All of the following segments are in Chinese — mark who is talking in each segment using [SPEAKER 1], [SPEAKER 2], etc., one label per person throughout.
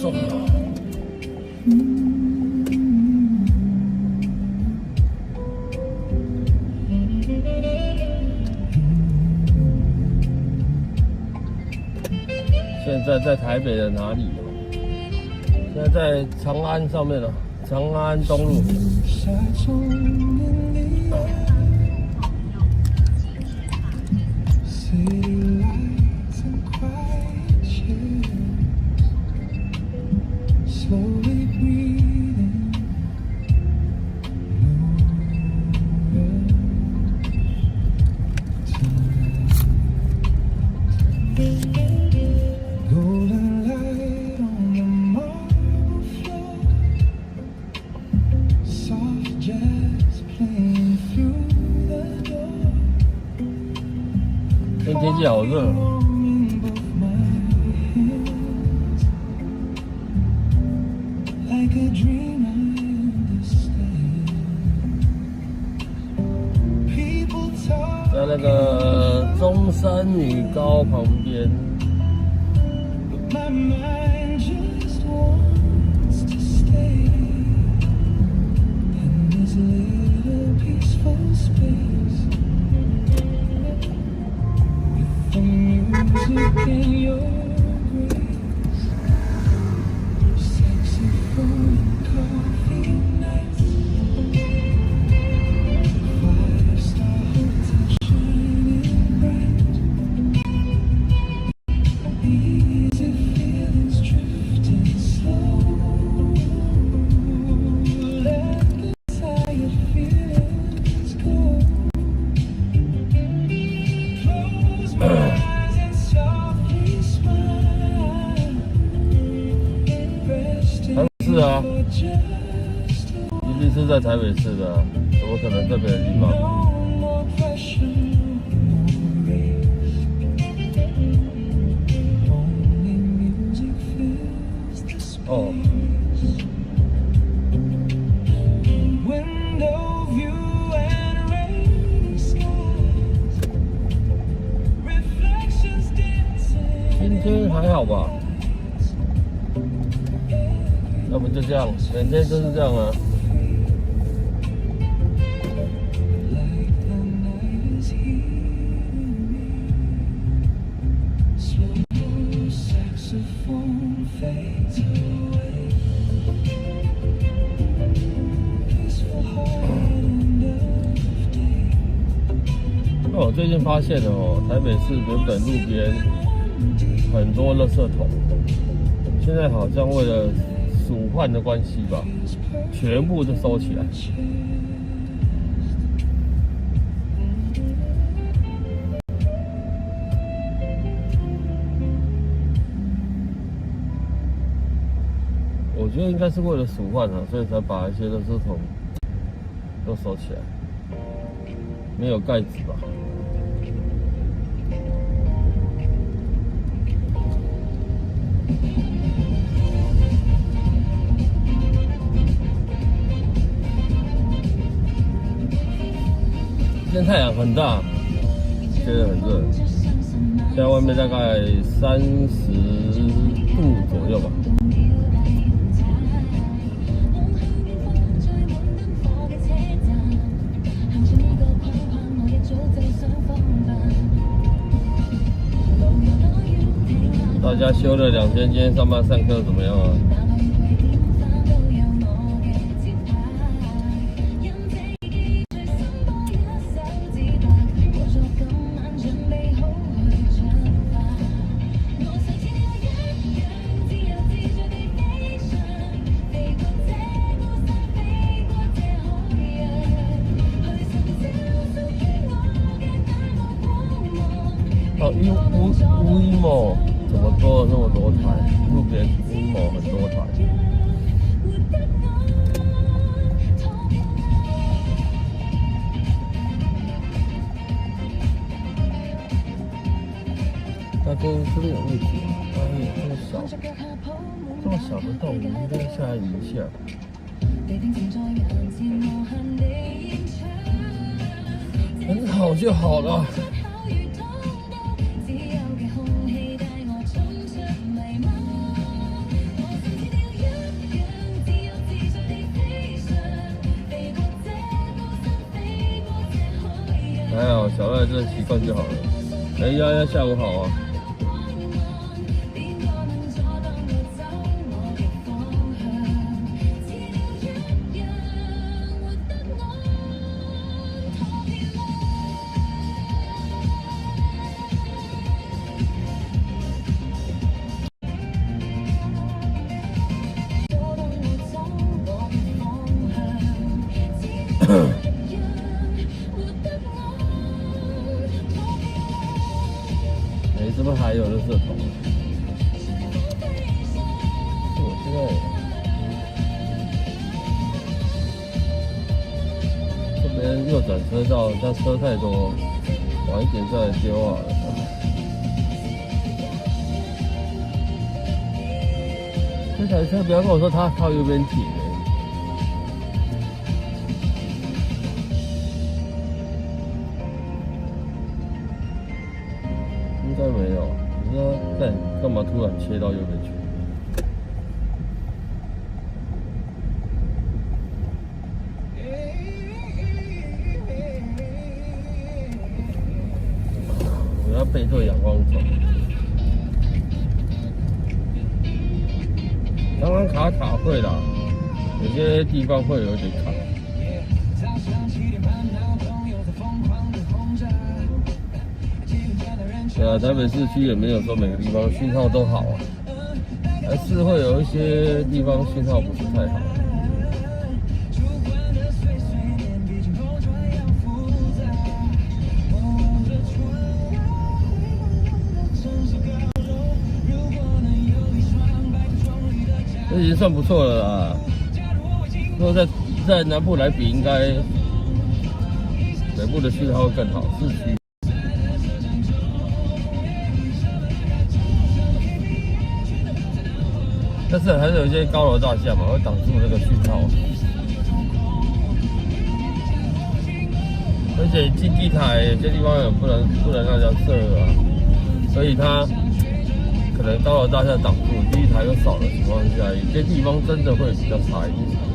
[SPEAKER 1] 重啊！现在在台北的哪里？现在在长安上面了，长安东路。今天天气好热。在那个中山女高旁边。是啊，一定是在台北市的，怎么可能在别的地方？哦，今天还好吧？要不就这样，每天都是这样啊。我最近发现了台北市原本路边很多垃圾桶，现在好像为了鼠患的关系吧，全部都收起来。我觉得应该是为了鼠患啊，所以才把一些垃圾桶都收起来，没有盖子吧。今天太阳很大，现在很热，现在外面大概30度左右吧。大家休了2天，今天上班上课怎么样啊？乌衣帽怎么多了那么多台？路边乌衣帽很多台。那公司有问题，这么小的洞，应该下来一下。很好就好了。来这习惯就好了。哎，丫丫下午好啊。哎，这边还有垃圾桶。我现在这边右转车道，但车太多，晚一点再来丢好了。这台车不要跟我说它靠右边停。应该没有，你说干嘛突然切到右边去？我要背对阳光走。刚刚卡会啦，有些地方会有点卡。对啊，台北市区也没有说每个地方讯号都好啊，还是会有一些地方讯号不是太好。这已经算不错了啦。如果在南部来比，应该北部的讯号会更好，市区。但是还是有一些高楼大厦嘛，会挡住那个讯号。而且基地台有些地方也不能让人家设啊，所以它可能高楼大厦挡住，基地台又少的情况下，有些地方真的会比较差一点。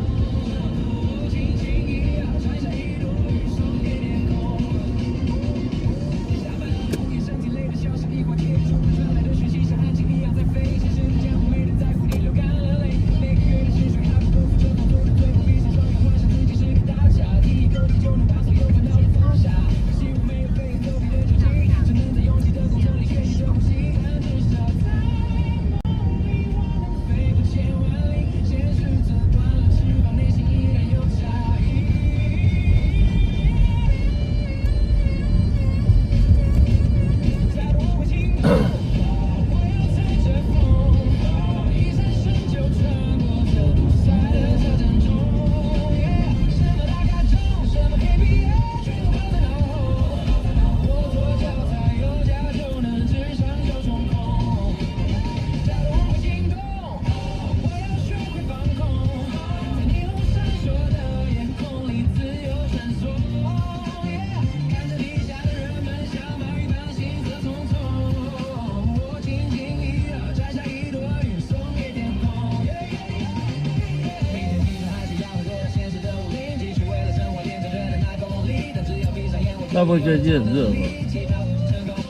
[SPEAKER 1] 那不最近很热吗？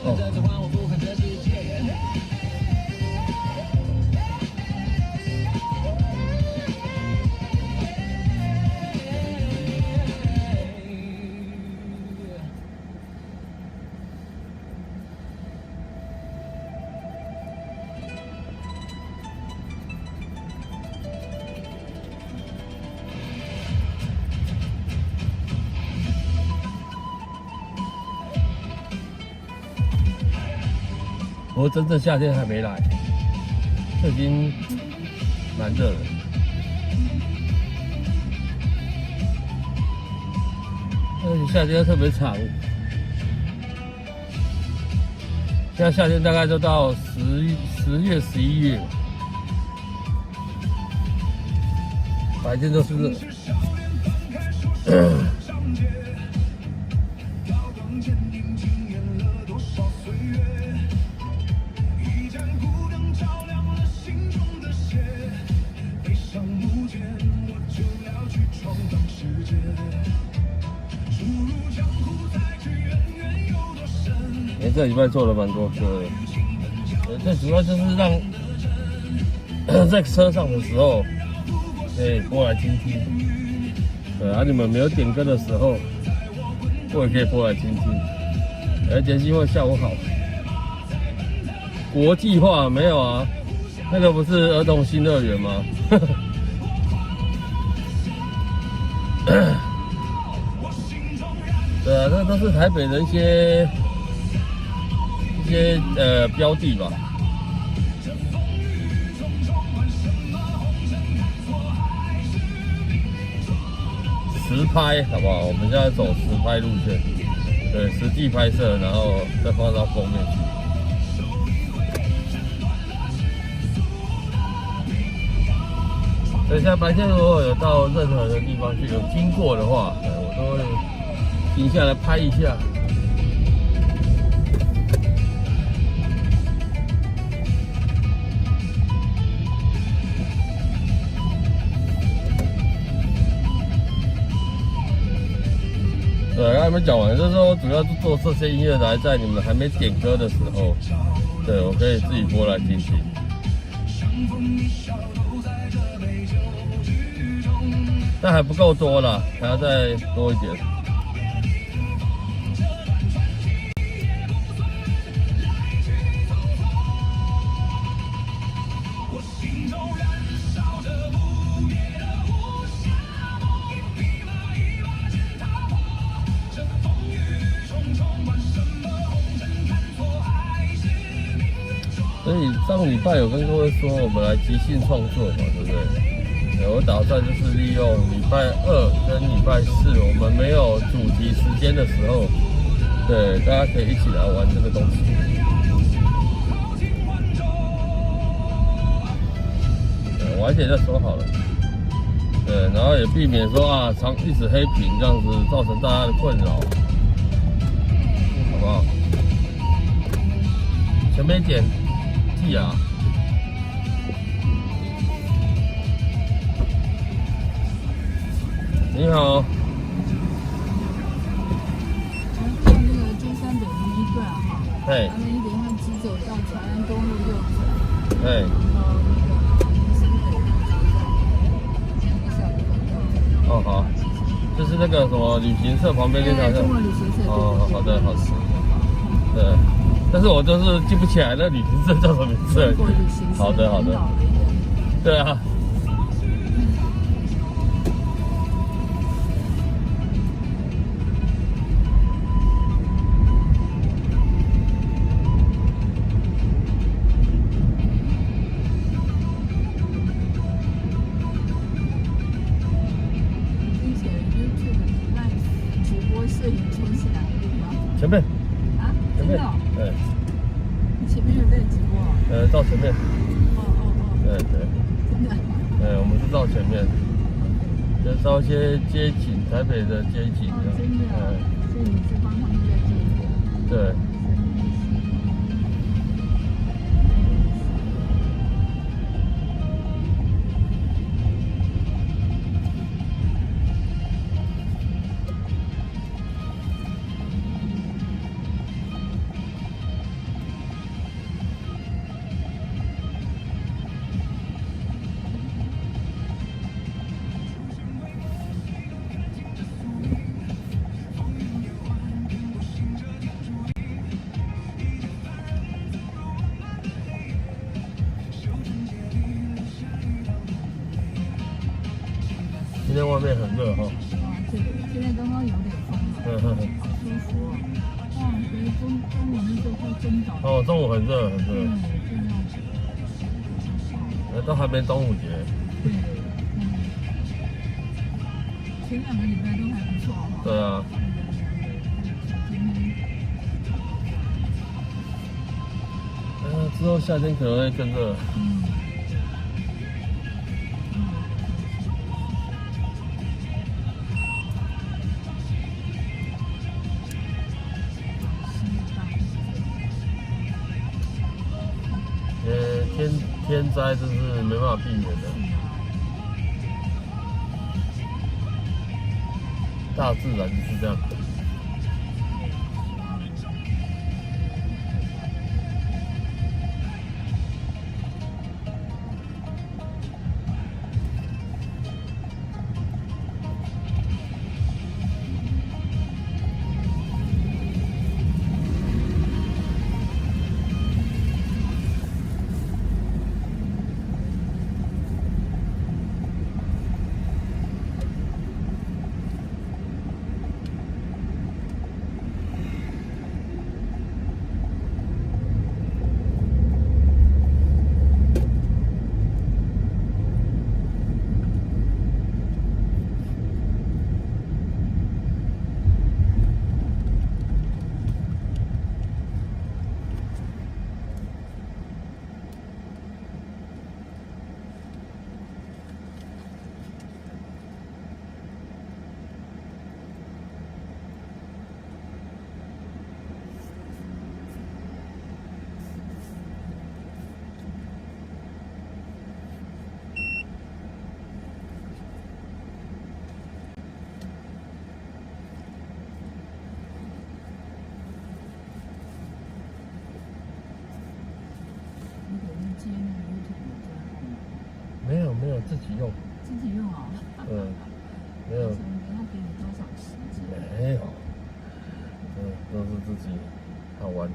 [SPEAKER 1] 哦。不过真正夏天还没来，这已经蛮热了。而且夏天特别长，现在夏天大概都到10月、11月，白天都是热。
[SPEAKER 2] 出入江湖，再去远远游。
[SPEAKER 1] 这礼拜做了蛮多歌的，最主要就是让在车上的时候可以播来听听。对啊，你们没有点歌的时候，我也可以播来听听。而且机会下午好。国际化没有啊？那个不是儿童新乐园吗？对啊，那都是台北的一些标的吧。实拍好不好？我们现在走实拍路线，对，实际拍摄，然后再放到封面去。所以现在白天如果有到任何的地方去有经过的话，我都会停下来拍一下。对，刚才没讲完，就是说主要是做这些音乐来在你们还没点歌的时候，对我可以自己播来听听。但还不够多啦，还要再多一点。所以上礼拜有跟各位说，我们来即兴创作嘛，对不对？我打算就是利用礼拜2跟礼拜4，我们没有主题时间的时候，对，大家可以一起来玩这个东西。晚一点再说好了。对，然后也避免说啊，一直黑屏这样子造成大家的困扰，好不好？前面一点记啊。你好。
[SPEAKER 2] 那个中山北路1段哈，
[SPEAKER 1] 嘿。
[SPEAKER 2] 他们1点半直走到长安东路6层。
[SPEAKER 1] 嘿。哦，好，就是那个什么旅行社旁边那条。
[SPEAKER 2] 中国旅行社。
[SPEAKER 1] 哦，好的，好的。对，但是我就是记不起来那旅行社叫什么名字。
[SPEAKER 2] 中国旅行社。
[SPEAKER 1] 好的，好的。对啊。前面
[SPEAKER 2] 啊，前面哦，
[SPEAKER 1] 对，
[SPEAKER 2] 你前面有在直播啊？
[SPEAKER 1] 照前面。对对，
[SPEAKER 2] 真的。
[SPEAKER 1] 我们是照前面，就照一些街景，台北的街景的。
[SPEAKER 2] 真的。所以你是帮他们在直播？
[SPEAKER 1] 对。今天外面很热哈。
[SPEAKER 2] 对，现在刚刚有点风了，好舒服哦。哇，觉得中午那时候会真早。
[SPEAKER 1] 哦，中午很热，很热。都还没端午节。
[SPEAKER 2] 对，前2个礼拜都还不错哈。
[SPEAKER 1] 对啊。之后夏天可能会更热。天灾这是没办法避免的，大自然就是这样。自己用。
[SPEAKER 2] 自己用啊？
[SPEAKER 1] 没有。
[SPEAKER 2] 他给你多少时间？
[SPEAKER 1] 没有。都是自己好玩。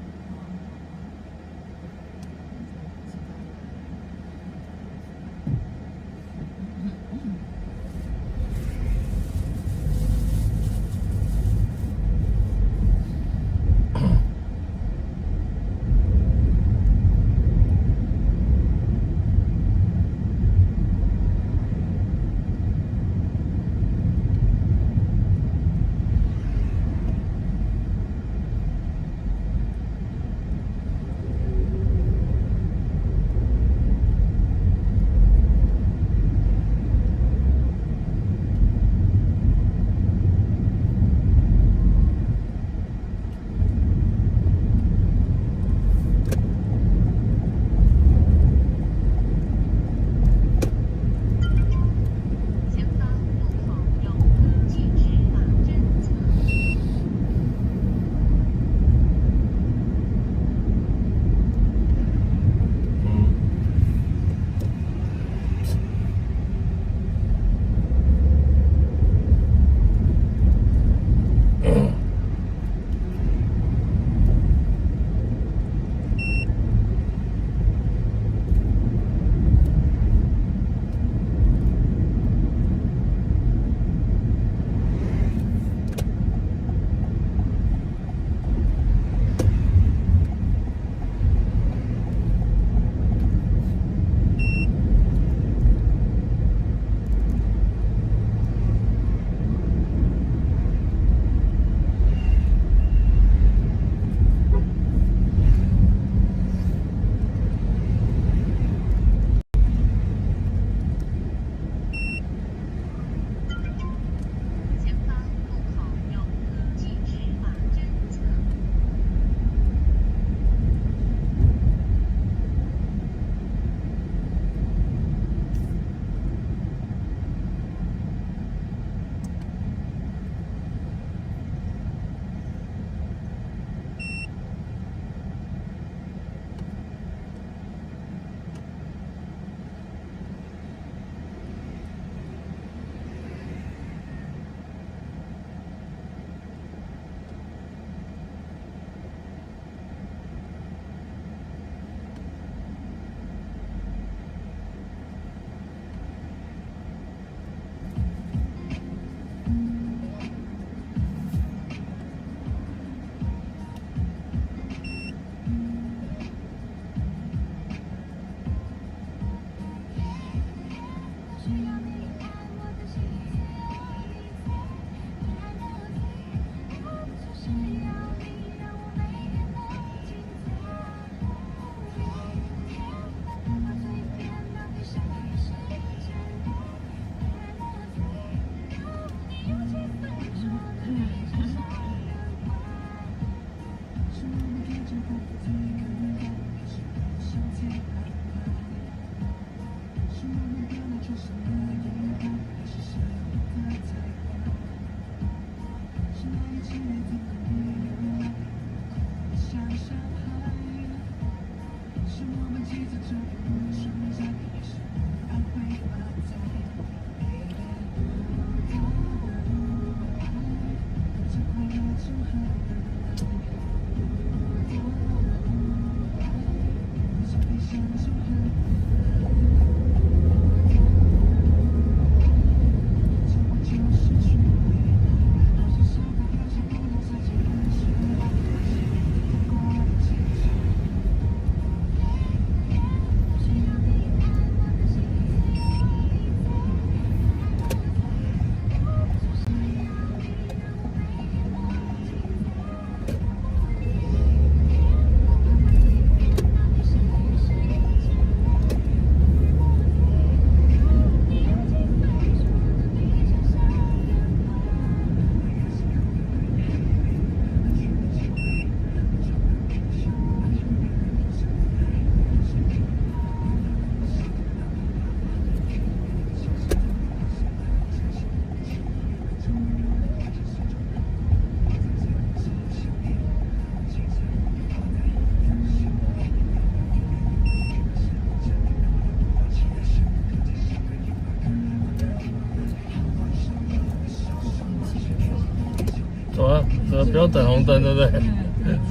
[SPEAKER 1] 不用等红灯，对不对？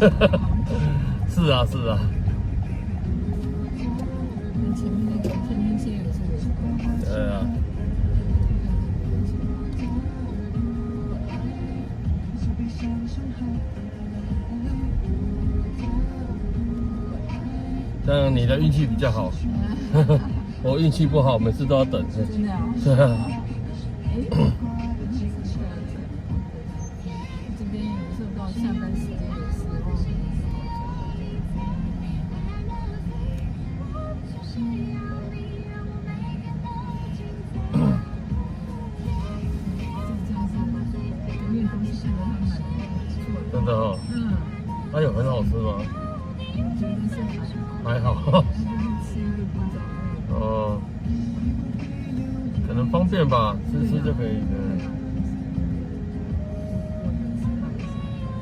[SPEAKER 2] 对，
[SPEAKER 1] 是啊，是啊。
[SPEAKER 2] 前面那个天天线也是。
[SPEAKER 1] 对啊。这样你的运气比较好，我运气不好，每次都要等。
[SPEAKER 2] 真的啊？
[SPEAKER 1] 是啊。
[SPEAKER 2] 这边有时候到下班时间的时候，
[SPEAKER 1] 真的哦。它有很好吃吗？还好。哦，可能方便吧，吃就可以的。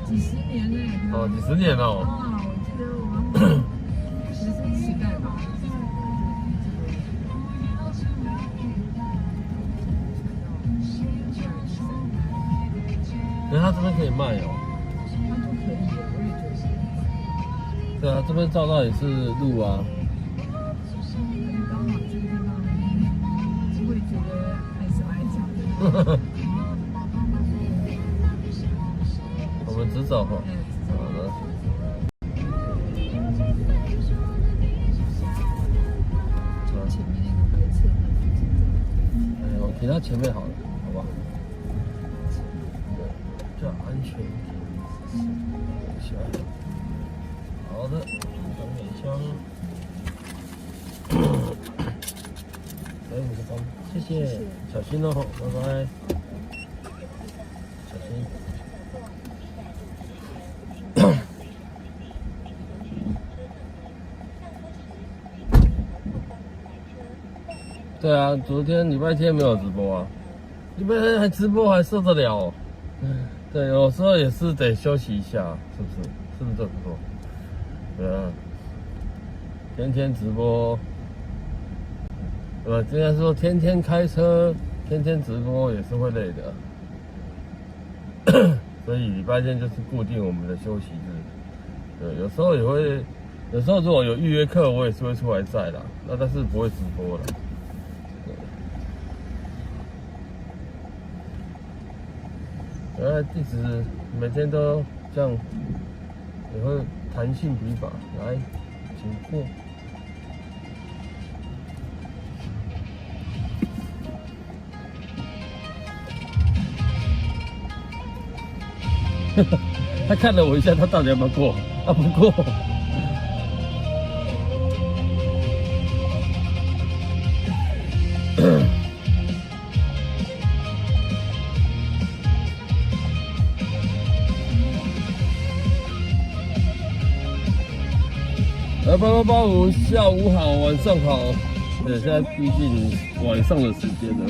[SPEAKER 2] 几十年嘞。
[SPEAKER 1] 哦，几十年了。
[SPEAKER 2] 哇，我记得我学生时代吧。
[SPEAKER 1] 可是它这边可以卖哦。
[SPEAKER 2] 它就可以了，我也觉得。
[SPEAKER 1] 对啊，这边照到也是路啊。
[SPEAKER 2] 刚好这个地方，我也觉得还是蛮想的。
[SPEAKER 1] 我们直走哈。好的。
[SPEAKER 2] 前面那个白车。
[SPEAKER 1] 哎，我停到前面好了，好不好？对，比较安全一点。下来。好的，小美枪。来50个包，谢谢，小心哦，拜拜，小心。对啊，昨天礼拜天没有直播啊，礼拜天还直播还受得了哦。对，有时候也是得休息一下，是不是？是不是这么说？对啊，天天直播。应该说天天开车，天天直播也是会累的，所以礼拜天就是固定我们的休息日。对，有时候也会，有时候如果有预约课，我也是会出来载啦，那但是不会直播了。地址每天都这样，也会弹性比法，来，请过。他看了我一下，他到底要不要过？啊，不过。8885，下午好，晚上好。对，现在毕竟晚上的时间了。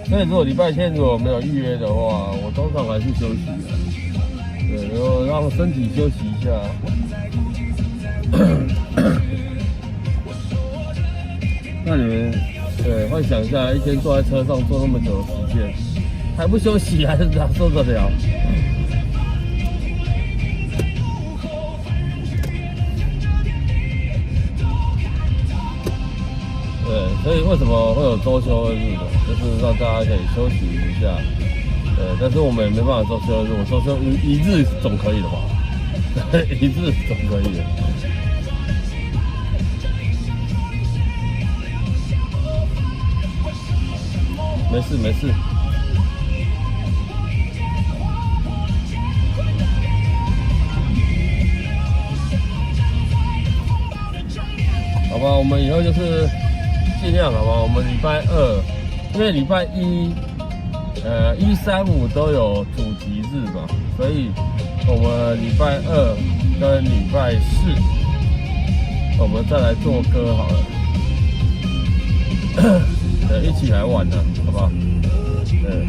[SPEAKER 1] 所以如果礼拜天如果没有预约的话，我通常还是休息的。对，然后让身体休息一下。那你们对幻想一下，一天坐在车上坐那么久的时间，还不休息，还是哪受得了？对，所以为什么会有周休二日呢？就是让大家可以休息一下。对，但是我们也没办法周休二日，我周休一日总可以的吧？一日总可以的。没事没事。好吧，我们以后就是尽量好吧。我们礼拜二，因为礼拜一、1、3、5都有主题日嘛，所以我们礼拜二跟礼拜四，我们再来做歌好了，一起来玩的，好不好？对。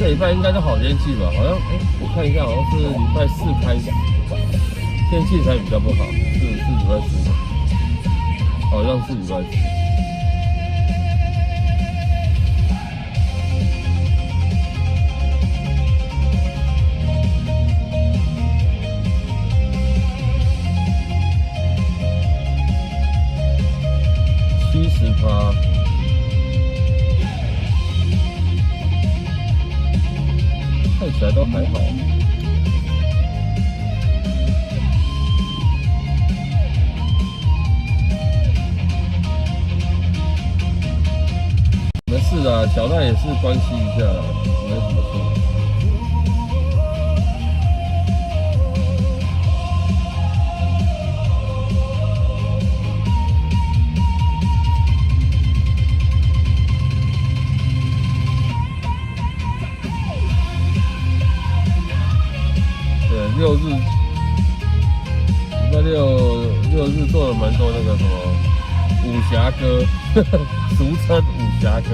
[SPEAKER 1] 个礼拜应该是好天气吧？好像我看一下，好像是礼拜四开始，天气才比较不好，是礼拜四吗？好像是礼拜四。70%，看起来都还好。没事的，小赖也是关心一下啦，没什么事。6日，礼拜六日做了蛮多那个什么武侠歌，俗称武侠歌。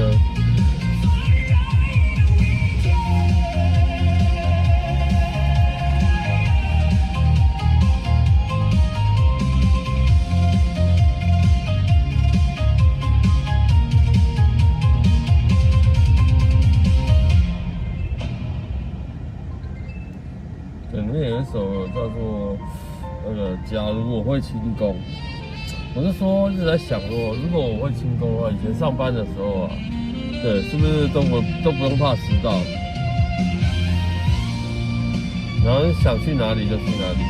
[SPEAKER 1] 里面有一首叫做那个“假如我会轻功”，我是说一直在想说，如果我会轻功的话，以前上班的时候啊，对，是不是都不用怕迟到，然后想去哪里就去哪里，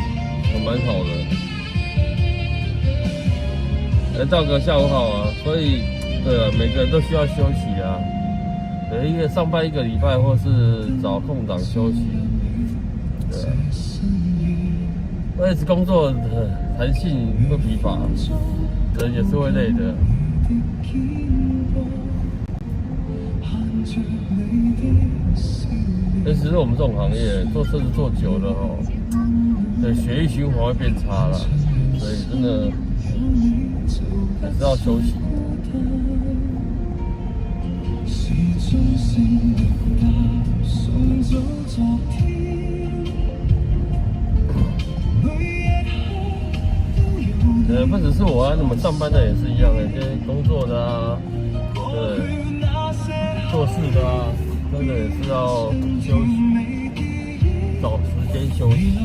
[SPEAKER 1] 还蛮好的。道哥下午好啊，所以对啊，每个人都需要休息啊，对，上班1个礼拜，或是找空档休息。我一直工作弹性不疲乏，人也是会累的。尤其是我们这种行业，做车子做久了哦，对，血液循环会变差了，所以真的还是要休息。不只是我啊，你们上班的也是一样的，这些工作的啊，对，做事的啊，真的也是要休息，找时间休息。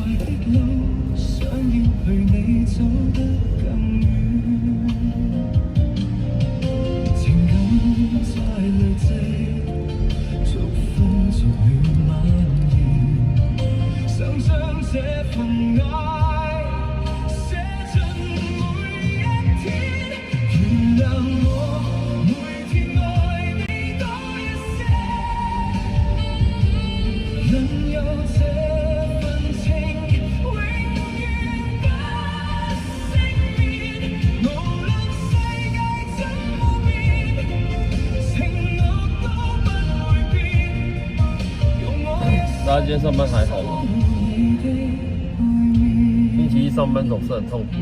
[SPEAKER 1] 大家今天上班还好吗？星期一上班总是很痛苦的。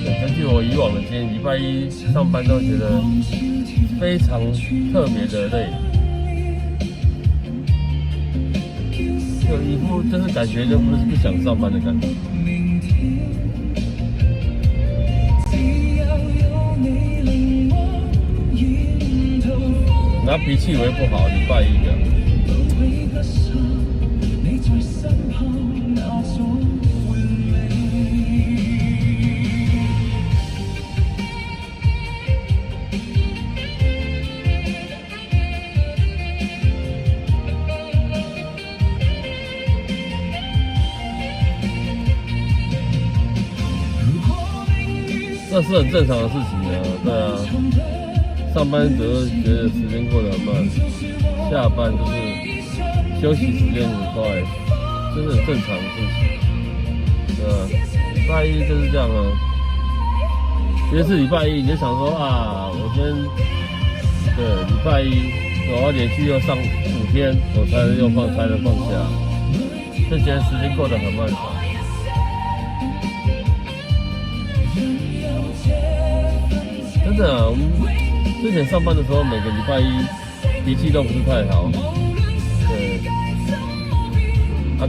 [SPEAKER 1] 对，根据我以往的经验，礼拜一上班都觉得非常特别的累，就一副就是感觉就不想上班的感觉。拿脾气为不好，礼拜一的。这是很正常的事情啊，对啊，上班只是觉得时间过得很慢，下班就是休息时间很快，这是很正常的事情，对啊，礼拜一就是这样啊。今天是礼拜一，你就想说啊，我今天对礼拜一，我要连续又上5天，我才能放假，就觉得时间过得很漫长。真的啊，我们之前上班的时候，每个礼拜一脾气都不是太好。对，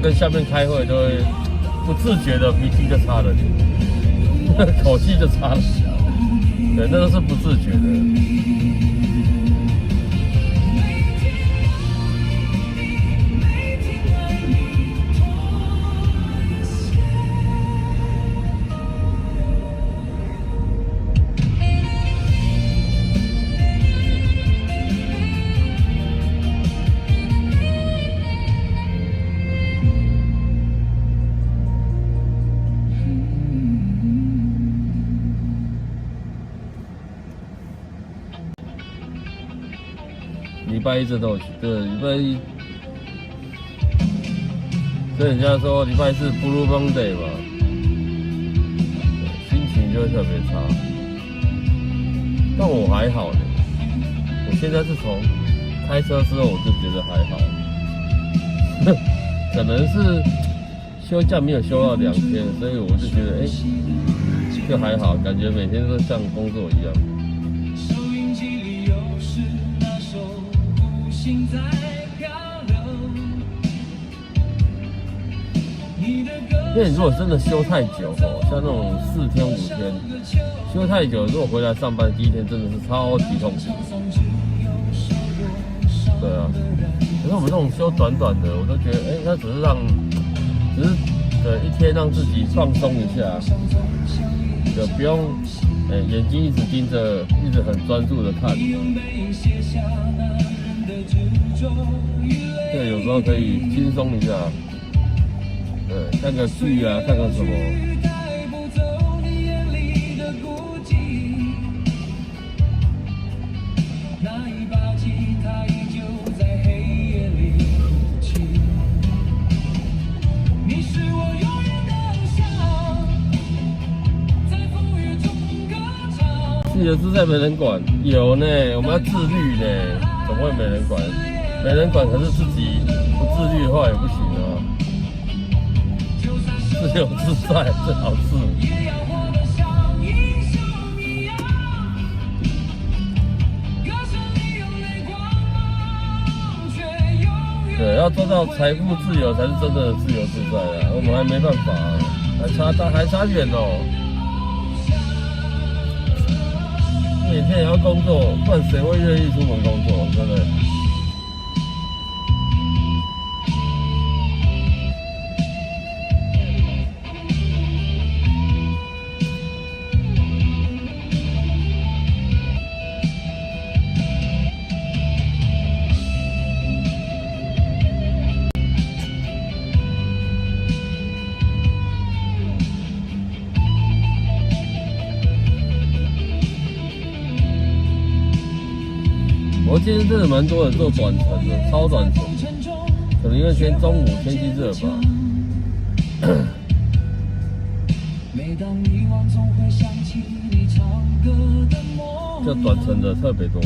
[SPEAKER 1] 跟下面开会都会不自觉的脾气就差了点，口气就差了。对，那都是不自觉的。礼拜一这都有去，对，礼拜一，所以人家说礼拜四 Blue Monday 嘛，心情就会特别差。但我还好呢，我现在是从开车之后我就觉得还好，可能是休假没有休到2天，所以我就觉得就还好，感觉每天都像工作一样。因为如果真的休太久像那种4天5天，休太久，如果回来上班第一天真的是超级痛苦。对啊，可是我们这种休短短的，我都觉得那只是1天让自己放松一下，就不用眼睛一直盯着，一直很专注的看。对，有时候可以轻松一下，看个剧啊，看个什么。自己的事在没人管，有呢，我们要自律呢，怎么会没人管？没人管，可是自己不自律的话也不行啊。自由自在是好事。对，要做到财富自由才是真的自由自在啊！我们还没办法还差远哦。每天也要工作，不然谁会愿意出门工作？对不对？我今天真的蛮多人做短程的，超短程，可能因为今天中午天气热吧。就短程的特别多。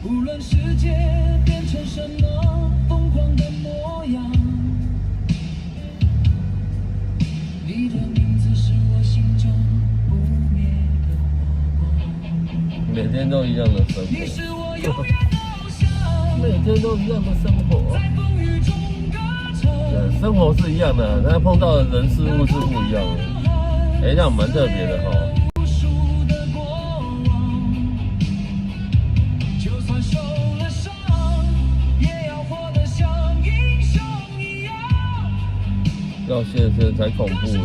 [SPEAKER 1] 无论世界变成什么疯狂的模样，你的名字是我心中不灭的火光。每天都一样的生活，每天都一样的生活。对，生活是一样的，但碰到的人事物是不一样的。这样蛮特别的哈。要现身才恐怖呢。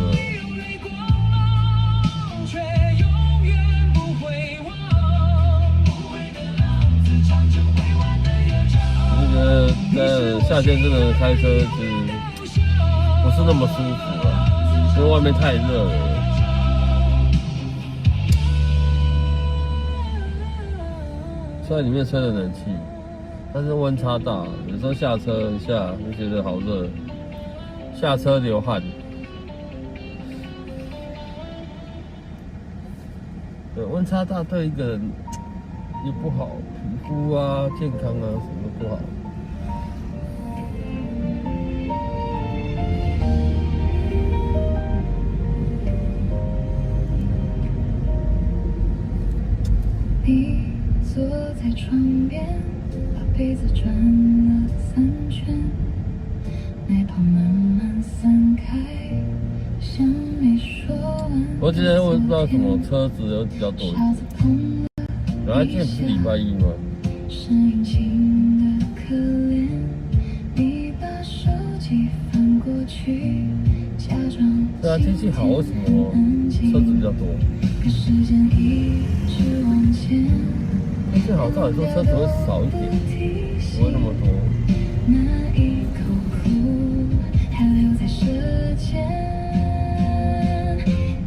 [SPEAKER 1] 夏天真的开车不是那么舒服啊，因为外面太热了。虽然里面吹了冷气，但是温差大，有时候下车一下就觉得好热，下车流汗。对，温差大对一个人也不好，皮肤啊、健康啊什么都不好。
[SPEAKER 3] 你
[SPEAKER 2] 坐在窗边，把被子转了3圈，奶泡慢慢散开，像没说完。
[SPEAKER 1] 我今天我不知道什么车子有比较多一点。原来今天不是礼拜一吗？
[SPEAKER 2] 是殷勤的可怜，你把手机翻过去，假装。
[SPEAKER 1] 对啊，天气好，为什么车子比较多？
[SPEAKER 2] 可时间一直往前，
[SPEAKER 1] 天气好，照理说车子会少一点，不会那么多。
[SPEAKER 2] 那一口苦还留在舌尖，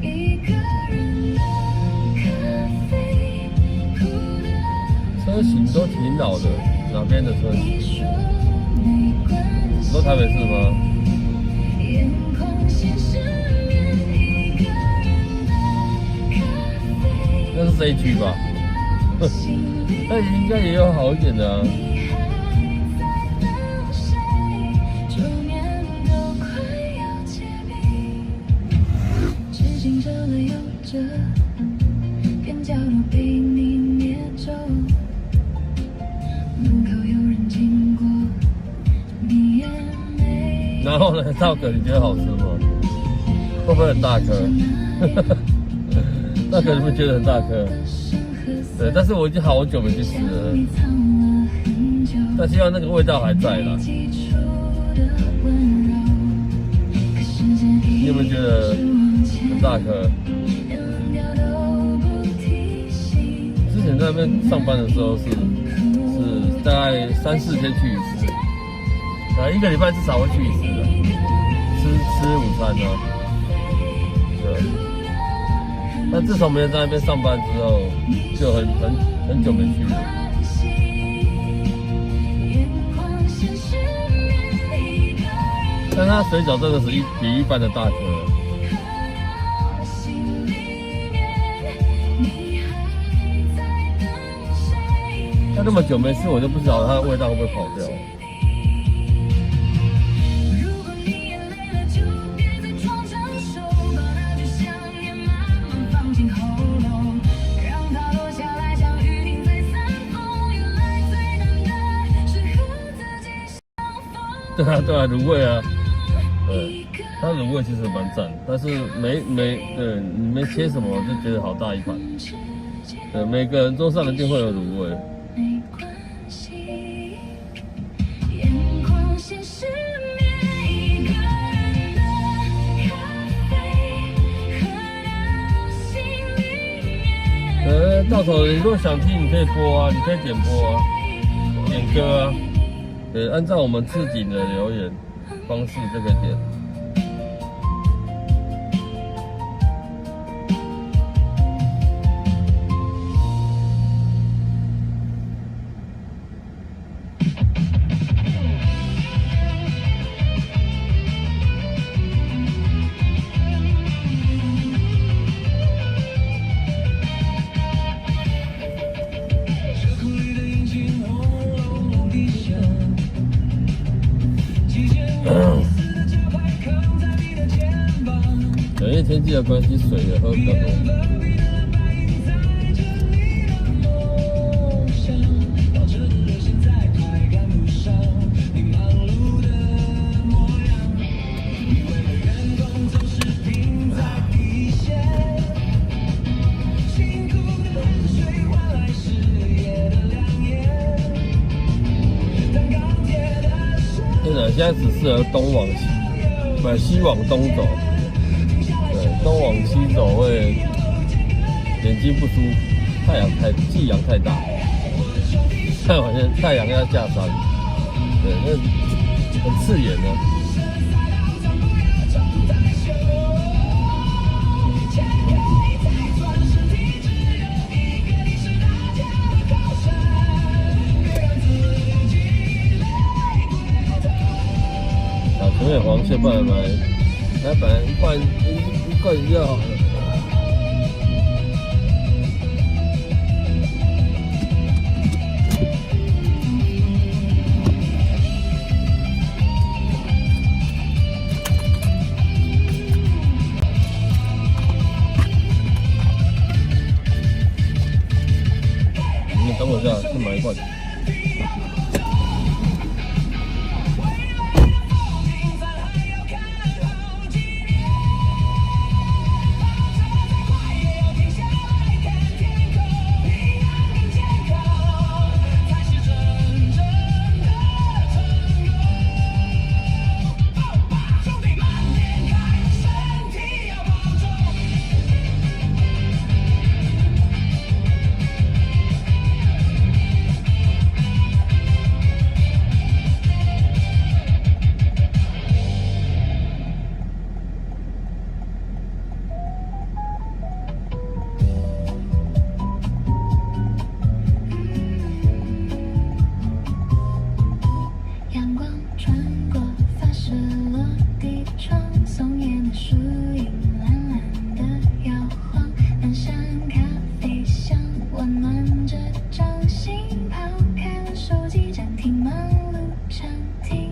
[SPEAKER 2] 一个人的咖啡，苦的
[SPEAKER 1] 车型都挺老的，哪边的车型？
[SPEAKER 2] 你说没关系，
[SPEAKER 1] 你说台北市吗？
[SPEAKER 2] 眼眶先失眠，一个人的咖啡，
[SPEAKER 1] 那是这一区吧？那应该也有好一点的啊。
[SPEAKER 2] 你还在等谁？桌面都快要结冰，纸巾折了又折，边角都被你捏皱。门口有人经过，你也没。
[SPEAKER 1] 然后呢，稻壳你觉得好吃吗？会不会很大颗？稻壳你们觉得很大颗？对，但是我已经好久没去吃了。但希望那个味道还在啦。你有没有觉得很大颗？之前在那边上班的时候是大概3、4天去一次，一个礼拜至少会去一次的，吃午餐呢。对。但自从没有在那边上班之后，就很久没去了。但它水饺真的是比一般的大颗。那那么久没吃，我就不知道它的味道会不会跑掉。对啊，卤味啊，对，它卤味其实蛮赞，但是对你没切什么，我就觉得好大一盘。对，每个人桌上一定会有卤味。到头你如果想听，你可以播啊，你可以点播啊，点歌啊。对，按照我们置顶的留言方式就可以点。因为天气的关系，水也喝比较多。现在只适合东往西，不，西往东走。对，东往西走会眼睛不舒服，夕阳太大，看好像太阳要下山，对，那很刺眼呢。前面黄线，不然来本来换一罐饮料好了。你等我坐下去买一罐。
[SPEAKER 2] 阳光穿过发饰落地窗，松叶的树影懒懒的摇晃，半山咖啡香温暖着掌心，抛开了手机暂停忙碌暂停，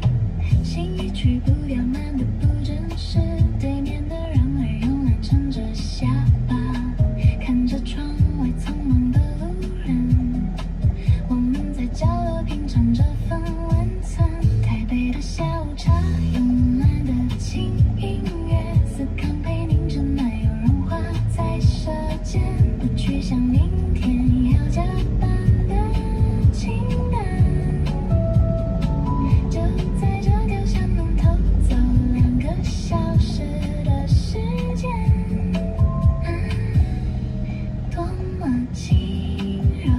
[SPEAKER 2] 心一曲步调慢的不真实，对面的人儿慵懒撑着下巴，看着窗外匆忙的路人，我们在角落品尝着份晚餐。台北的下午茶，慵懒的轻音乐，思康陪您真奶油融化在舌尖，不去想明天要加班的清淡。就在这条巷弄偷走2个小时的时间，多么轻柔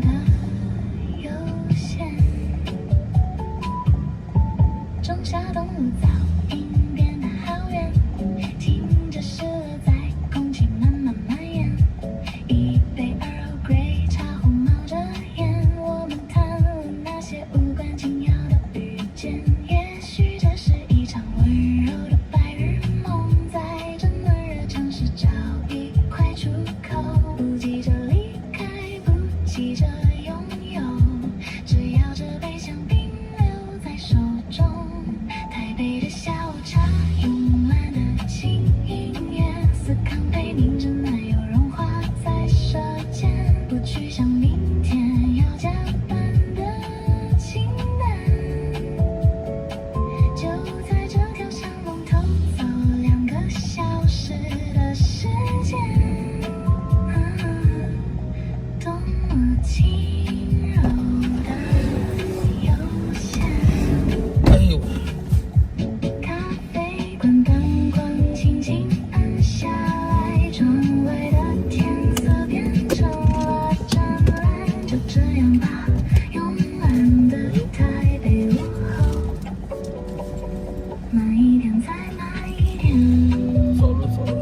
[SPEAKER 2] 的悠闲。中下东路早已变得好远，听着诗乐在空气慢慢蔓延，一杯Earl Grey茶壶冒着烟，我们谈了那些无关紧要的遇见，也许这是一场温柔的白日梦，在这暖热城市找一块出口，不急着离开，不急着拥有，只要这杯香槟留在手中。台北的下午茶，慵懒的轻音乐，思康陪您真奶油融化在舌尖，不去想明天要加班的清淡。就在这条巷弄偷走2个小时的时间，多么轻柔的悠闲。
[SPEAKER 1] 哎呦！
[SPEAKER 2] 咖啡馆灯光轻轻暗下来，窗外的天色变成了湛蓝，就这样吧，慵懒的台北午后，慢一点再慢一点。
[SPEAKER 1] 走了走了。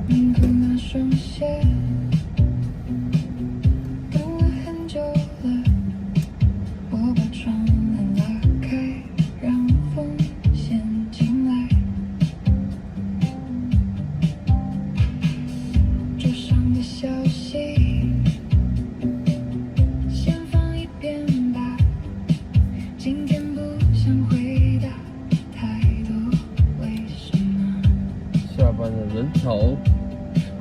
[SPEAKER 2] 你和那双鞋等了很久了，我把窗帘拉开，让风先进来。桌上的消息先放一边吧，今天不想回答太多为什么。
[SPEAKER 1] 下班的人潮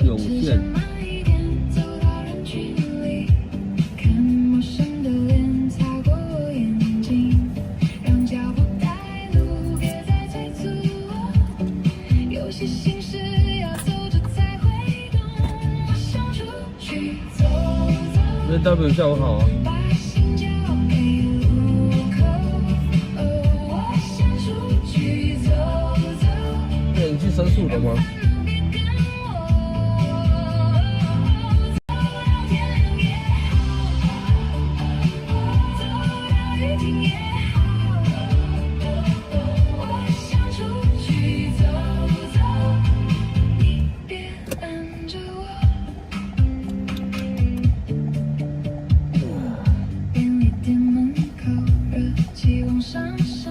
[SPEAKER 1] 涌现，
[SPEAKER 2] 慢一点走到人群里，看陌生的脸擦过我眼睛，让脚步带路，别再催促我，有些心事要走着才会懂。我想出去走走，
[SPEAKER 1] 那 W 下午好啊。
[SPEAKER 2] 把心交给路口。我想出去走走，
[SPEAKER 1] 那你去申诉了吗？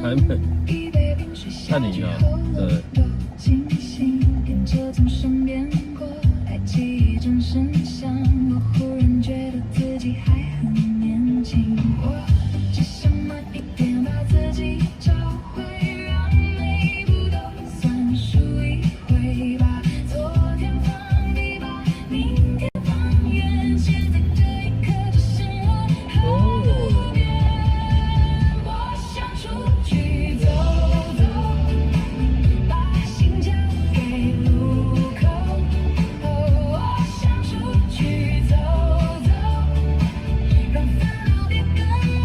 [SPEAKER 1] 还没，看你呢，对。
[SPEAKER 2] 车从身边过，爱记忆正深香，我忽然觉得自己还很年轻。我只想慢一点把自己找回，让每一步都算数一回，把昨天放低，把明天放远，现在这一刻只剩我后边。我想出去走走，把心交给路口。我想出去走走，让烦恼别跟我。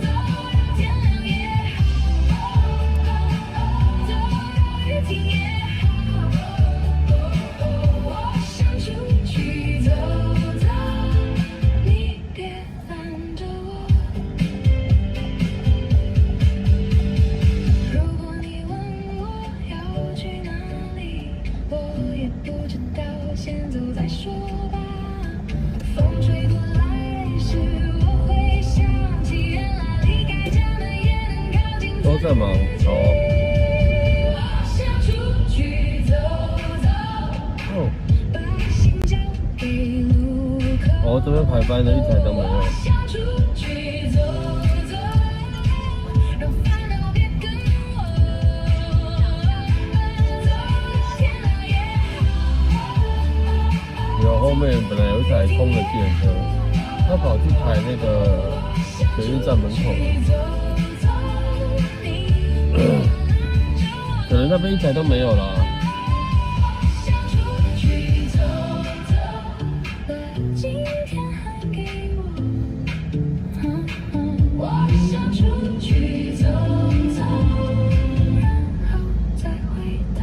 [SPEAKER 2] 走到天亮也好，走到雨停也好。我想出去走走，你别拦着我。如果你问我要去哪里，我也不知道，先走再说吧。风吹过来时，我会想起原来离开家门也能靠近自己。
[SPEAKER 1] 都在忙，好哦。
[SPEAKER 2] 我想出去走走，
[SPEAKER 1] 哦，
[SPEAKER 2] 把心交给路口。
[SPEAKER 1] 哦，这边排班的一台都没有。
[SPEAKER 2] 想出去走走，让烦恼别跟我。走到天亮也好。
[SPEAKER 1] 有后面本来有一台空的计程车，他跑去排那个捷运站门口了。可能那边一台都没有啦。
[SPEAKER 2] 想出去走走，把今天还给我。我想出去走走，然后再回头。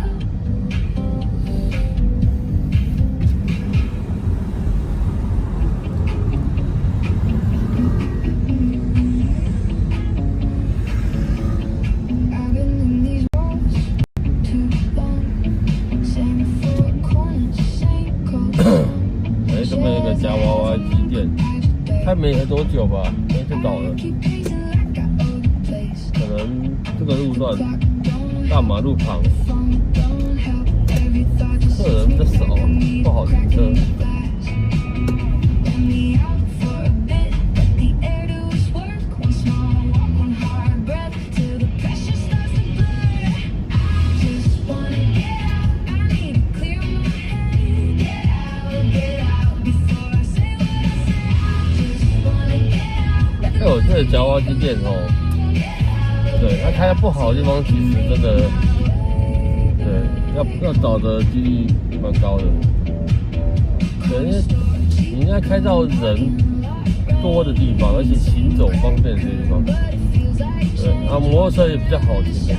[SPEAKER 2] I've been in these walls too long, saving for a corner, just ain't cold.
[SPEAKER 1] 哎，这边有个夹娃娃机店，开没多久吧，哎就倒了。
[SPEAKER 2] Keep pacing like I owe the place.
[SPEAKER 1] 可能这个路段大马路旁，
[SPEAKER 2] Phone don't help. Every thought just
[SPEAKER 1] 客人比较少，不好停车。
[SPEAKER 2] glass. Let me out for a bit. Let the air do its work. One small walk, one hard breath till the pressure starts to blur. I just wanna get out. I need to clear my head. Get out before I say what I say. I just wanna get out.
[SPEAKER 1] 哎，我这个夹娃娃机店哦，对它开的不好的地方，其实真的，对，要倒的几率蛮高的。对，因为你应该开到人多的地方，而且行走方便的地方。对，啊，摩托车也比较好停的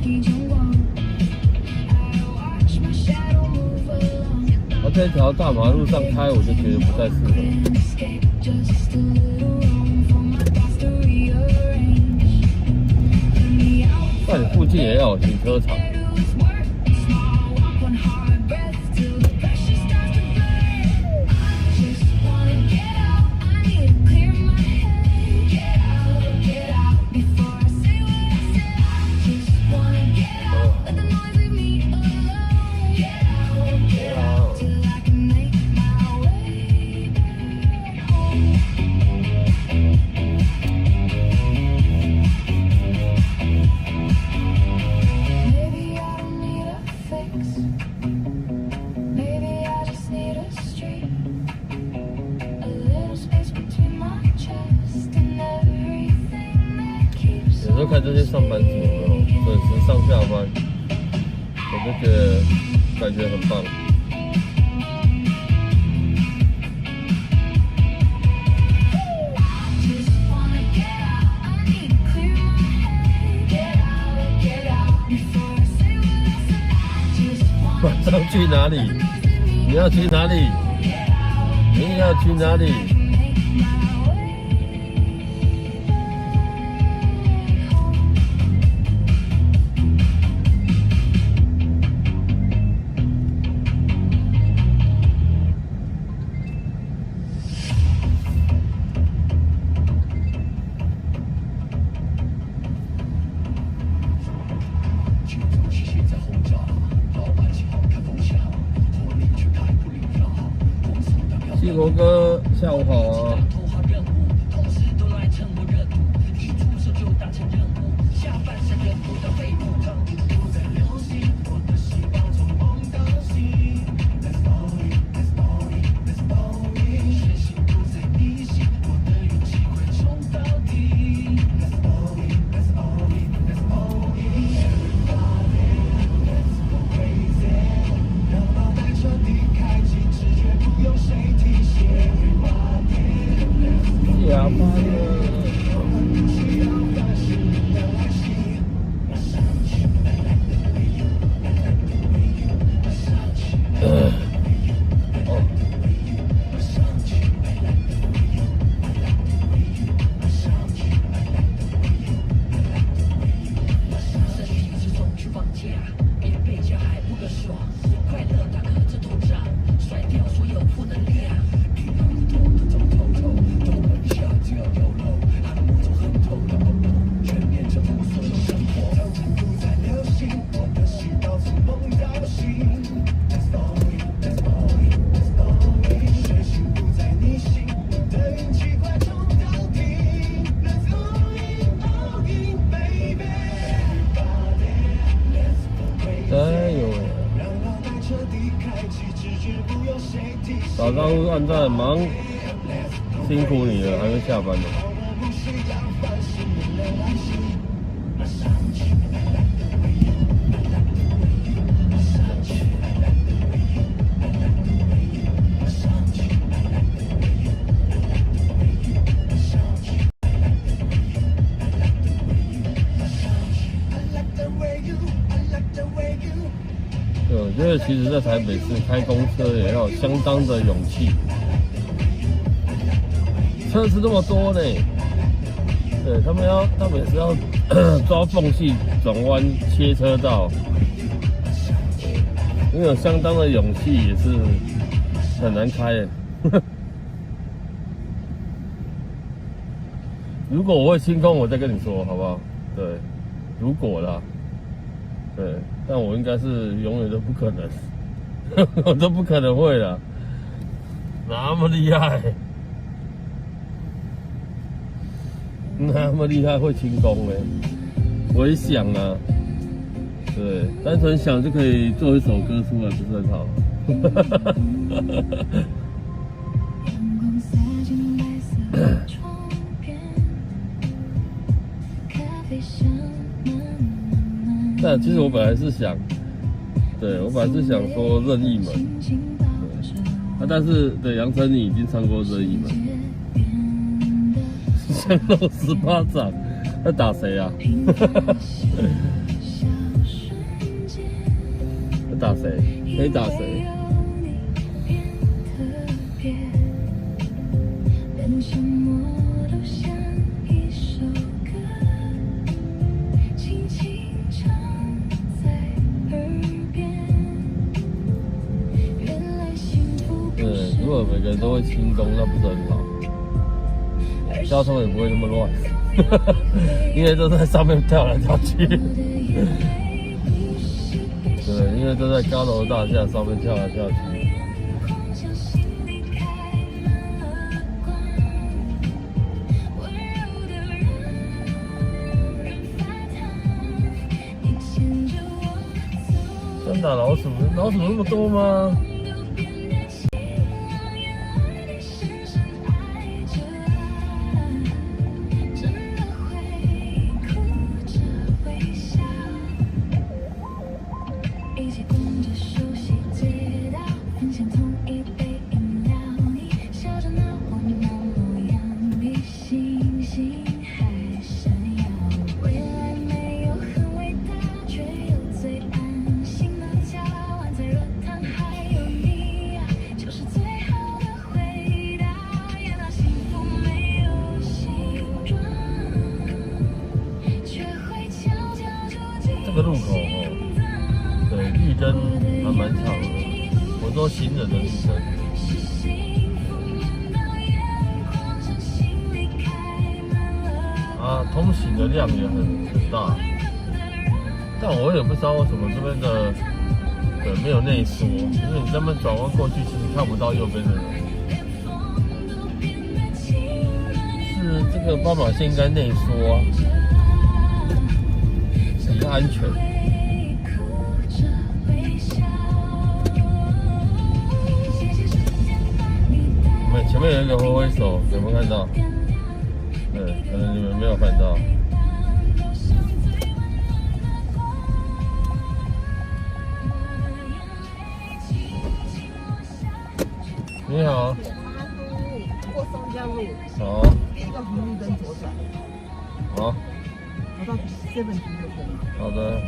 [SPEAKER 1] 地方。 而这条大马路上开，我就觉得不太适合。那你附近也要有停车场。
[SPEAKER 2] Maybe I don't need a fix. Maybe I just need a street. A little space between my chest and everything that keeps
[SPEAKER 1] 有时候看这些上班族有没有准时上下班，我就觉得感觉很棒。
[SPEAKER 2] just wanna get out. I need to clear my head. Get out before I say what I say. I just wanna
[SPEAKER 1] 晚上去哪里？你要去哪里？你要去哪里？
[SPEAKER 2] make my way home.
[SPEAKER 3] 剧组持续在轰炸。
[SPEAKER 1] 罗哥，下午好啊！哑巴了。早上按赞忙，辛苦你了，还没下班呢。对，我觉得其实在台北市开公车也要有相当的勇气，车子这么多呢，对他们也是要抓缝隙、转弯、切车道，因为有相当的勇气也是很难开的。如果我会清空，我再跟你说，好不好？对，如果啦。对，但我应该是永远都不可能，我都不可能会了，那么厉害，那么厉害会轻功哎！我一想啊，对，单纯想就可以做一首歌出来，不是很好？但其实我本来是想，对我本来是想说任意门，对，但是对杨丞琳已经唱过任意门，降龙18掌，在打谁啊？在打谁？可以打谁？如果每个人都会轻功，那不是很好，交通也不会那么乱，因为都在上面跳来跳去。对，因为都在高楼大厦上面跳来跳去。真的老鼠那么多吗？这个路口哦，对，绿灯还蛮长的，我说行人的绿灯。啊，通行的量也很大，但我也不知道为什么这边的没有内缩，因为你这边转弯过去，其实看不到右边的人。是这个斑马线应该内缩啊，比较安全。前面有一个挥挥手，有没有看到？对，可能你们没有看到。你好。
[SPEAKER 3] 过松江路。
[SPEAKER 1] 好。
[SPEAKER 3] 第一个红绿灯左转。
[SPEAKER 1] 好。
[SPEAKER 3] 走到7就可以。
[SPEAKER 1] 好的。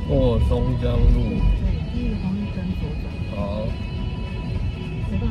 [SPEAKER 1] 过松江路。
[SPEAKER 3] 对，第一个红绿灯左转。
[SPEAKER 1] 好。
[SPEAKER 3] 走到7。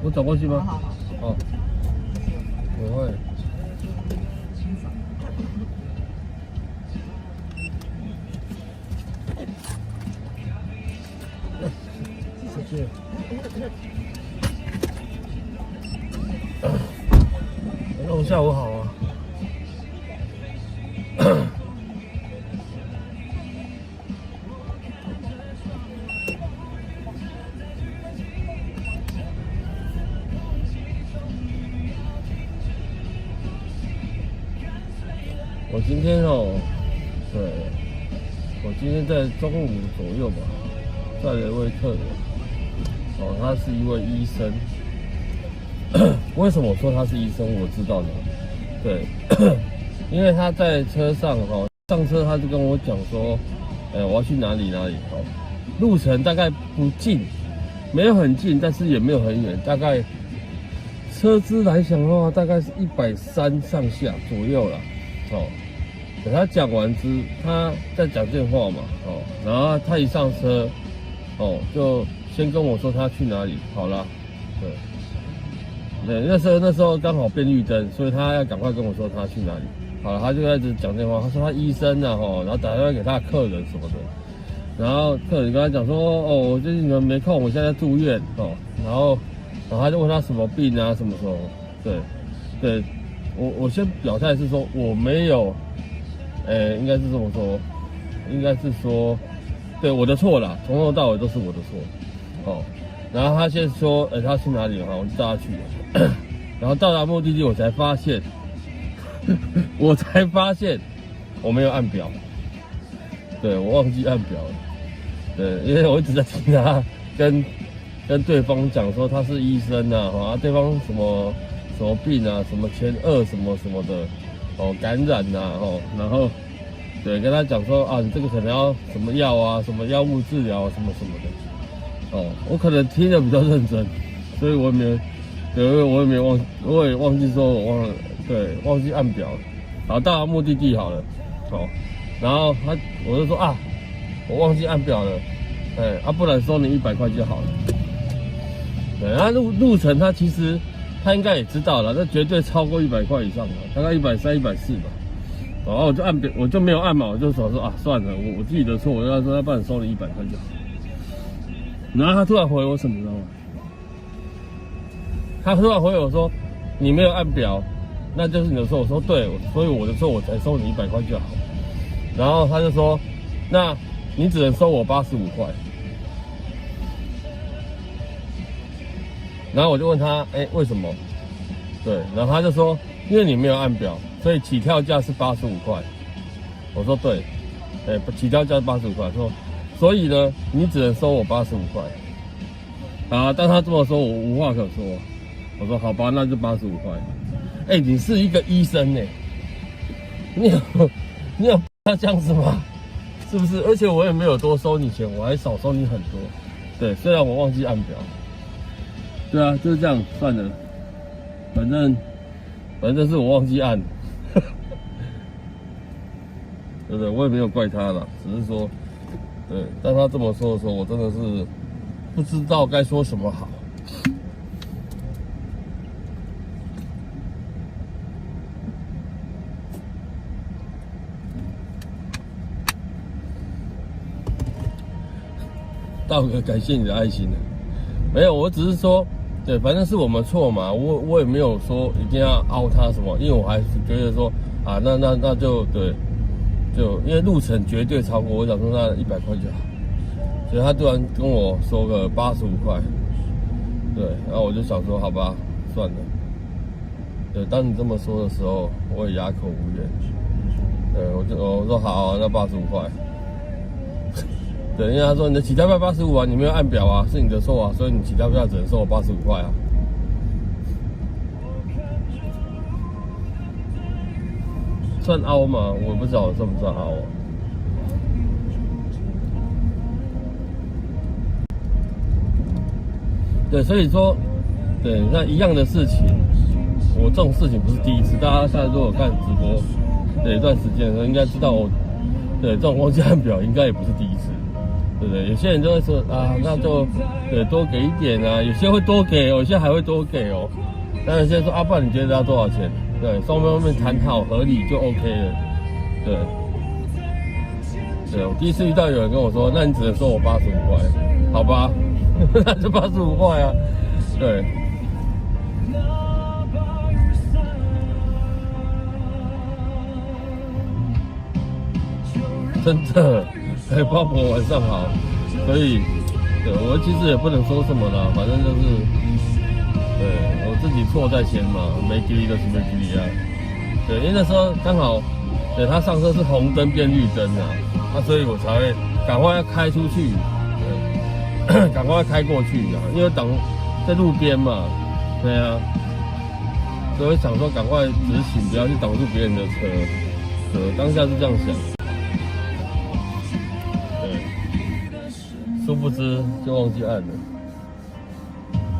[SPEAKER 1] 我走过去吗？
[SPEAKER 3] 好好好。
[SPEAKER 1] 哦，不会。谢谢。那我下午好啊。我今天哦，对，我今天在中午左右吧，载了一位客人，哦，他是一位医生。为什么我说他是医生？我知道的，对，因为他在车上哦，上车他就跟我讲说，我要去哪里哪里哦，路程大概不近，没有很近，但是也没有很远，大概车资来讲的话，大概是130上下左右啦，哦。等他讲完他在讲电话嘛，哦，然后他一上车，哦，就先跟我说他去哪里，好啦，对，那时候刚好变绿灯，所以他要赶快跟我说他去哪里，好了，他就开始讲电话，他说他医生啊，哦，然后打电话给他的客人什么的，然后客人跟他讲说，哦，我最近没空，我现在住院，哦，然后他就问他什么病啊，什么时候，对，我先表态是说我没有。应该是这么说，应该是说，对我的错啦，从头到尾都是我的错，哦。然后他先说，他去哪里了？我就带他去了。然后到达目的地，我才发现我没有按表，对我忘记按表了，对，因为我一直在听他跟对方讲说他是医生啊，对方什么病啊，什么前2什么的。哦，感染呐，哦，然后，对，跟他讲说啊，你这个可能要什么药啊，什么药物治疗啊，什么的，哦，我可能听得比较认真，所以我也忘记说忘记按表了，好，到达目的地好了，哦，然后我就说啊，我忘记按表了，不然收你100块就好了，对，他路程他其实。他应该也知道了，那绝对超过100块以上了，大概130、140吧。然后我就按表，我就没有按嘛，我就想说啊，算了，我自己的错，我要说要不然收你100块就好。然后他突然回我什么，你知道吗？他突然回我说，你没有按表，那就是你的错。我说对，所以我的错我才收你100块就好。然后他就说，那你只能收我85块。然后我就问他，为什么？对，然后他就说，因为你没有按表，所以起跳价是85块。我说对，起跳价是85块。说，所以呢，你只能收我85块。啊，但他这么说，我无话可说。我说好吧，那就85块。你是一个医生呢，你有他这样子吗？是不是？而且我也没有多收你钱，我还少收你很多。对，虽然我忘记按表。对啊，就是这样，算了，反正是我忘记按，对不对？我也没有怪他啦，只是说，对，但他这么说的时候，我真的是不知道该说什么好。道哥，感谢你的爱心。没有，我只是说，对，反正是我们错嘛，我也没有说一定要凹他什么，因为我还是觉得说啊，那就对，就因为路程绝对超过，我想说那100块就好，所以他突然跟我说个85块，对，然后我就想说好吧，算了，对，当你这么说的时候，我也哑口无言，对，我说好啊，那85块。对，因为他说你的起跳票85啊，你没有按表啊，是你的错啊，所以你起跳票只能收我85块啊。算凹吗？我不知道算不算凹啊。对，所以说，对，那一样的事情，我这种事情不是第一次。大家现在如果看直播，有一段时间的时候，应该知道我，对，这种忘记按表应该也不是第一次。对不对？有些人就会说啊，那就对多给一点啊，有些会多给，有些还会多给哦。但有些人说啊，不然你觉得要多少钱？对，双方面谈好合理就 OK 了。对，我第一次遇到有人跟我说，那你只能收我85块，好吧？那就85块啊。对，真的，包婆晚上好。所以，对我其实也不能说什么啦，反正就是，对我自己错在先嘛，没给力就是没给力啊。对，因为那时候刚好，对他上车是红灯变绿灯啊，所以我才会赶快要开出去，对，赶快开过去啊，因为挡在路边嘛，对啊，所以想说赶快直行，不要去挡住别人的车。对，当下是这样想。殊不知就忘记按了，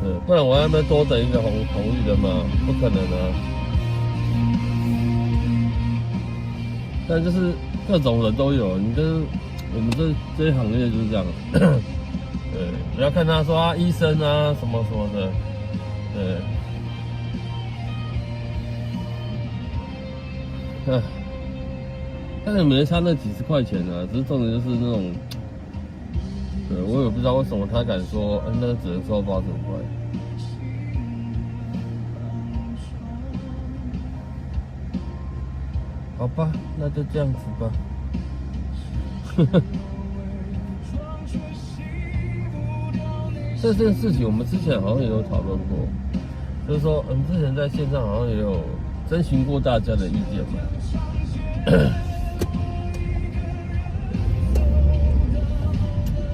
[SPEAKER 1] 对，不然我还没多等一个红绿灯嘛，不可能啊。但就是各种人都有，你就是我们这一行业就是这样，对，不要看他说啊医生啊什么什么的，对，但是没差那几十块钱啊，只是重点就是那种。对，我也不知道为什么他敢说，那只能收80块。好吧，那就这样子吧。这件事情我们之前好像也有讨论过，就是说，之前在线上好像也有征询过大家的意见嘛。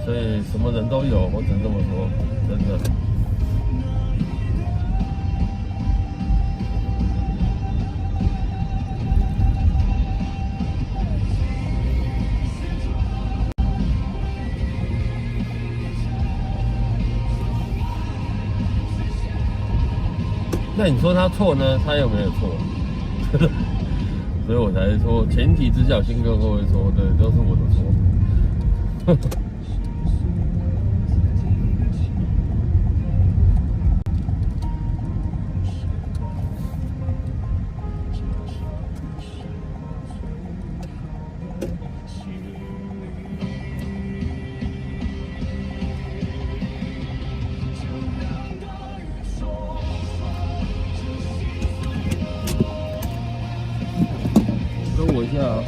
[SPEAKER 1] 所以什么人都有，我只能这么说，真的。那你说他错呢？他有没有错？所以我才说，前提之下先跟各位说，对，都是我的错。跟我一下啊。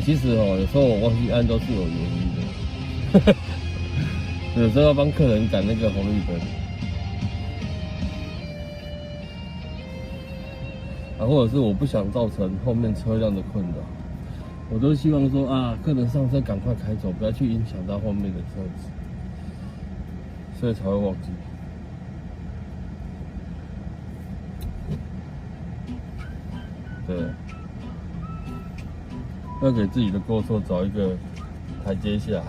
[SPEAKER 1] 其实有时候我忘记按都是有原因的，有时候要帮客人赶那个红绿灯，或者是我不想造成后面车辆的困扰，我都希望说啊，客人上车赶快开走，不要去影响到后面的车子，所以才会忘记。对。要给自己的过错找一个台阶下，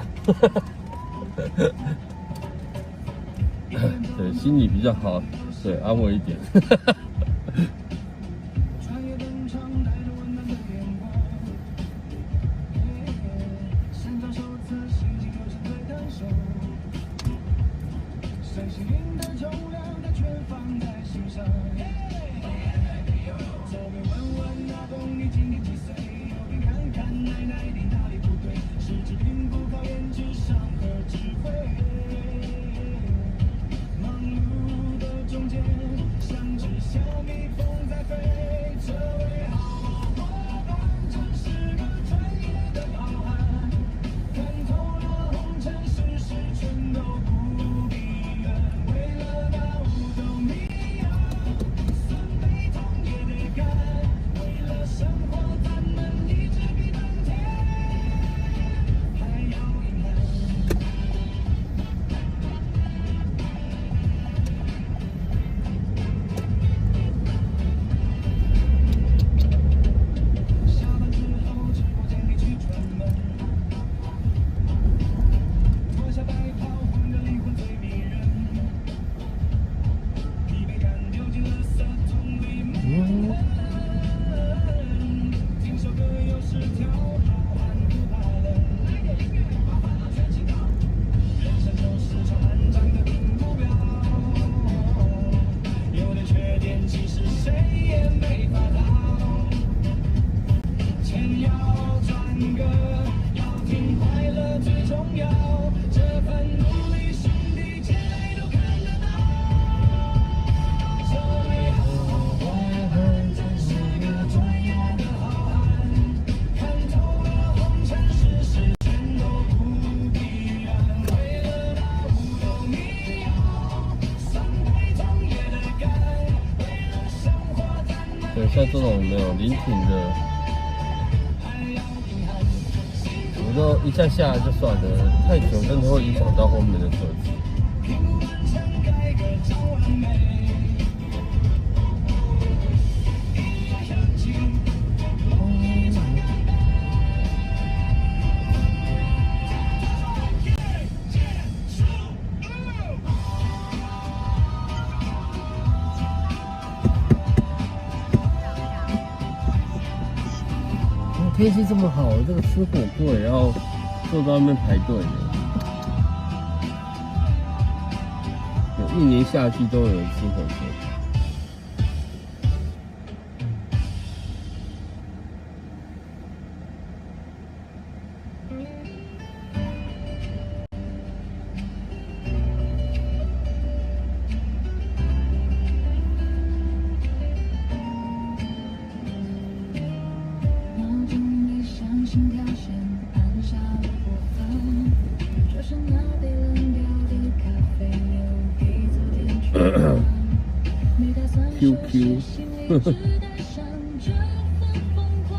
[SPEAKER 1] 对，心里比较好，对，安慰一点。对，像这种没有临停的，我都一下下来就算了，太久真的会影响到后面的车子。天气这么好，这个吃火锅也要坐在外面排队呢。有一年夏季都有人吃火锅。
[SPEAKER 2] 心跳线按下了播放，这是那杯冷掉的咖啡留给昨天去放，没打算收拾行李，只带上这份疯狂，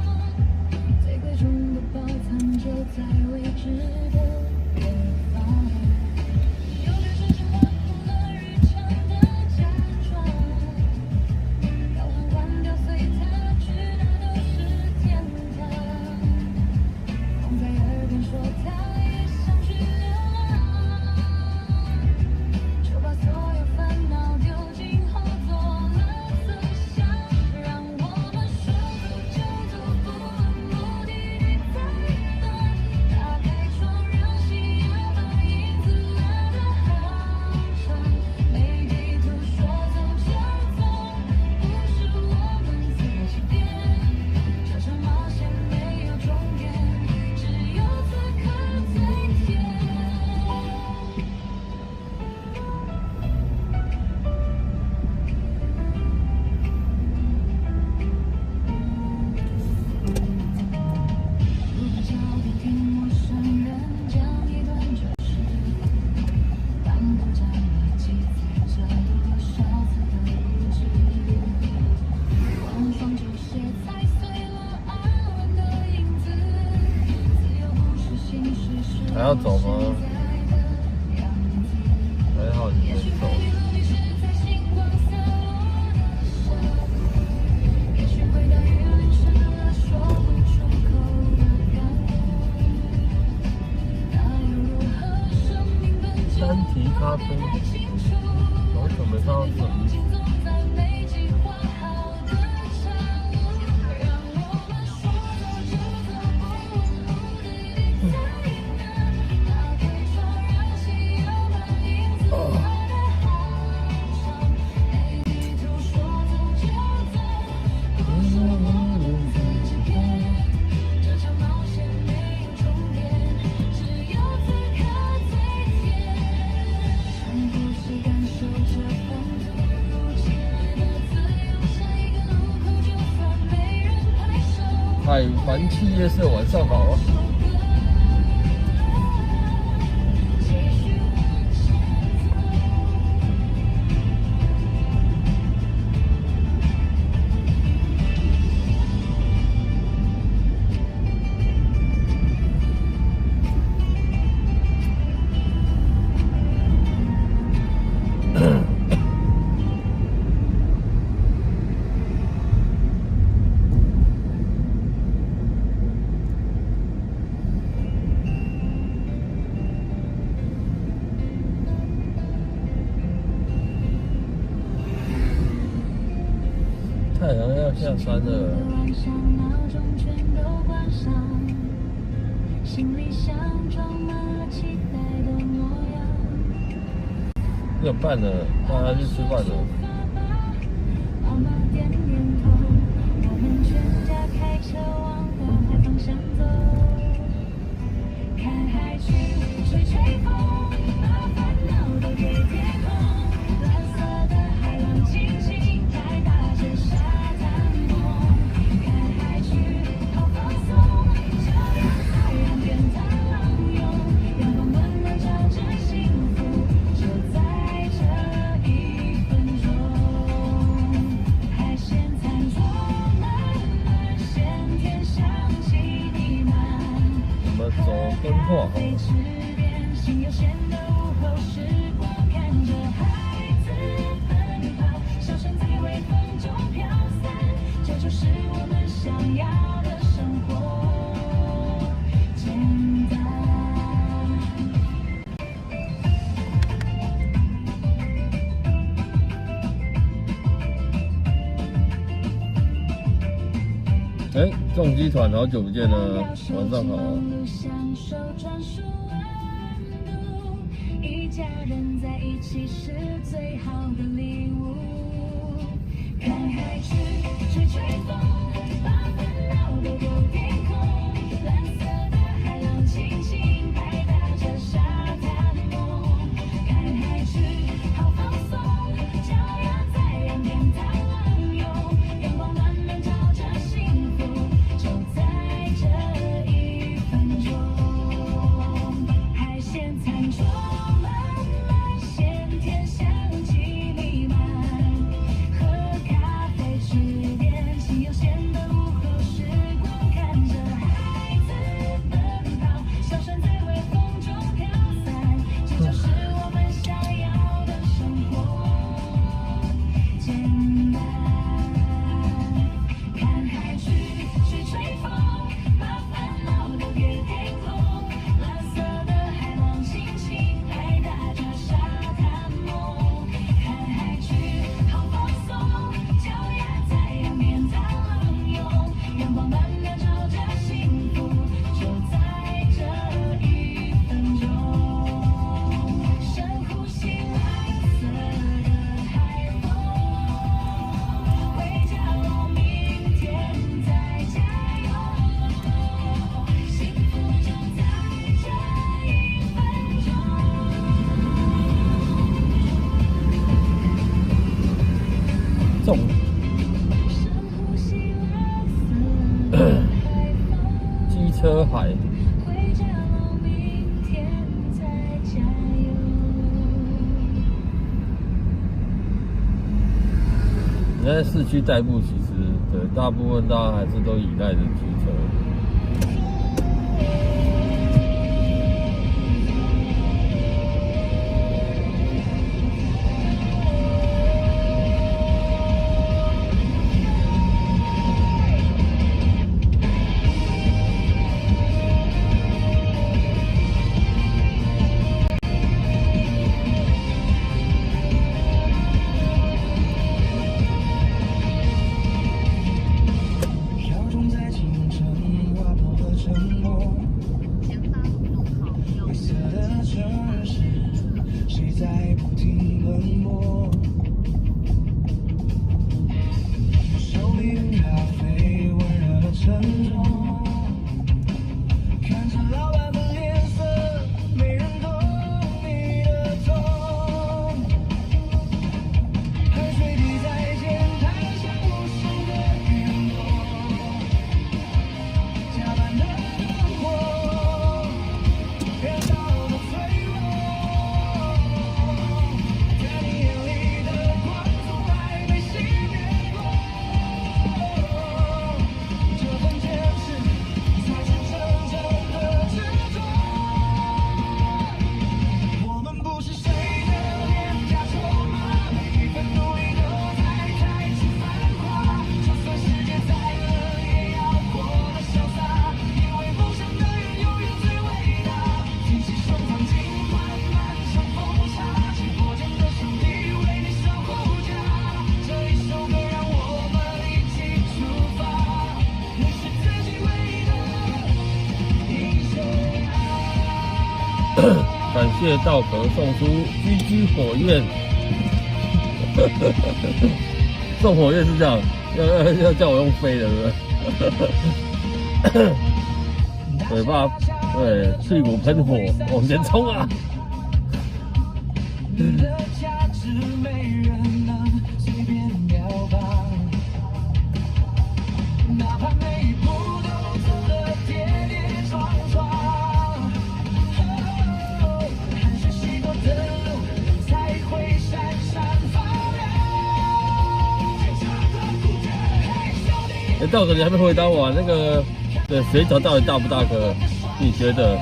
[SPEAKER 2] 最贵重的宝藏就在未知的远方，有点深深模糊了日常的假装，摇晃换掉随他去哪都是天堂。在耳边说他也想去流浪，就把所有烦恼丢进后座垃圾箱，让我们说走就走，不问目的地在哪。打开窗，让夕阳把影子拉得好长，没地图说走就走，不是我们在起点，这场冒险没有终点。
[SPEAKER 1] 还要走吗？还好你没走。单提咖啡，好久没看到这种衣服。海环七夜市晚上好啊！太阳要下山了。6:30了，大家去吃饭了。
[SPEAKER 2] 就在这1分钟。
[SPEAKER 1] 好。重机团好久不见了，晚上好。一家人在一起是最好的礼物。看海去，吹吹风，把烦恼都丢天空。蓝色的海浪轻轻拍打着沙滩梦。看海去，好放松，脚丫在岸边荡浪涌，阳光暖暖照着幸福。就在这1分钟，海鲜餐桌满满，鲜甜香气弥漫。喝咖啡，吃点心悠闲的午后时光，看着孩子奔跑，小船在微风中飘散，这就是我们想要的生活，简单。看海去，吹吹风，把烦恼都给天空。蓝色的海浪轻轻拍打着沙滩梦。看海去，好放松，脚丫在岸边荡浪涌，阳光暖暖照着幸福，就在这1分钟。深呼吸蓝色的海风，回家喽，明天再加油，幸福就在这1分钟。重。深呼吸蓝色的海风，机车海。回家喽，明天再加油。你在市区代步，其实对大部分大家还是都依赖着机车。
[SPEAKER 4] 飘中在清晨划破了沉默，灰色的城市，谁在不停奔波？手里的咖啡温热的沉重，看着老板的脸色，没人懂你的痛。汗水滴在键盘上无声的运动，加班的火燃烧的脆弱，在你眼里的光从来没熄灭过。这份坚持才是真正的执着。我们不是谁的廉价筹码，每一份努力都在开始繁华。就算世界再冷，也要活得潇洒，因为梦想的人永远最伟大。挺起胸膛，尽管漫长风沙，紧握着的上帝为你守护家。这一首歌让我们一起出发，你是自己唯一的英雄啊。
[SPEAKER 1] 感谢道可送出狙火焰，送火焰是这样，要叫我用飞的，对不对？嘴巴对，屁股喷火，往前冲啊！
[SPEAKER 4] 你的价值没人能随便标榜，哪怕每一步都走得跌跌撞撞。汗水洗过的路，才会闪闪发亮。
[SPEAKER 1] 道可你还没回答我那个对水饺到底大不大颗？你觉得？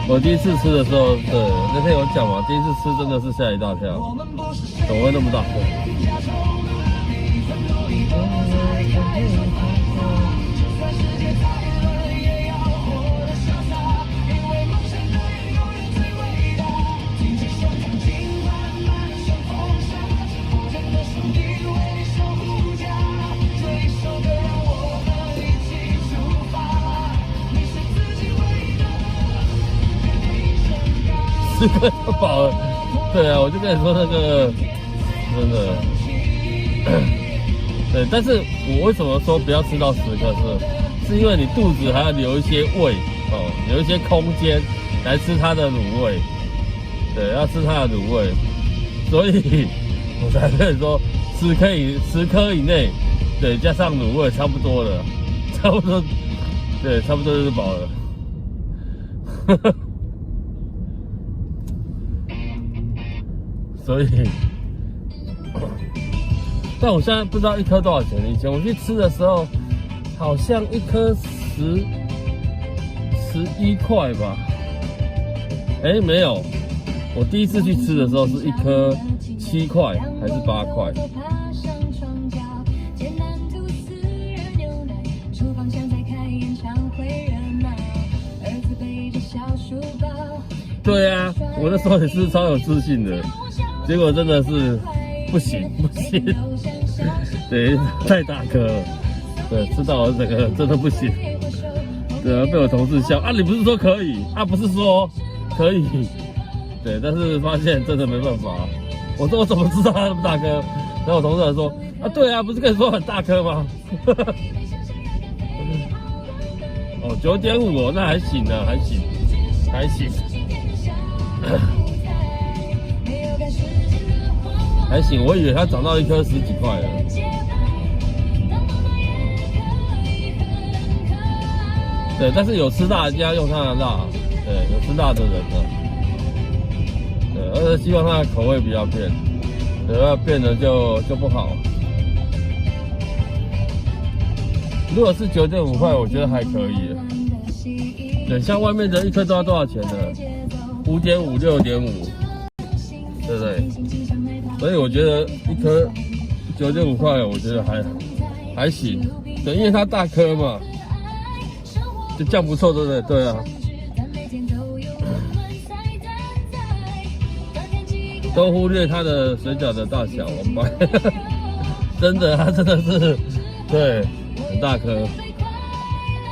[SPEAKER 1] 我第一次吃的时候，对，那天有讲嘛，第一次吃真的是吓一大跳，怎么会那么大颗？10颗就饱了，对啊，我就跟你说那个，真的，对，但是我为什么说不要吃到10颗是因为你肚子还要留一些胃哦，留一些空间来吃它的卤味，对，要吃它的卤味，所以我才跟你说10颗以内，对，加上卤味差不多了，差不多，对，差不多就是饱了。所以，但我现在不知道1颗多少钱。以前我去吃的时候，好像1颗11块吧？哎，没有，我第一次去吃的时候是1颗7块还是8块？对啊，我那时候也是超有自信的，结果真的是不行，对，太大颗了，对，吃到我整个真的不行，对啊，被我同事笑啊，你不是说可以啊，不是说可以，对，但是发现真的没办法，我说我怎么知道它那么大颗？然后我同事还说啊，对啊，不是跟你说很大颗吗？哦，9.5哦，那还行啊，还行。还行，我以为它涨到1颗10几块了。对，但是有吃辣的要用它的辣，对，有吃辣的人呢，对，而且希望它的口味不要变，对，要变了就不好。如果是9.5块，我觉得还可以。对，像外面的1颗都要多少钱呢？5.5、6.5，对不对？所以我觉得1颗9.5块，我觉得还行。对，因为它大颗嘛，就酱不错，对不对？对啊。都忽略它的水饺的大小，我们真的，它真的是对很大颗。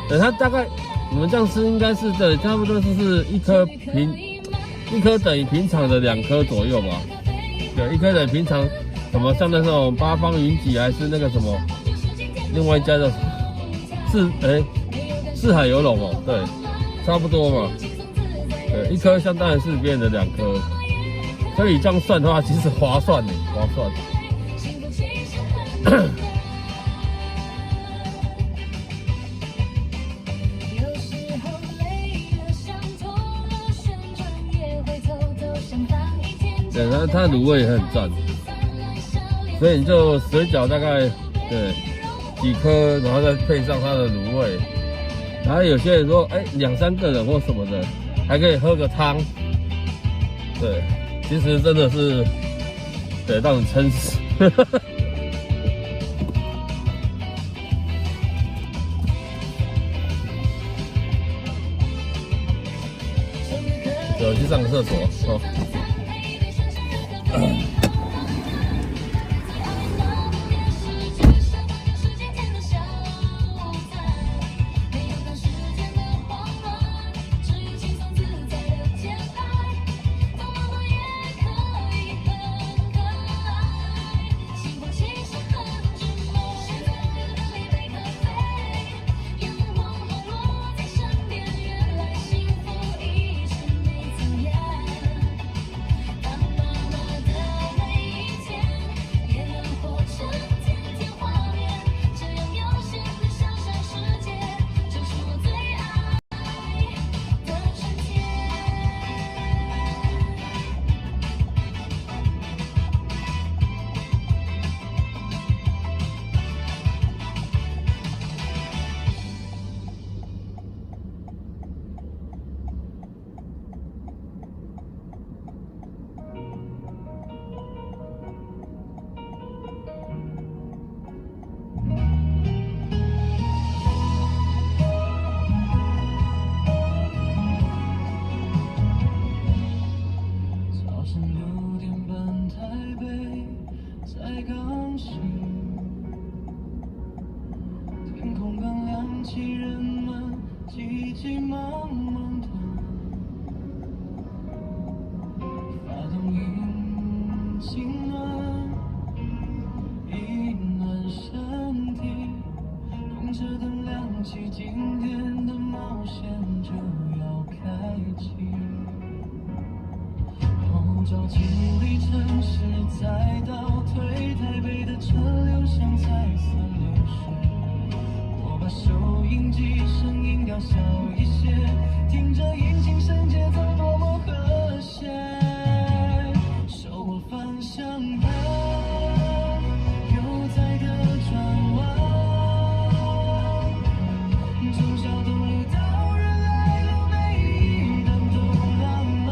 [SPEAKER 1] 对，它大概。你们这样吃应该是对，差不多就是1颗等于平常的2颗左右吧。对，1颗等于平常什么像那种八方云集还是那个什么，另外一家的四海游龙哦，对，差不多嘛。对，1颗相当于是别人的2颗，所以这样算的话，其实划算的，划算。对，它卤味也很赞，所以你就水饺大概对几颗，然后再配上它的卤味，然后有些人说，哎，2、3个人或什么的，还可以喝个汤。对，其实真的是对让你撑死。对，我去上个厕所哦。
[SPEAKER 4] 息。天空刚亮起，人们急急忙忙的发动引擎暖，一暖身体。红着灯亮起，今天的冒险就要开启。号召经历城市再倒退，台北的车流像彩色流水。我把收音机声音调小一些，听着引擎声节奏多么和谐。手握方向盘，悠哉的转弯，从小东路到人来路，每一段都浪漫。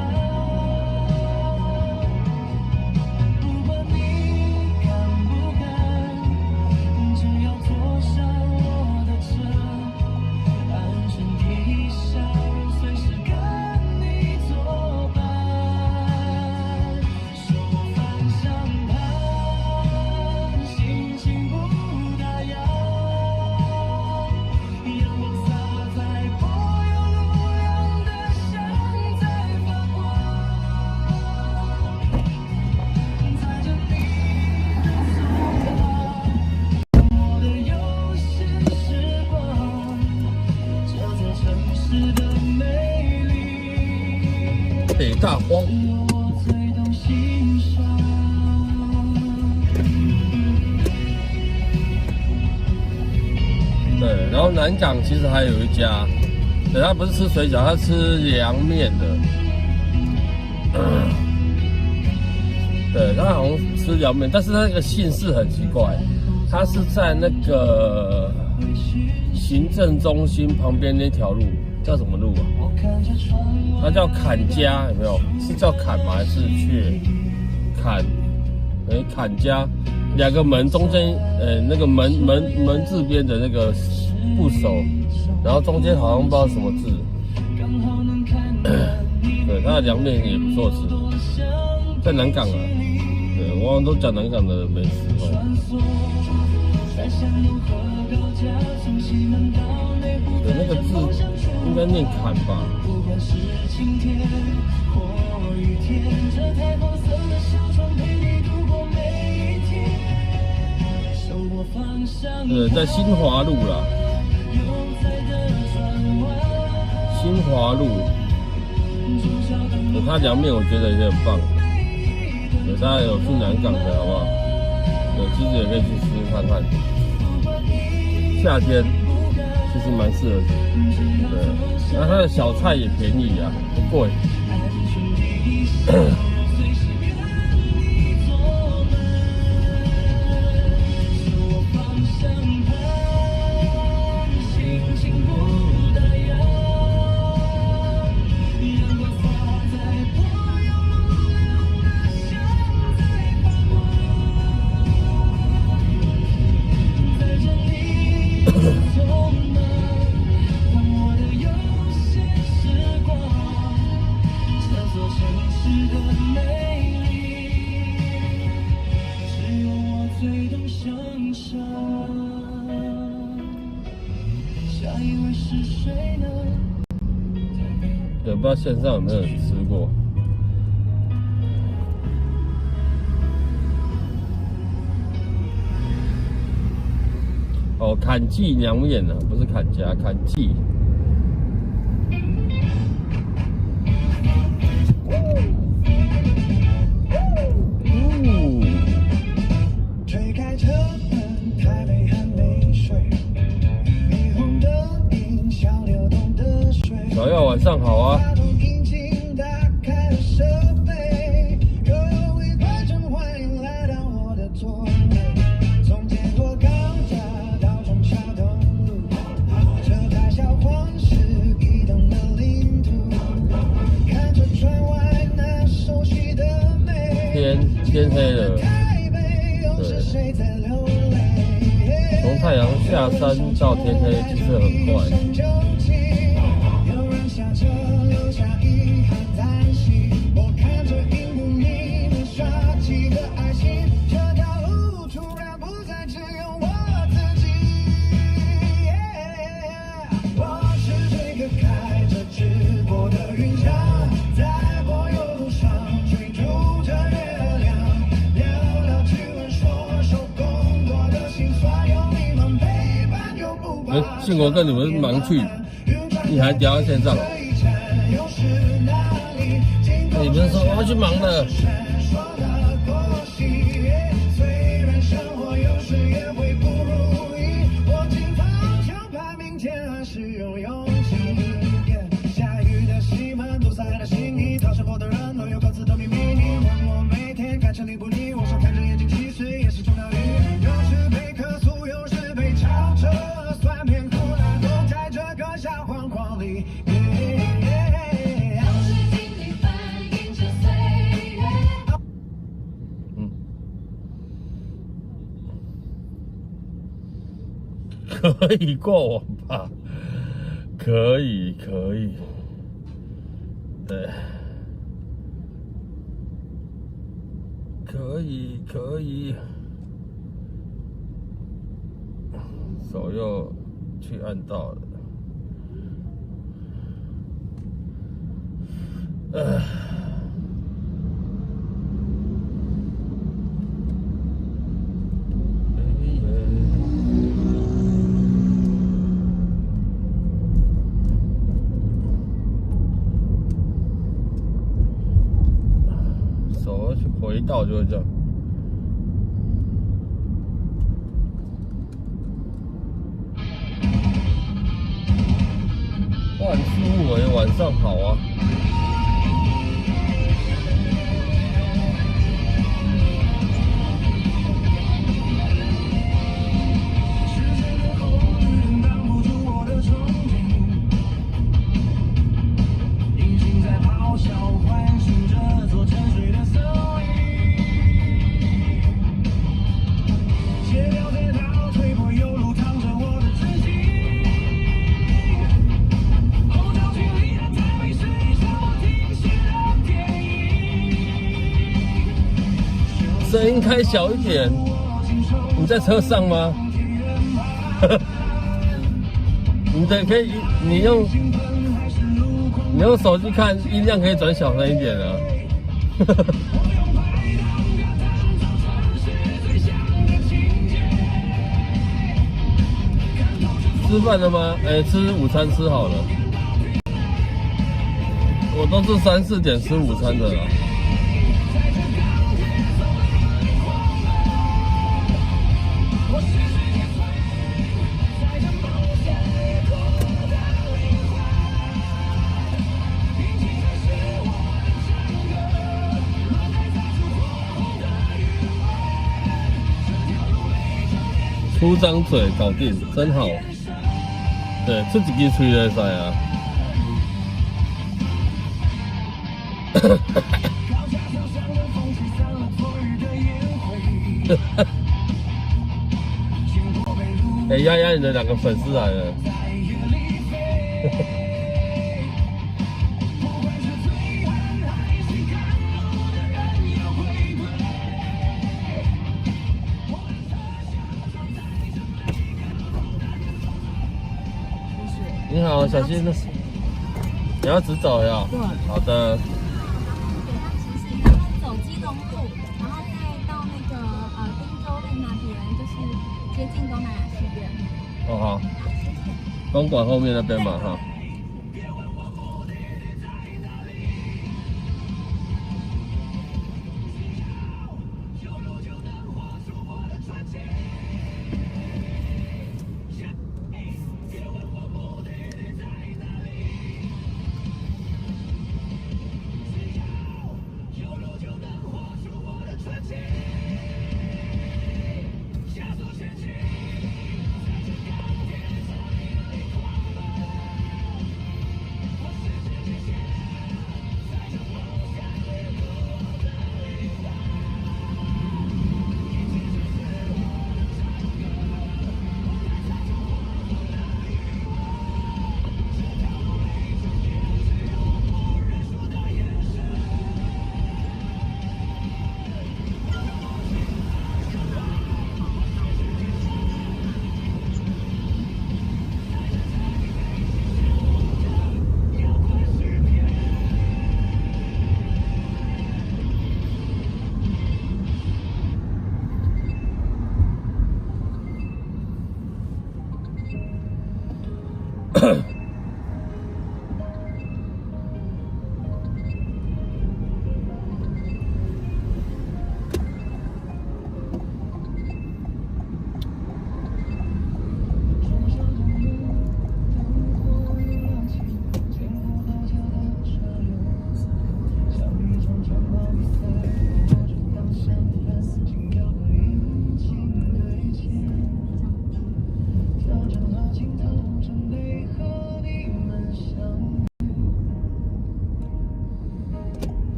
[SPEAKER 4] 不管你敢不敢，只要坐上我的车，安全地笑容随时跟你作伴。手握方向盘，心情不打烊，阳光洒在柏油路，亮得像在发光。载着你的走吧，我的悠闲时光，这座城市的美丽，
[SPEAKER 1] 北大荒。
[SPEAKER 4] 只有我最懂欣赏。
[SPEAKER 1] 对，然后南港其实还有一家，对，他不是吃水饺，他吃凉面的。对，他好像吃凉面，但是他那个姓氏很奇怪，他是在那个行政中心旁边那条路，叫什么路啊？
[SPEAKER 4] 我看着窗外，
[SPEAKER 1] 它叫坎家，有没有？是叫坎吗？还是雀坎？坎家，两个门中间，那个门字边的那个部首，然后中间好像不知道什么字。
[SPEAKER 4] 刚好能看见你
[SPEAKER 1] 对，它的凉面也不错吃，在南港啊。对，我好像都讲南港的美食哦。
[SPEAKER 4] 穿梭在巷弄和高架，从西门到内湖，
[SPEAKER 1] 对，那个字应该念坎吧？
[SPEAKER 4] 不管是晴天或雨天，这台黄色的小船陪你度过每一天。手握方向
[SPEAKER 1] 对，在新华路啦，
[SPEAKER 4] 悠哉的转弯，
[SPEAKER 1] 新华路。对，它凉面我觉得也很棒。对，大家有去南港的好不好？对，其实也可以去试试看看。夏天其实蛮适合吃。对，然后它的小菜也便宜啊，不贵。对，不知道线上有没有人吃过。哦，坎记凉面呢，不是坎家，坎记。
[SPEAKER 4] 推开车门，台北还没睡，霓虹灯映小流动的水。
[SPEAKER 1] 小耀晚上好啊。
[SPEAKER 4] 发动引擎，打开了设备，各位观众欢迎来到我的座位。从建国高架到中桥东路，这台小黄是移动的领土，看着窗外那熟悉的美。
[SPEAKER 1] 天黑了。从太阳下山到天黑，其实很快。信国跟你们忙去，你还屌到线上？你不是说我要去忙了？
[SPEAKER 4] 下雨的戏码都塞了心里，讨生活的人都有各自的秘密。你问我每天看着你不腻，我说看着眼睛七岁也是种疗愈。有时被客诉，有时被超车，酸甜苦辣都在这个小框框里。
[SPEAKER 1] 可以过网吧，可以，对，可以，手又去按到了，回到就是这样。哇，很舒服哎，晚上好啊。声音开小一点。你在车上吗？你用手机看，音量可以转小声一点啊。吃饭了吗？吃午餐吃好了。我都是3、4点吃午餐的啦。出张嘴搞定，真好。对，出一支嘴就会啊。丫丫，你的2个粉丝来了。你好，小心！你要直走呀？
[SPEAKER 3] 对。
[SPEAKER 1] 好的。
[SPEAKER 5] 走基隆路，然后再到那个汀州路那边，就是接近东南亚戏院。
[SPEAKER 1] 哦好。公馆后面那边嘛哈。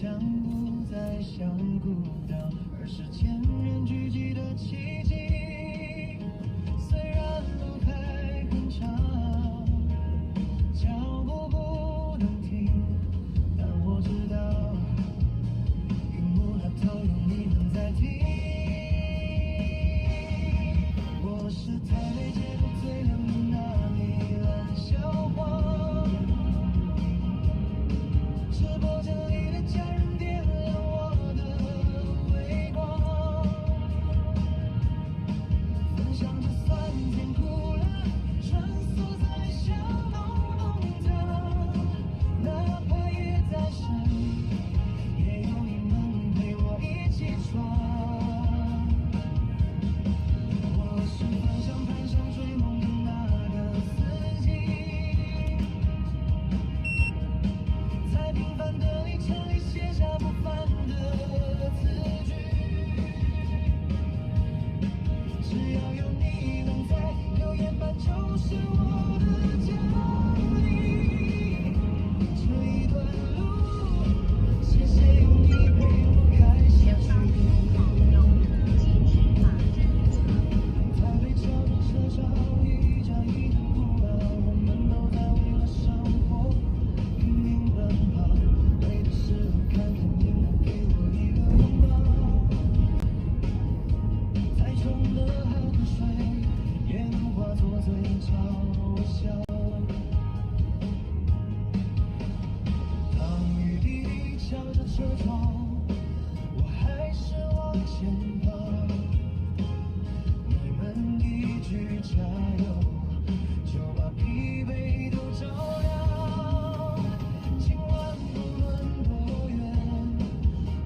[SPEAKER 4] 像不再像孤岛，而是千人聚集的奇迹。虽然路还很长，脚步不能停，但我知道，荧幕它投影你们在听。我是台北街头最亮的那粒蓝小花，直播间里的家人点亮我的微光，分享着酸甜苦辣，穿梭在小弄弄堂，哪怕夜再深，也有你们陪我一起闯。我是方向盘上追梦的那个司机，在平凡的里程里写下不凡的字句。只要有你能在，留言板就是我的家里。这一段路，谢谢有你陪我开下去。台北桥的车上，一家一家哭了，我们都在为了生活拼命奔跑。累的时候看看你们，给我一个拥抱。再重的汗水，也能化作嘴角微笑。当雨滴滴敲着车窗，我还是往前跑。你们一句加油，就把疲惫都照亮。今晚不论多远，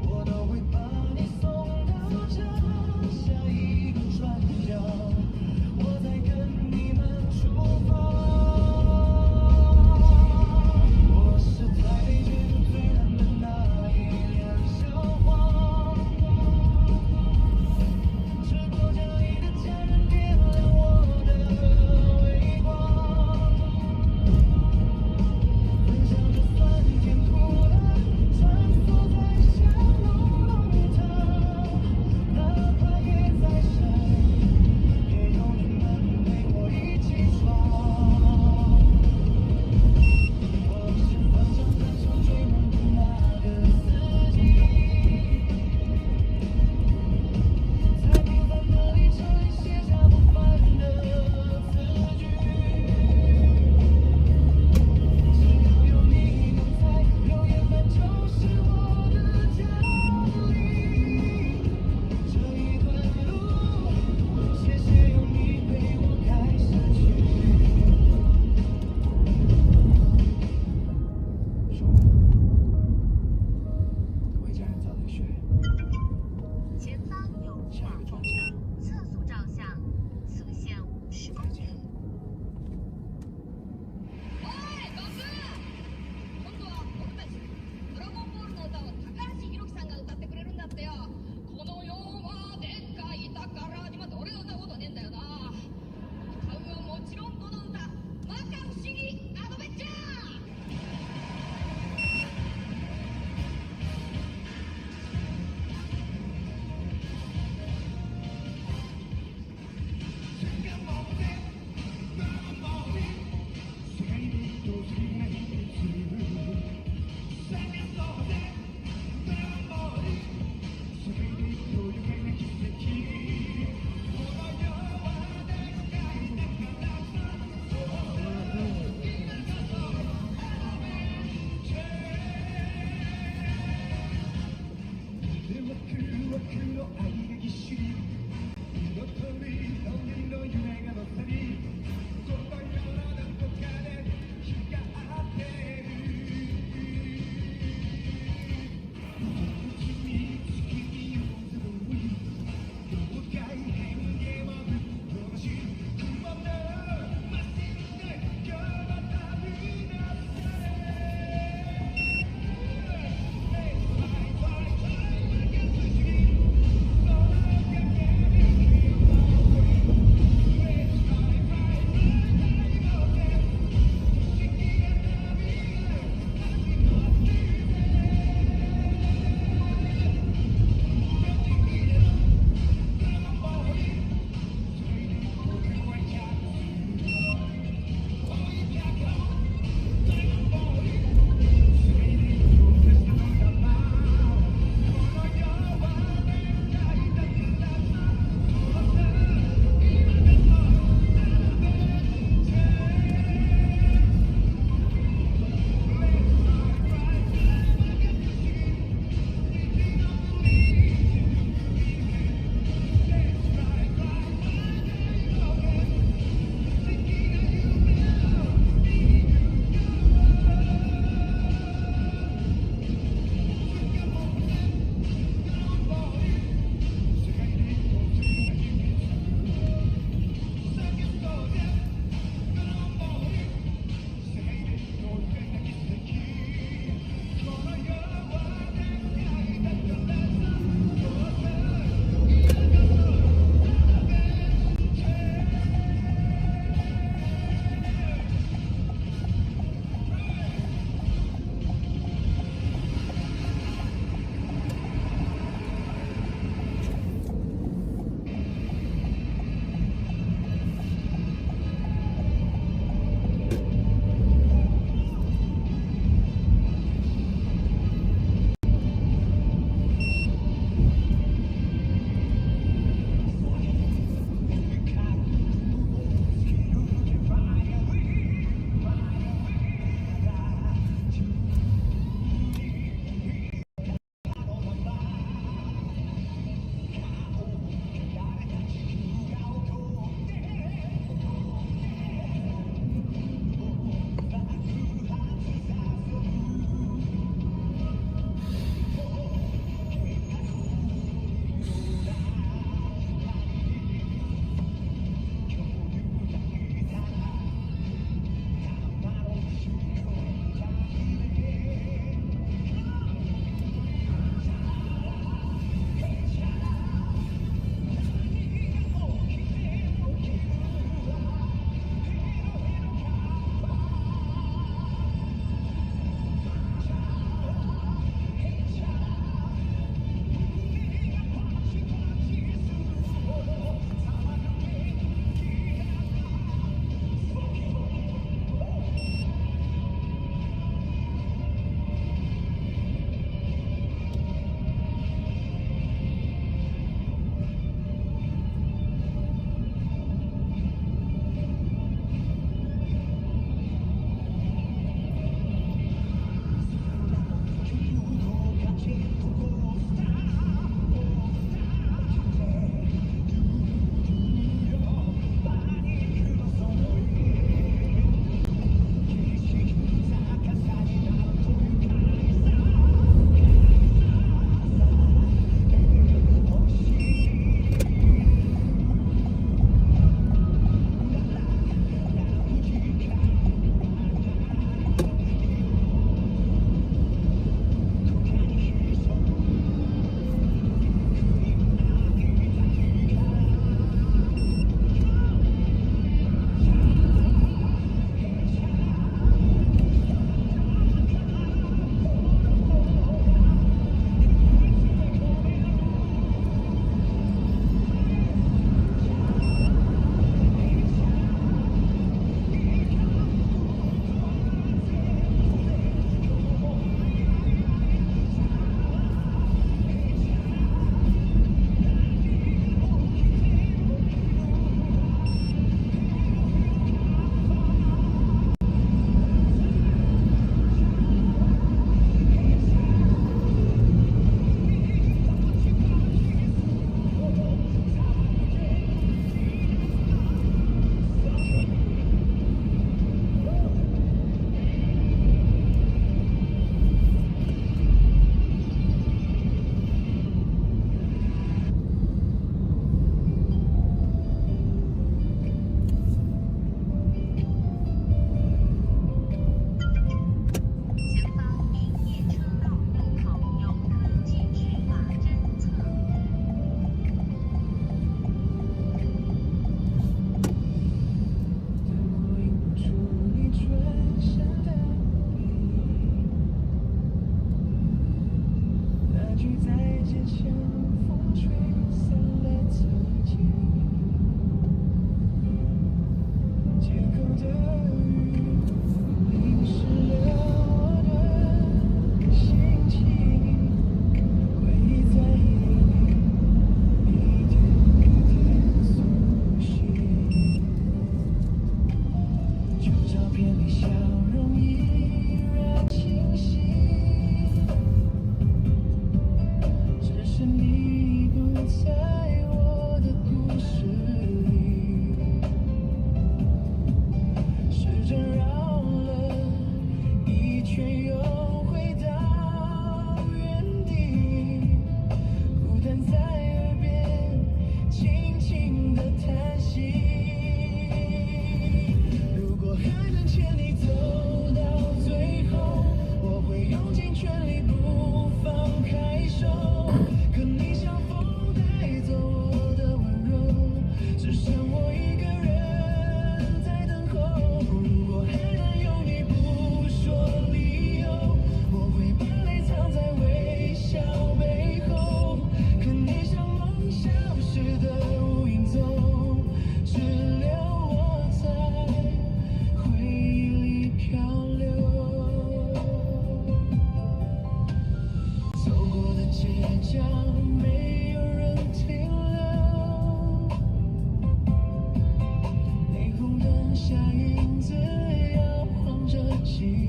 [SPEAKER 4] 我都会把你送到这下一个转角，我再跟你们出发。我是台北街头最亮的那一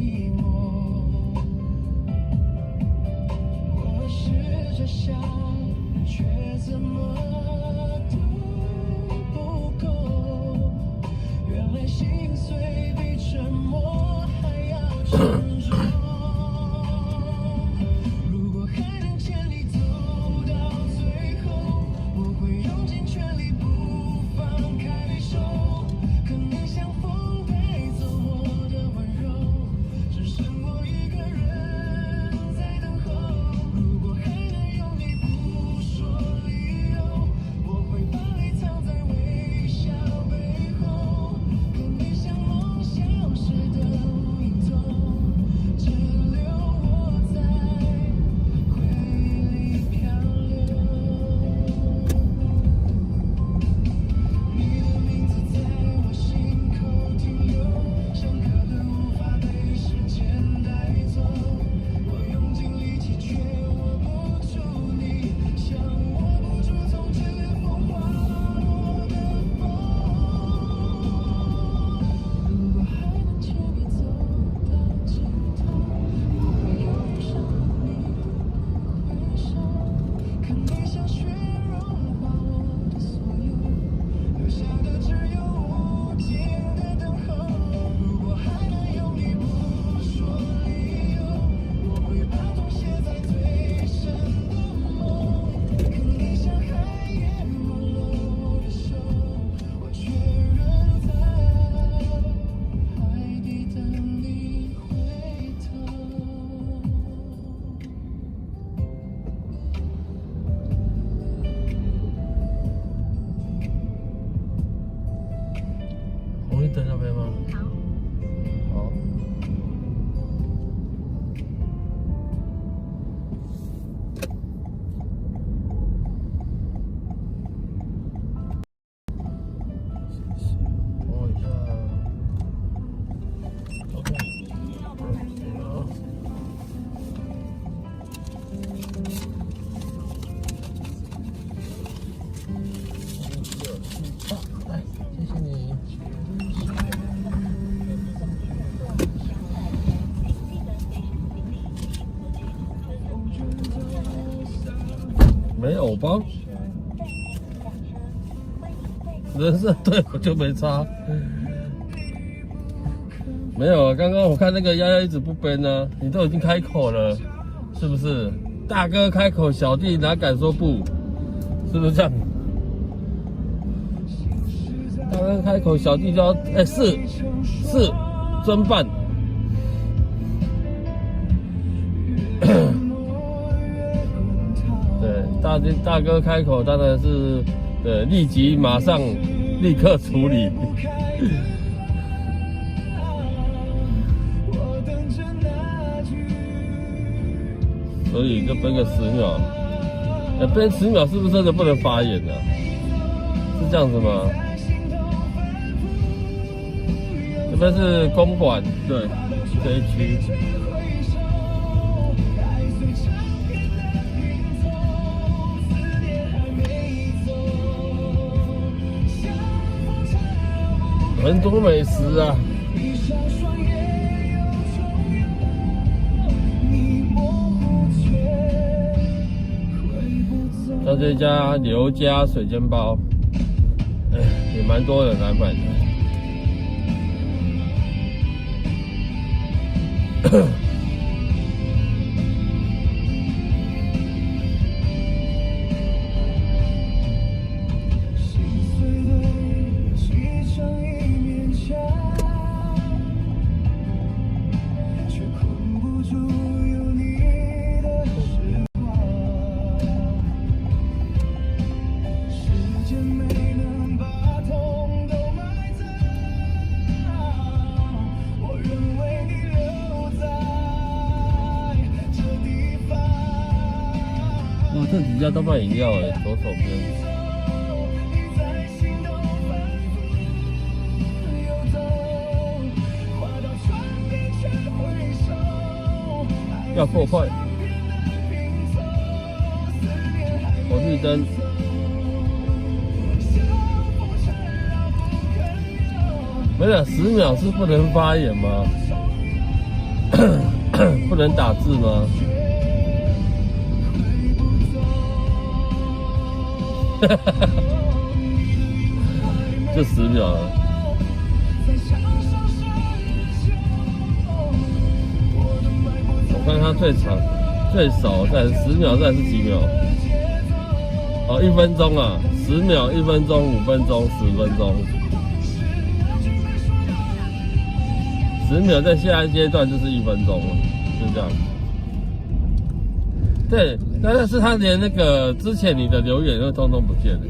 [SPEAKER 4] 寂寞。我试着想，却怎么都不够。原来心碎比沉默还要沉重。如果还能牵你走到最后，我会用尽全力不放开你手。可能像风带走我的温柔，只剩我一个人在等候。如果还能有你不说理由，我会把泪藏在微笑背后。可你像梦消失的无影踪，只留我在回忆里漂流。你的名字在我心口停留，深刻的无法被时间带走。我用尽力气却握不住你，像握不住从指缝滑落的风。如果还能牵你走到尽头，我会用上你的回首。可你像雪融化我的所有，留下的只有无尽的等候。如果还能有你不说理由，我会把痛写在最深的梦。可你像海盐忘了我的手，我却仍在海底等你回头。
[SPEAKER 1] 红绿灯那边吗？
[SPEAKER 5] 好，
[SPEAKER 1] 好。等我一下。OK。好。来，谢谢你。没有吧？人是对我就没差。没有啊，刚刚我看那个丫丫一直不奔呢，你都已经开口了，是不是？大哥开口，小弟哪敢说不？是不是这样？大哥开口，小弟就要是遵办。对，大哥开口当然是立即马上立刻处理。所以就奔个10秒，奔10秒是不是真的不能发言呢？是这样子吗？这边是公馆，对，这一区。很多美食啊。像这家刘家水煎包，也蛮多人来买的。哇，这几家都卖饮料哎，左手边。要破快，红绿灯。没有10秒是不能发言吗？不能打字吗？就10秒了。我看它最长、最少在10秒，再是几秒？哦，1分钟啊，10秒、1分钟、5分钟、10分钟。10秒在下一阶段就是1分钟了，就这样。对，但是他连那个之前你的留言会通通不见了。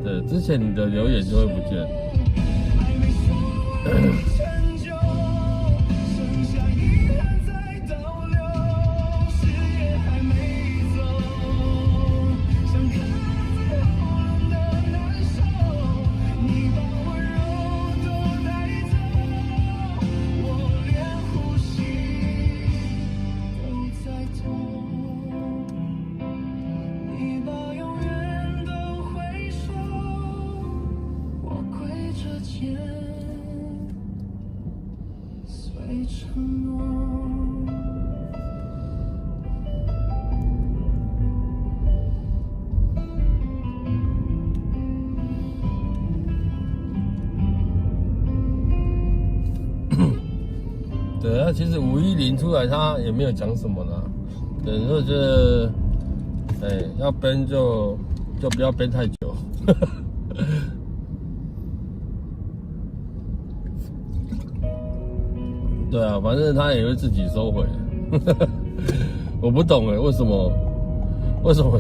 [SPEAKER 1] 对，之前你的留言就会不见。对啊，其实510出来，他也没有讲什么啦。对，所以我觉得，要编就不要编太久。对啊，反正他也会自己收回。我不懂为什么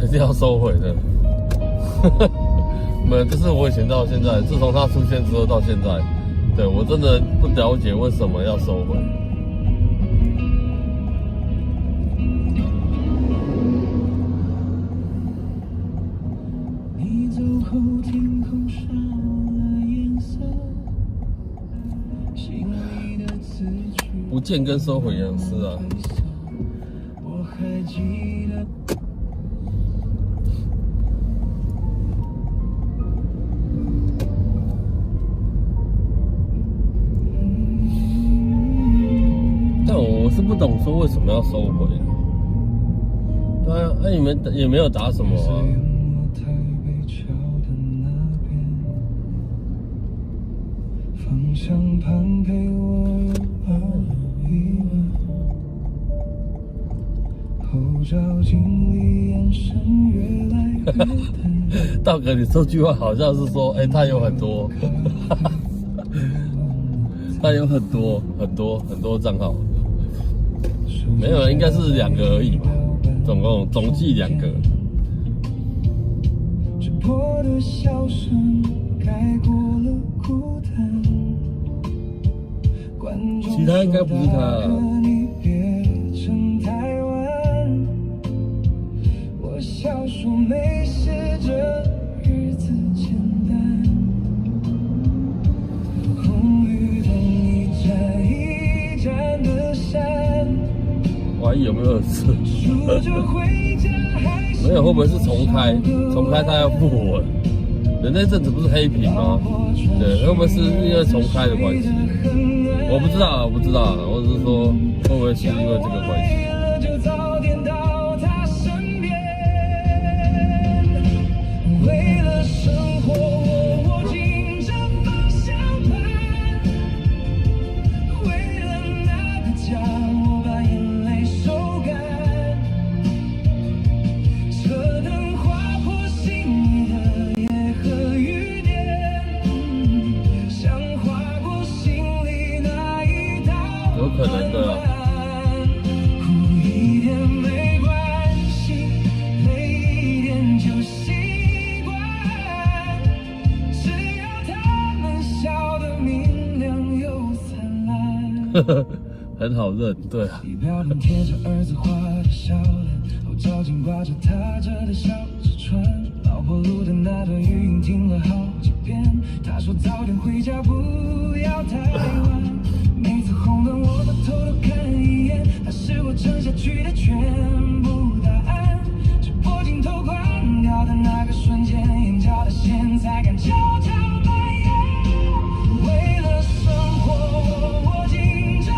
[SPEAKER 1] 一定要收回呢？没有，这是我以前到现在，自从他出现之后到现在，对我真的不了解为什么要收回。
[SPEAKER 4] 你走后，天空少了颜色，心里的字句
[SPEAKER 1] 不见跟收回一样，是啊。
[SPEAKER 4] 我还记得。
[SPEAKER 1] 但我是不懂说为什么要收回。对啊，那你们也没有打什么啊。
[SPEAKER 4] 台北桥的那边，方向盘陪我有疑问，后照镜里眼神越来越淡。
[SPEAKER 1] 道哥，你这句话好像是说，他有很多，他有很多账号，没有，应该是2个而已吧，总计2个。
[SPEAKER 4] 直播的笑声盖过了孤单，
[SPEAKER 1] 其他应该不是他啊。
[SPEAKER 4] 你别成台湾，我笑说没事，这日子简单。红绿灯一站一站的闪，
[SPEAKER 1] 怀疑有没有事？
[SPEAKER 4] 数着回家还是
[SPEAKER 1] 没有，会不会是重开？重开他要复活。人那阵子不是黑屏吗？对，会不会是因为重开的关系？我不知道，我只是说会不会是因为这个关系？
[SPEAKER 4] 就早点到他身边。为了生活，我握紧这方向盘；为了那个家，我把眼泪收干。车灯划破心里的夜和雨点，像划过心里那一道。
[SPEAKER 1] 有可能的啊。
[SPEAKER 4] 哭一点没关系，累一点就习惯，只要他们笑得明亮又灿烂。
[SPEAKER 1] 很好认，对啊。
[SPEAKER 4] 仪表板贴着儿子画的笑脸，后照镜挂着踏着的小纸船。老婆录的那段语音听了好几遍，她说早点回家不要太晚。每次红灯我都偷偷看一眼，它是我沉下去的全部答案。直播镜头关掉的那个瞬间，眼角的线才敢悄悄蔓延。为了生活，我握紧这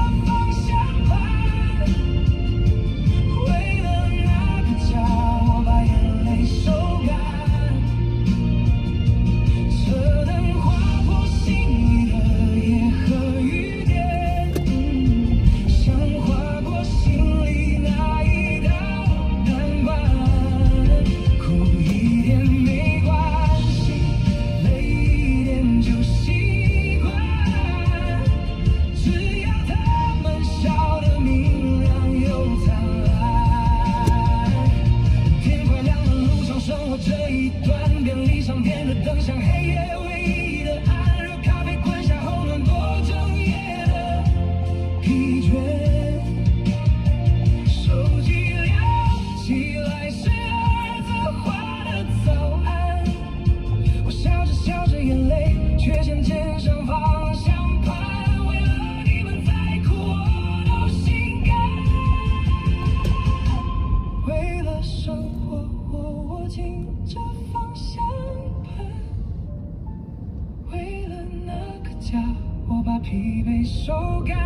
[SPEAKER 4] 感。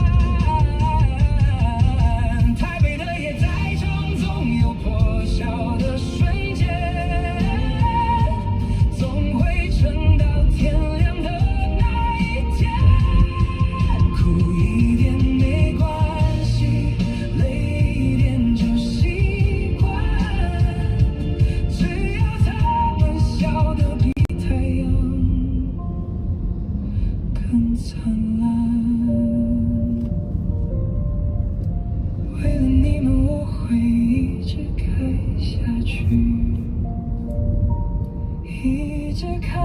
[SPEAKER 4] 台北的夜再长，总有破晓的瞬间，总会撑到天亮的那一天。苦一点没关系，累一点就习惯，只要他们笑得比太阳更灿烂。为了你们，我会一直开下去，一直开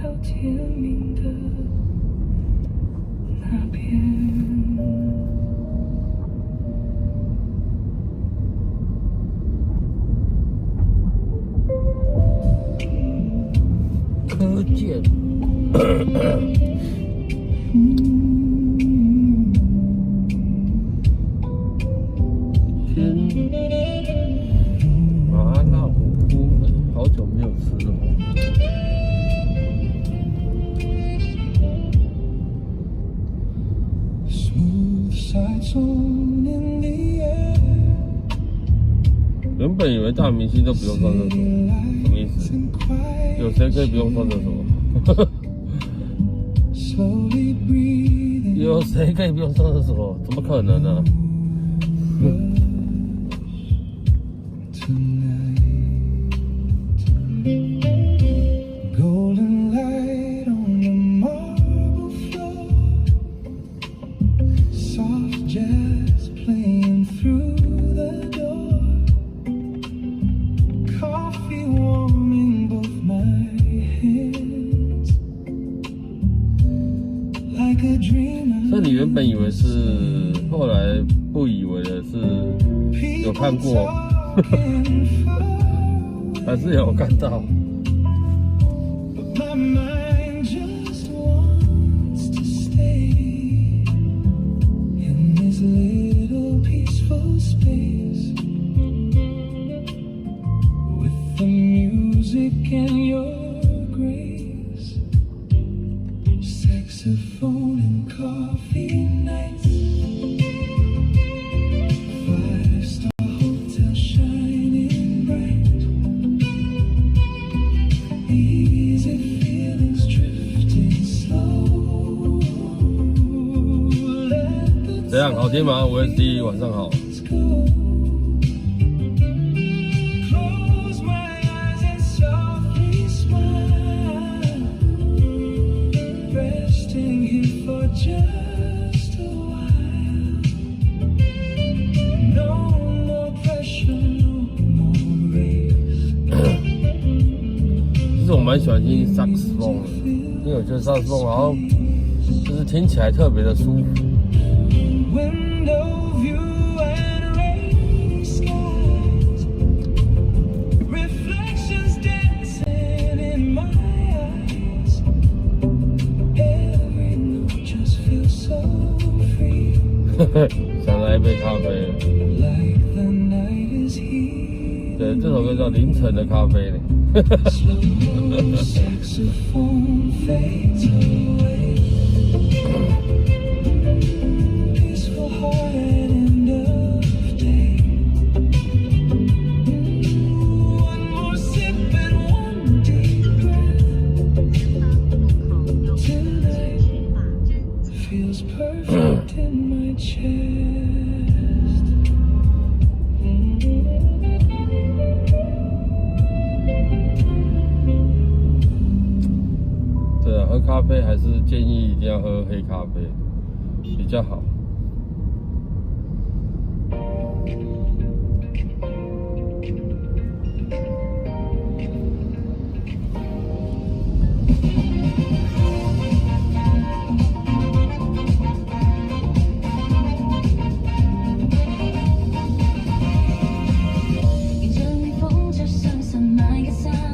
[SPEAKER 4] 到天明的那边。
[SPEAKER 1] 柯建，麻辣火锅，好久没有吃了。
[SPEAKER 4] Smooth sides on in the air.
[SPEAKER 1] 原本以为大明星都不用上厕所，什么意思？有谁可以不用上厕所？有谁可以不用上厕所？怎么可能呢？Golden
[SPEAKER 4] light on the marble floor, soft jazz playing through the door, coffee warming both my hands, like a dreamer.
[SPEAKER 1] 所以你原本以为是，后来不以为的是有看过，还是有看到？
[SPEAKER 4] My mind just wants to stay in this little peaceful space with the music and your grace, saxophone and coffee nights, 5-star hotel shining bright, easy feelings drifting slow. Let the
[SPEAKER 1] 怎样？好听吗？我是第一，晚上好。
[SPEAKER 4] tides go. Close my eyes and softly smile, resting here for just a while. No more pressure, no more race.
[SPEAKER 1] 其实我蛮喜欢听萨克斯风的，因为我觉得萨克斯风好像就是听起来特别的舒服。
[SPEAKER 4] Window view and rainy skies, reflections dancing in my eyes. Every note just feels so free,
[SPEAKER 1] 想来一杯咖啡。
[SPEAKER 4] like the night is here.
[SPEAKER 1] 对，这首歌叫《凌晨的咖啡》呢。
[SPEAKER 4] Slow saxophone fades away. Peaceful heart at end of day. One more sip and one deep breath. Tonight feels perfect in my chest.
[SPEAKER 1] 对啊，喝咖啡还是建议一定要喝黑咖啡比较好。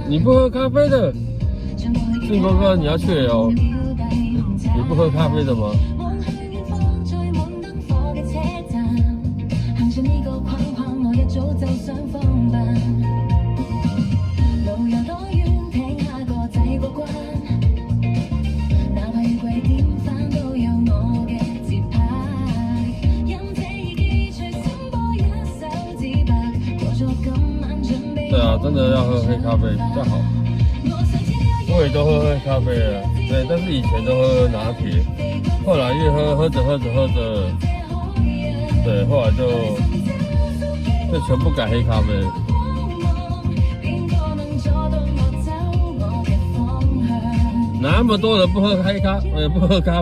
[SPEAKER 1] 你不喝咖啡的，俊哥哥你要去哦。你不喝咖啡的吗？啊，真的要喝黑咖啡比较好。我也都喝黑咖啡了，对，但是以前都喝拿铁，后来越喝着，对，后来就全部改黑咖啡了。那么多人不喝咖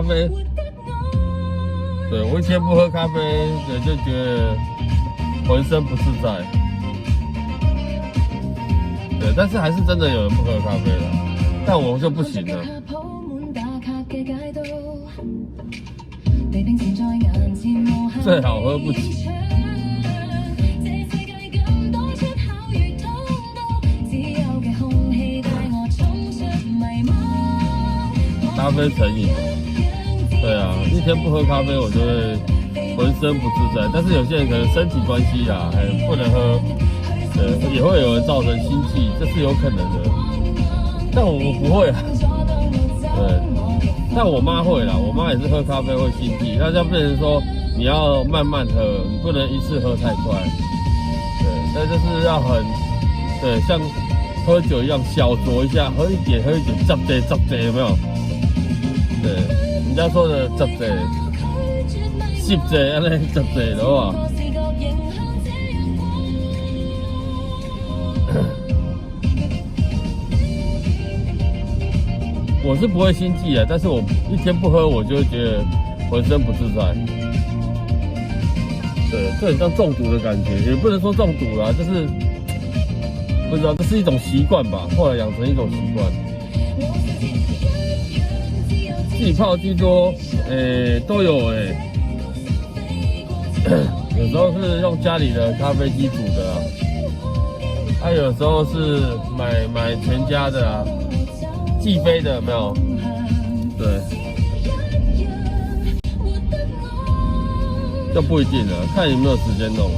[SPEAKER 1] 啡，对，我以前不喝咖啡，对，就觉得浑身不自在。对，但是还是真的有人不喝咖啡了，但我就不行了。最好喝不起。咖啡成瘾，对啊，一天不喝咖啡，我就会浑身不自在。但是有些人可能身体关系啊，还不能喝，对，也会有人造成心悸，这是有可能的。但我不会啊，对，但我妈会啦，我妈也是喝咖啡会心悸，那就变成说你要慢慢喝，你不能一次喝太快，对，那就是要很，对，像喝酒一样小酌一下，喝一点，zap有没有？对，人家说的10杯、10杯，安尼10杯的话，我是不会心悸的，但是我一天不喝，我就会觉得浑身不自在。对，这很像中毒的感觉，也不能说中毒啦，就是不知道，这是一种习惯吧，后来养成一种习惯。自己泡居多，都有有时候是用家里的咖啡机煮的啊，还有时候是买全家的啊，寄飞的有没有？对，就不一定了，看有没有时间弄。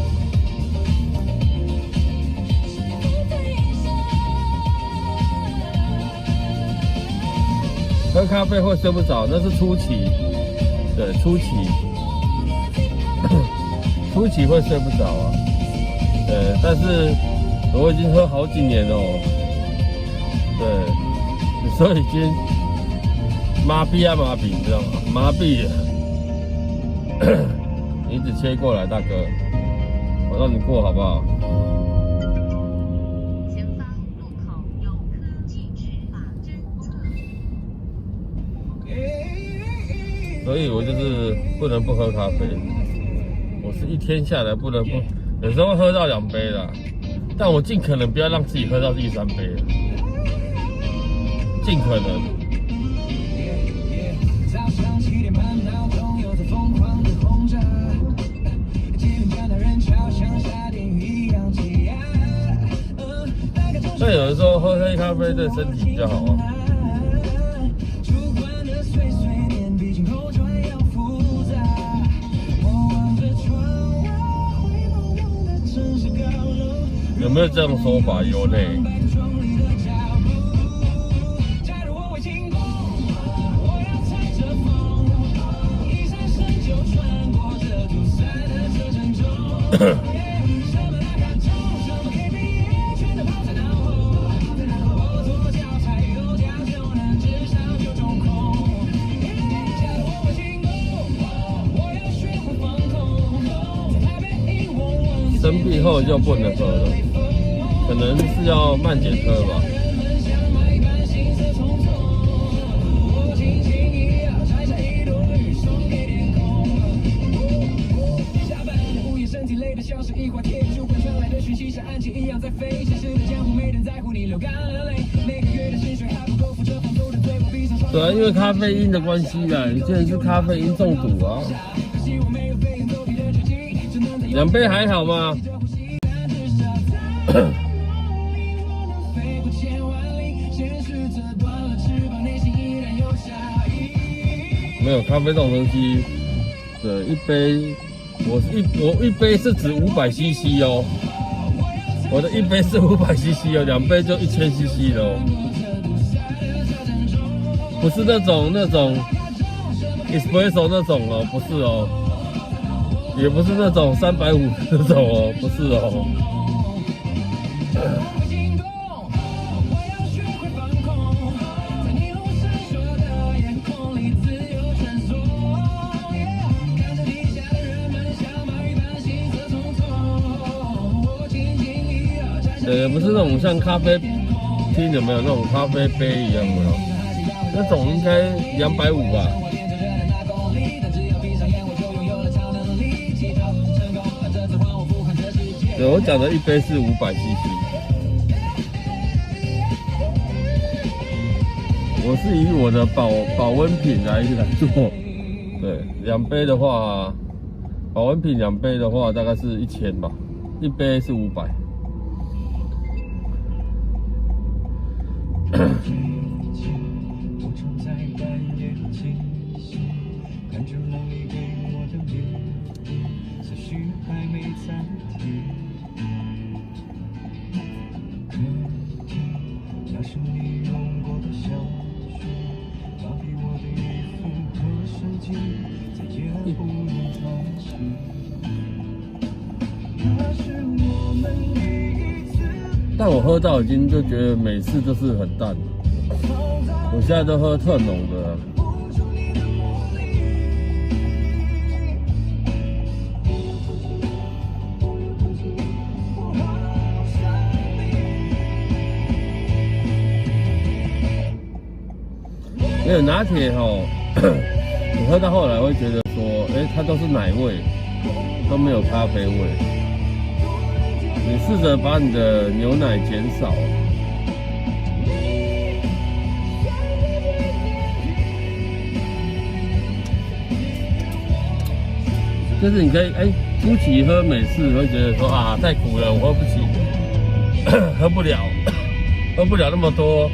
[SPEAKER 1] 喝咖啡会睡不着，那是初期，对，初期会睡不着啊，对，但是我已经喝好几年了，对，所以已经麻痹，你知道吗？麻痹了。你只切过来，大哥，我让你过好不好？
[SPEAKER 6] 前方路口有科技执法侦测。
[SPEAKER 1] 所以我就是不能不喝咖啡，我是一天下来不能不，有时候喝到2杯啦，但我尽可能不要让自己喝到第3杯，尽可能。
[SPEAKER 4] 早上7点半，闹钟又在疯狂的轰炸，街边站的人潮像下电雨一样挤压。
[SPEAKER 1] 但有的时候喝黑咖啡对身体比较好啊。有没有这样的说法？有呢。生病后就不能喝了，可能是要慢点喝吧。对啊，因为咖啡因的关系啦，有些人是咖啡因中毒啊。2杯还好吗？没有咖啡这种东西，对，一杯，我一杯是指500cc 哦，我的一杯是500cc 哦，2杯就1000cc 了哦，不是那种 espresso 那种哦，不是哦。也不是那种350那种哦，不是哦。不是那种像咖啡厅有没有那种咖啡杯一样有没有？那种应该250吧。对，我讲的一杯是500cc。我是以我的保温瓶来做。对，2杯的话，保温瓶2杯的话大概是1000吧，一杯是500。但我喝到已经就觉得每次都是很淡，我现在都喝特浓的啊。没有拿铁我喝到后来会觉得说，它都是奶味，都没有咖啡味。你试着把你的牛奶减少，就是你可以初期喝美式会觉得说啊太苦了，我喝不起，喝不了那么多，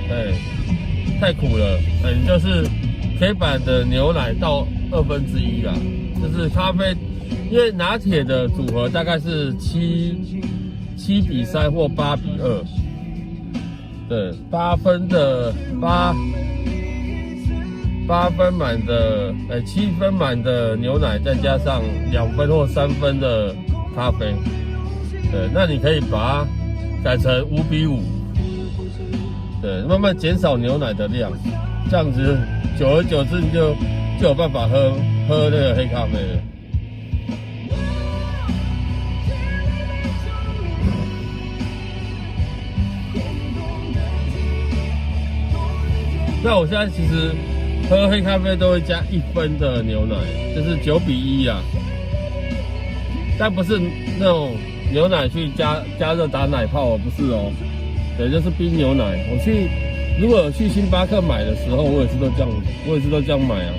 [SPEAKER 1] 太苦了，你就是可以把你的牛奶倒1/2啦，就是咖啡，因为拿铁的组合大概是7:3或8:2，对，8分满的，7分满的牛奶，再加上2分或3分的咖啡，对，那你可以把它改成5:5，对，慢慢减少牛奶的量，这样子久而久之你就有办法喝那个黑咖啡了。那我现在其实喝黑咖啡都会加1分的牛奶，就是9:1啊，但不是那种牛奶去加热打奶泡，不是哦，对，就是冰牛奶。如果有去星巴克买的时候，我也是都这样买啊。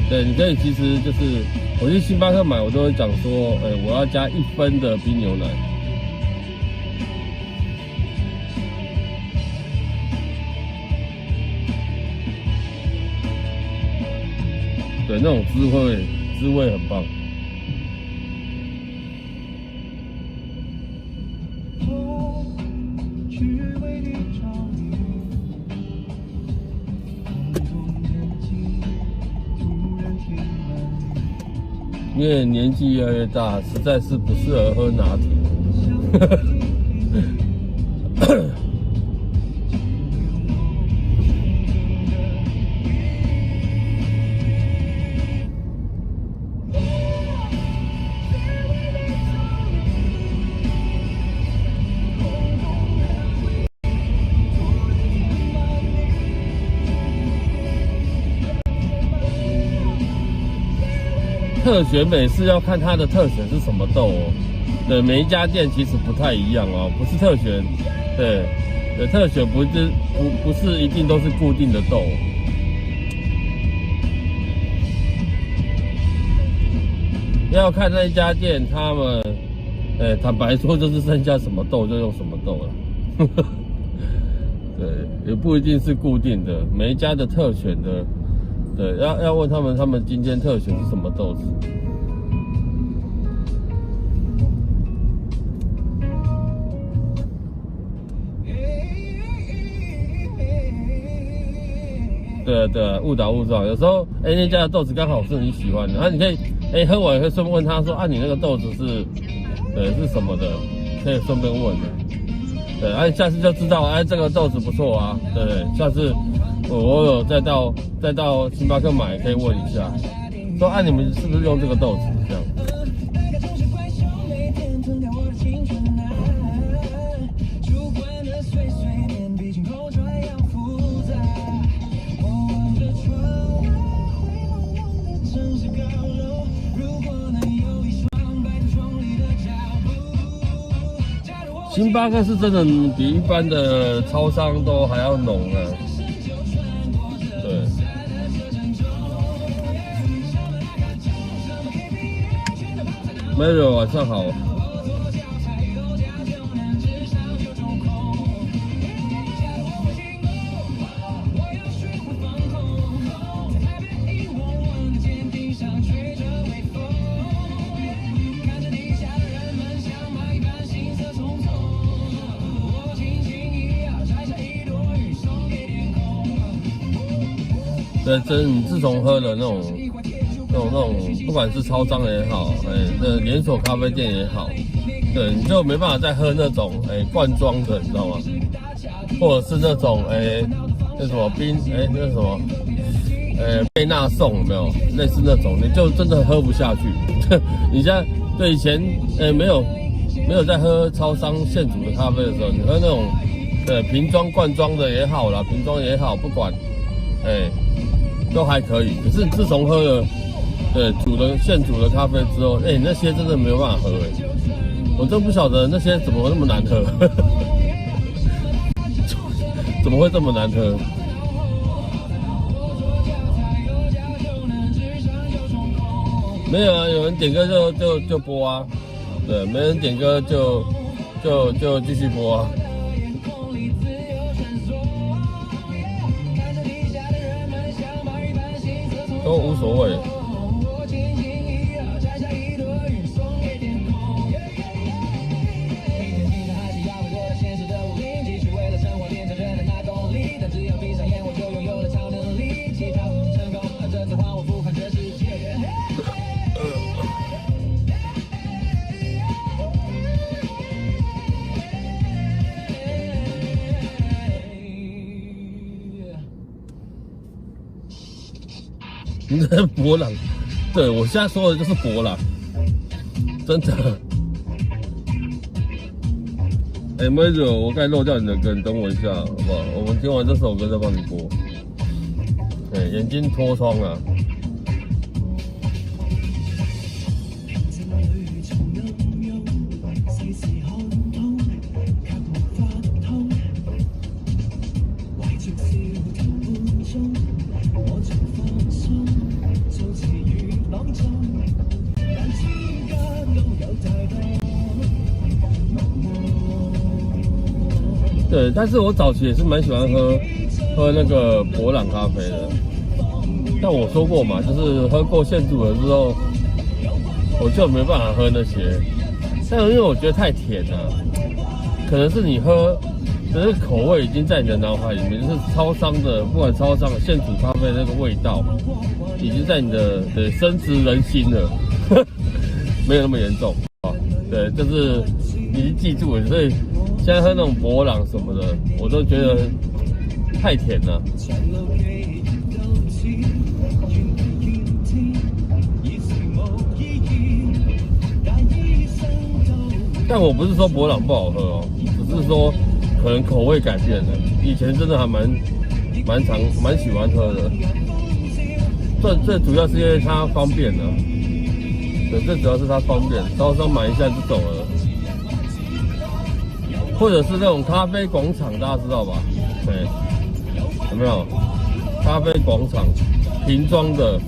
[SPEAKER 1] 对，你可以其实就是我去星巴克买，我都会讲说，我要加1分的冰牛奶。对，那种滋味很棒。因为年纪越来越大，实在是不适合喝拿铁。特选美式要看它的特选是什么豆哦，对，每一家店其实不太一样哦，不是特选，对，特选不是一定都是固定的豆，要看那一家店他们，坦白说就是剩下什么豆就用什么豆了，对，也不一定是固定的，每一家的特选的。对，要问他们今天特选是什么豆子？对，误打误撞，有时候那家的豆子刚好是你喜欢的，你可以喝完可以顺便问他说你那个豆子是什么的，可以顺便问的。对，下次就知道这个豆子不错啊，对，下次我有再到星巴克买，可以问一下。说啊，你们是不是用这个豆子这样？星巴克是真的比一般的超商都还要浓啊。对。Mario 晚上好。对，你自从喝了那种，不管是超商也好，那连锁咖啡店也好，对，你就没办法再喝那种罐装的，你知道吗？或者是那种那什么冰那什么贝纳颂有没有？类似那种，你就真的喝不下去。你现在对以前没有在喝超商现煮的咖啡的时候，你喝那种瓶装罐装的也好啦，瓶装也好，不管都还可以。可是你自从喝了现煮的咖啡之后，那些真的没有办法喝我真不晓得那些怎么那么难喝，怎么会这么难喝？没有啊，有人点歌就播啊，对，没人点歌就继续播啊。都无所谓。博朗，对，我现在说的就是博朗，真的。Mario， 我该漏掉你的歌，你等我一下，好不好？我们听完这首歌再帮你播。眼睛脱窗啊。对，但是我早期也是蛮喜欢喝那个博朗咖啡的。但我说过嘛，就是喝过现煮了之后，我就没办法喝那些。但因为我觉得太甜了，可能是你喝，只是口味已经在你的脑海里面，就是超商的，不管超商的现煮咖啡那个味道，已经在你的深植人心了，没有那么严重啊。对，就是已经记住了，所以。现在喝那种博朗什么的，我都觉得太甜了。但我不是说博朗不好喝哦，只是说可能口味改变了。以前真的还蛮喜欢喝的。最主要是因为它方便啊。对，最主要是它方便，超商买一下就走了。或者是那种咖啡广场，大家知道吧？对，有没有？咖啡广场瓶装的，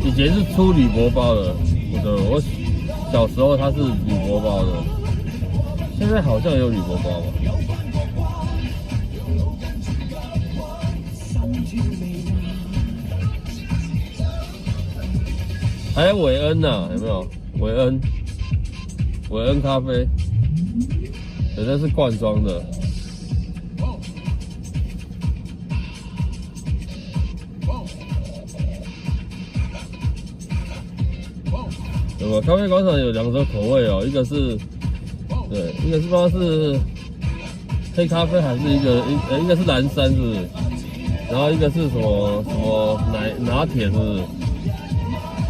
[SPEAKER 1] 以前是出铝箔包的。我小时候它是铝箔包的，现在好像有铝箔包吧？还有韦恩呐，有没有？韦恩咖啡，对，那是罐装的。对吧？咖啡广场有2种口味哦，一个是，对，一个是不知道是黑咖啡还是一个是蓝山，是不是？然后一个是什么拿铁，是不是？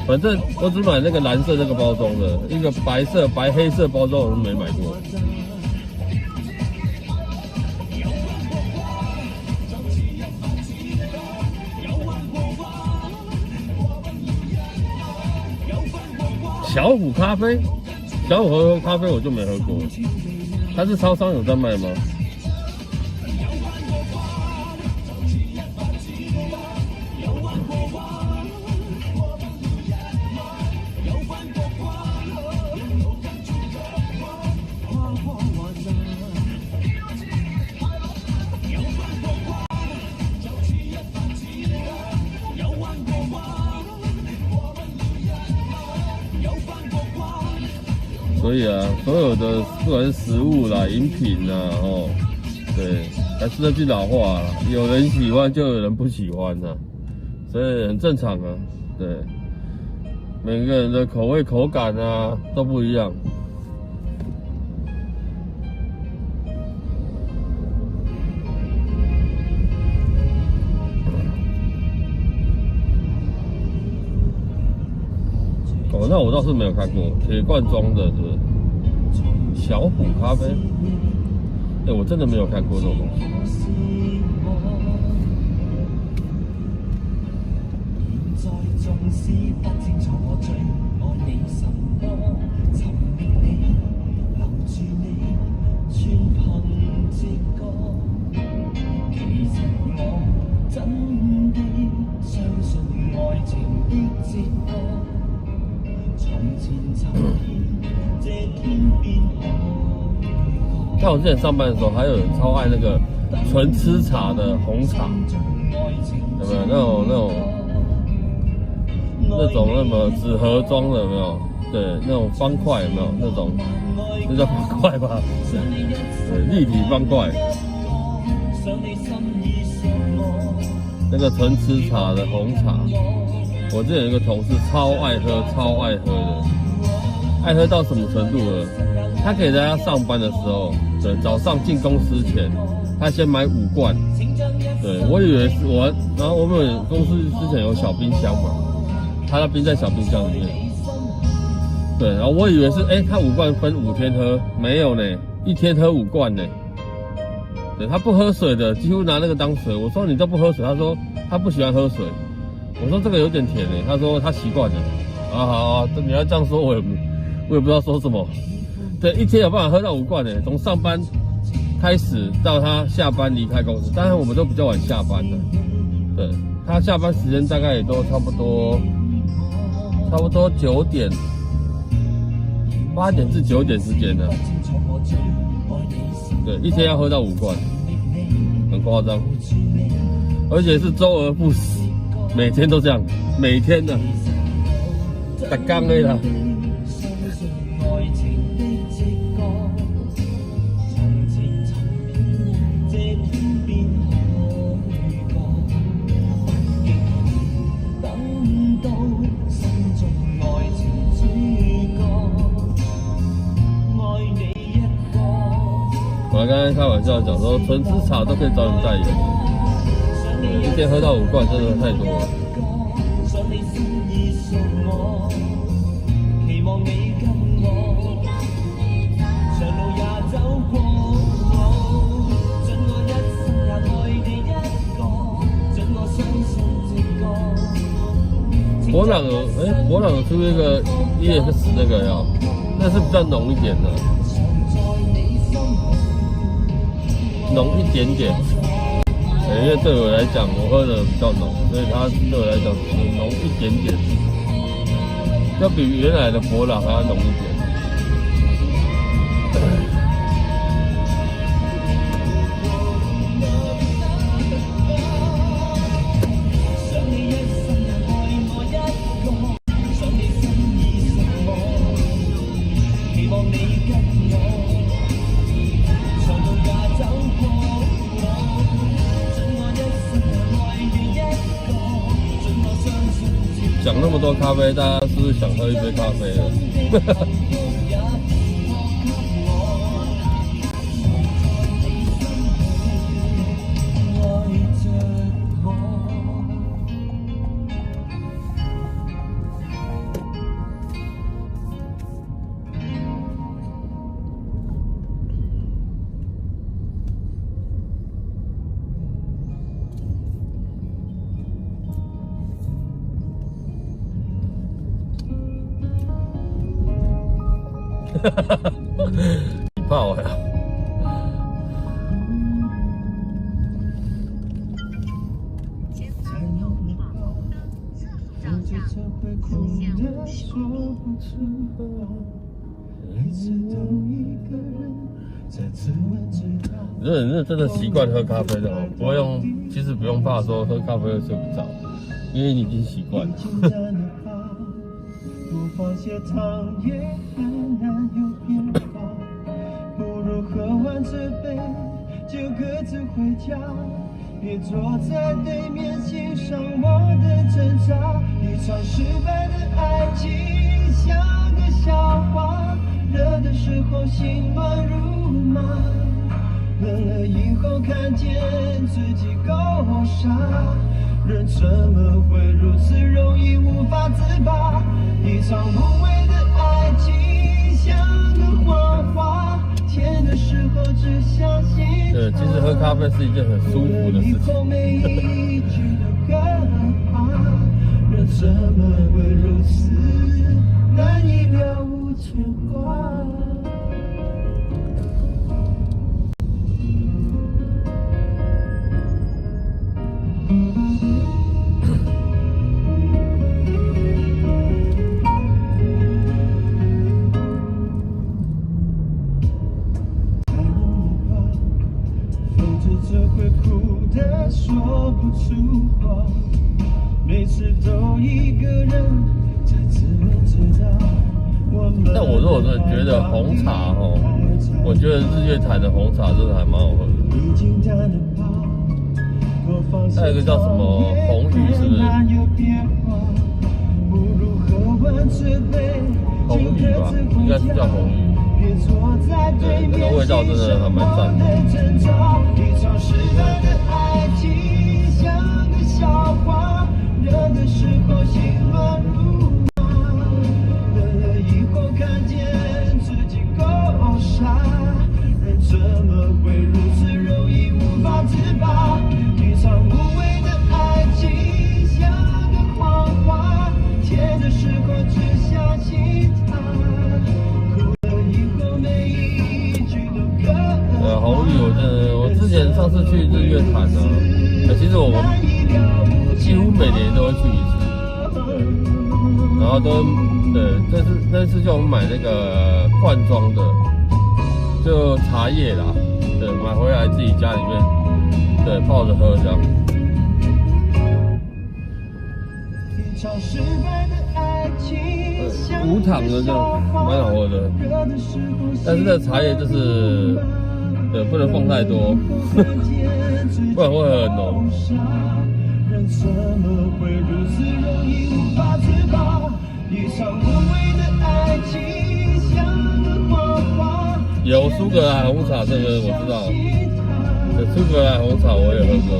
[SPEAKER 1] 反正我只买那个蓝色那个包装的，一个白黑色包装我都没买过。小虎咖啡，小虎咖啡我就没喝过，它是超商有在卖吗？所以啊，所有的不管是食物啦、饮品啦，对，还是那句老话啦，有人喜欢就有人不喜欢呐，所以很正常啊。对，每个人的口味、口感啊都不一样。哦，那我倒是没有看过铁罐装的，是不是？小虎咖啡，我真的没有看过这种东西。像我之前上班的时候，还有人超爱那个纯吃茶的红茶，有没有那种那么纸盒装的有没有？对，那种方块有没有？那种那叫方块吧？对，立体方块。那个纯吃茶的红茶，我之前有一个同事超爱喝的，爱喝到什么程度了？他可以在他上班的时候，对，早上进公司前，他先买5罐。对，我以为是我，然后我们公司之前有小冰箱嘛，他的冰在小冰箱里面。对，然后我以为是，他5罐分5天喝，没有呢，1天喝5罐呢。对，他不喝水的，几乎拿那个当水。我说你都不喝水，他说他不喜欢喝水。我说这个有点甜呢，他说他习惯了。好，你要这样说，我也不知道说什么。对，1天有办法喝到5罐呢，从上班开始到他下班离开公司，当然我们都比较晚下班的。对，他下班时间大概也都差不多9点，8点至9点之间的。对，1天要喝到5罐，很夸张，而且是周而复始，每天都这样，每天的，打缸的啦。我刚才开玩笑讲说，纯吃茶都可以找你代言，1天喝到5罐真的太多了。博朗有出一个 EX 那个呀，那是比较浓一点的。浓一点点，因为对我来讲，我喝的比较浓，所以它对我来讲是浓一点点，要比原来的博朗还要浓一点。讲那么多咖啡，大家是不是想喝一杯咖啡了？起泡呀！
[SPEAKER 6] 前方有闯红灯，测速照相，速限50公里。
[SPEAKER 1] 如果你是真的习惯喝咖啡的哦，不会用，其实不用怕说喝咖啡会睡不着，因为你已经习惯了。
[SPEAKER 4] 多放些糖也很难有变化，不如喝完这杯就各自回家，别坐在对面欣赏我的挣扎。一场失败的爱情像个笑话，热的时候心乱如麻，冷了以后看见自己够傻，人怎么会如此容易无法自拔？一场无谓的爱情像个谎话，甜的时候只相信。
[SPEAKER 1] 其实喝咖啡是一件很舒服的事情。
[SPEAKER 4] 每一句都可怕，人怎么会如此难以了无牵挂？说不出话，每次都一个人才自问知道。
[SPEAKER 1] 但我如果是觉得红茶哦，我觉得日月潭的红茶真的还蛮好喝的。还有一个叫什么红玉，是不是？红玉吧，应该是叫红玉。对，那个味道真的还蛮赞的。一场失败的爱情像个笑话，热的时候心乱如麻，冷了以后看见自己够傻，人怎么会如此容易无法自拔？一场无谓的爱情像个谎话，甜的时候只相信它。红玉，我之前上次去日月潭啊，其实我们几乎每年都会去一次，对，然后都对，这次就我们买那个罐装的，就茶叶啦，对，买回来自己家里面，对，泡着喝这样。无糖的就蛮好喝的，但是这茶叶就是。对，不能放太多，不然会很浓。有苏格兰红茶，这个我知道。对，苏格兰红茶我也喝过。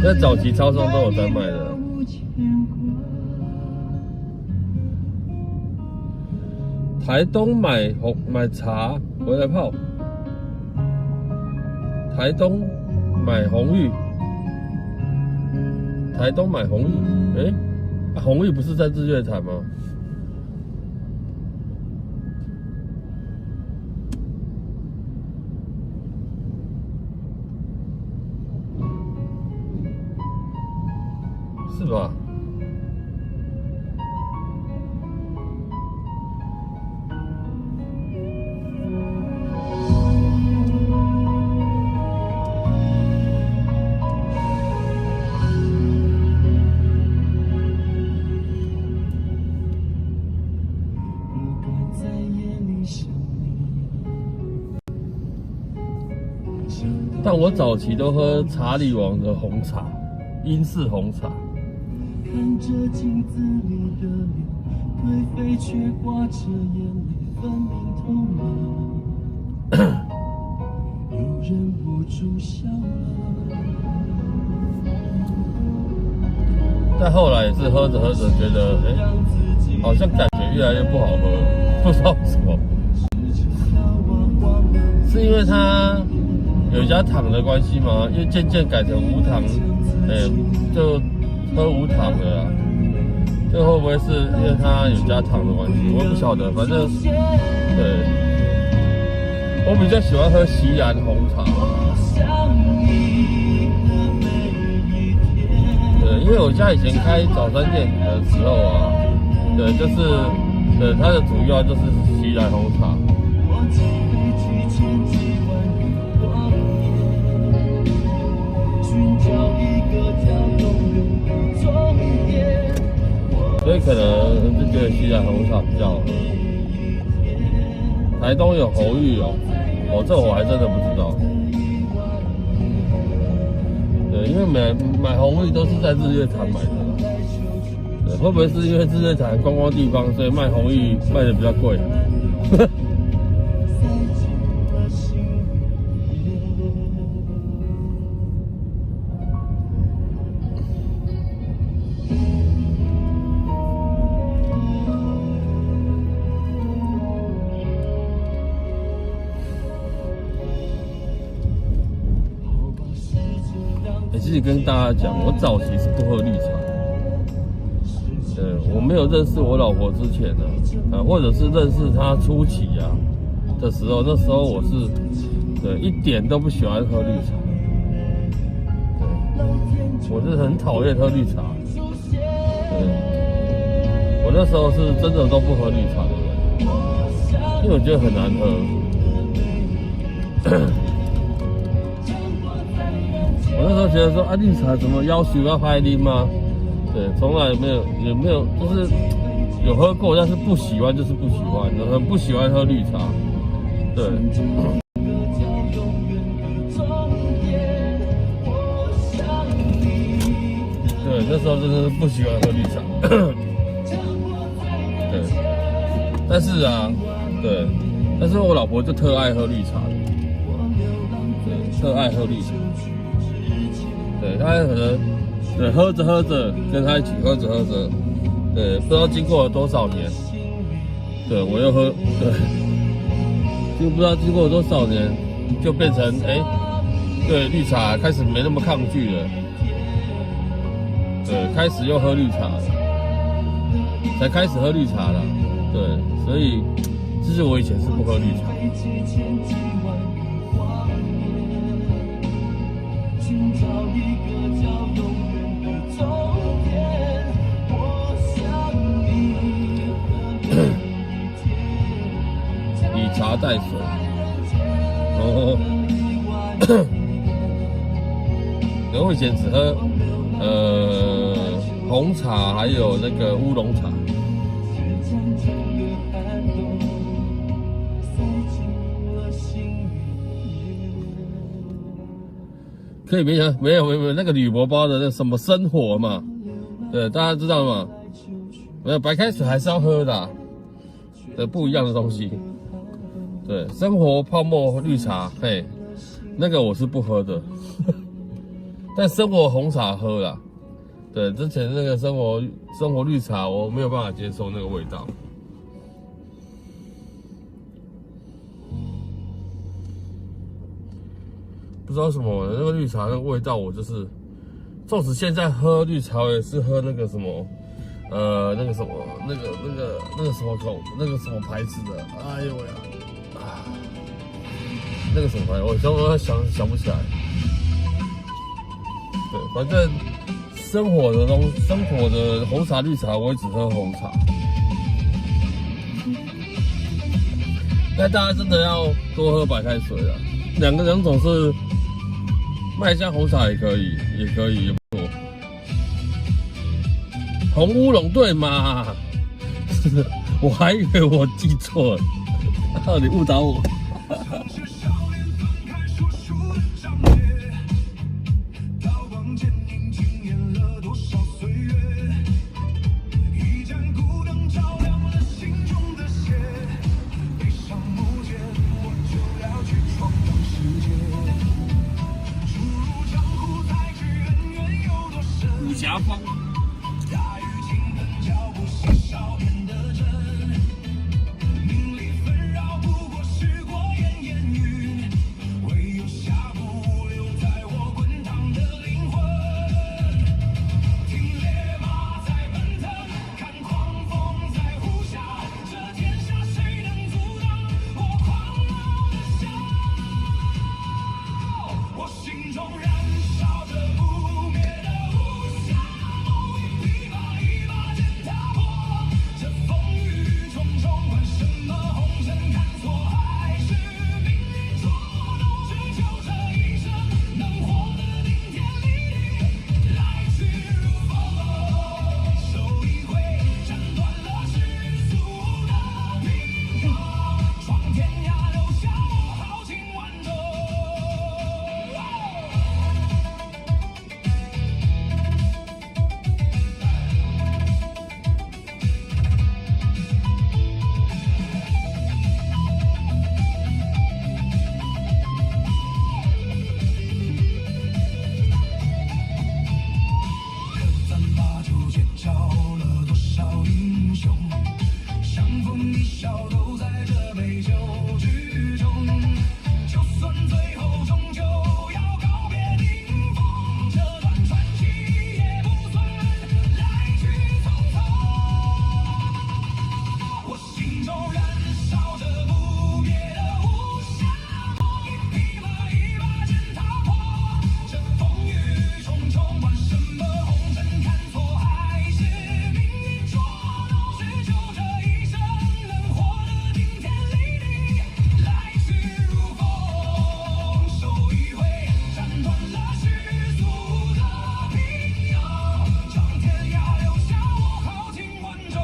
[SPEAKER 1] 在早期超商都有在卖的。台东买茶回来泡，台东买红玉，台东买红玉，红玉不是在日月潭吗？是吧？但我早期都喝茶里王的红茶，英式红茶。看着镜子里的脸，颓废却挂着眼泪，分明透明，又忍不住笑了。但后来也是喝着喝着觉得，好像感觉越来越不好喝，不知道为什么，是因为它有加糖的关系吗？因为渐渐改成无糖，就喝无糖的啦。这会不会是因为它有加糖的关系？我也不晓得，反正对，我比较喜欢喝锡兰红茶。对，因为我家以前开早餐店的时候啊，对，就是对它的主要就是锡兰红茶。所以可能就觉得锡兰红茶比较好喝。台东有侯玉哦，这我还真的不知道。对，因为买红玉都是在日月潭买的。对，会不会是因为日月潭观光地方，所以卖红玉卖的比较贵？其实跟大家讲，我早期是不喝绿茶的。我没有认识我老婆之前呢，或者是认识她初期的时候，那时候我是一点都不喜欢喝绿茶。对，我是很讨厌喝绿茶。对，我那时候是真的都不喝绿茶的人，因为我觉得很难喝。我那时候觉得说绿茶怎么要求要拍啉吗？对，从来也没有，就是有喝过，但是不喜欢就是不喜欢，很不喜欢喝绿茶。对，对，那时候真的是不喜欢喝绿茶。对，但是但是我老婆就特爱喝绿茶，对，特爱喝绿茶。对，他可能喝着跟他一起喝着，对，不知道经过了多少年，对我又喝，对，就不知道经过了多少年，就变成对绿茶开始没那么抗拒了，对，开始又喝绿茶了，才开始喝绿茶了，对，所以其实我以前是不喝绿茶。寻找一个叫永远的终点，我想你以茶代水。我以前只喝红茶，还有那个乌龙茶。可以没有那个铝箔包的那什么生活嘛，对，大家知道吗？没有白开水还是要喝的，对，不一样的东西。对，生活泡沫绿茶，那个我是不喝的，但生活红茶喝啦。对，之前那个生活绿茶我没有办法接受那个味道。不知道什么那个绿茶那个味道，我就是，纵使现在喝绿茶，我也是喝那个什么，那个什么牌子的，哎呦喂那个什么牌子，我想不起来。对，反正生活的红茶、绿茶，我也只喝红茶。但大家真的要多喝白开水了，两种是。麦香红茶也可以，也不错。红乌龙对嘛？我还以为我记错了，你误导我。甲方。大雨倾盆，脚步稀少变得真，名利纷扰，不过是过
[SPEAKER 4] 笑都在这杯酒之中。就算最后终究要告别顶峰，这段传奇也不算来去匆匆。我心中燃烧着不灭的无暇梦，一把一把剑踏破这风雨重重，管什么红尘看错还是命运捉弄，只求这一生能活得顶天立地，来去如风，手一挥，斩断了世俗的平庸，长天涯留下我豪情万种。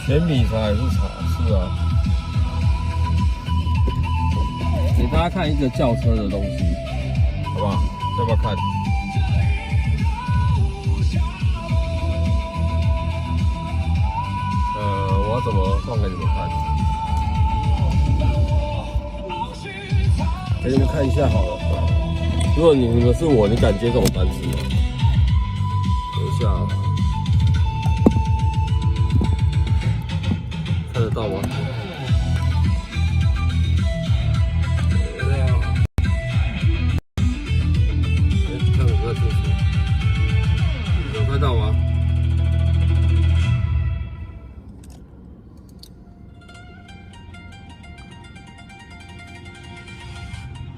[SPEAKER 1] 选米茶还是茶？是啊。给大家看一个轿车的东西，好不好？要不要看？我要怎么放给你们看？给你们看一下好了。如果你们是我，你敢接这种单子吗？等一下啊。看得到吗？看得比较清楚，有看到吗？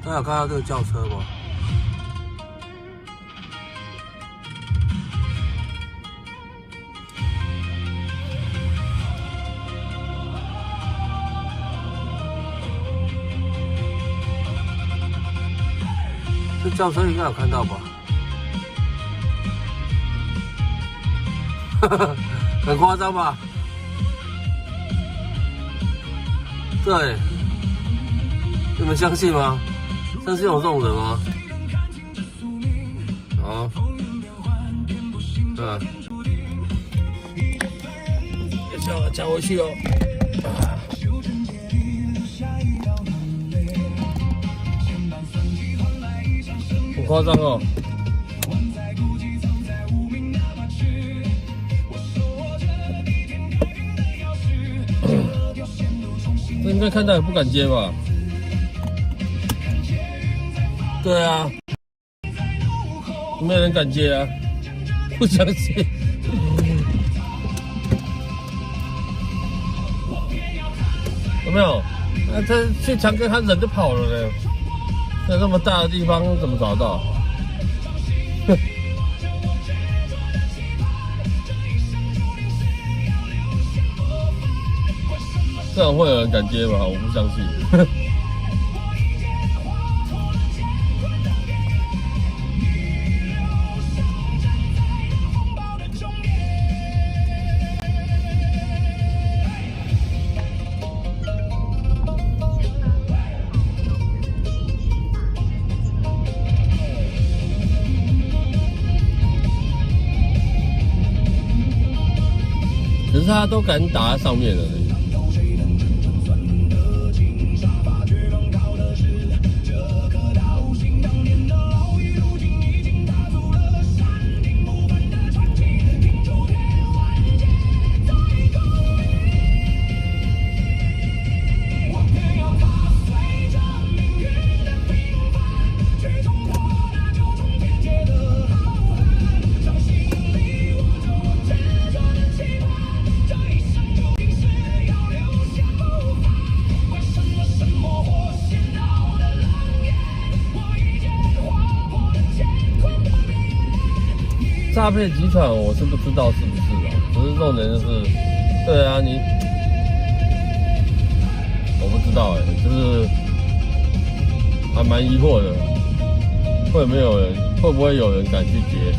[SPEAKER 1] 大家有看到这个轿车吗？这轿车应该有看到吧？很夸张吧？对，你们相信吗？相信有这种人吗？好，加回去哦。很夸张哦。这应该看到也不敢接吧？对啊，没有人敢接啊，不相信。有没有？他去长庚，他人就跑了呢。在那么大的地方怎么找到？这样会有人敢接吗？我不相信。可是他都敢打在上面了。诈骗集团我是不知道是不是啊，只是重点就是，对啊，我不知道就是还蛮疑惑的，会不会有人敢去接？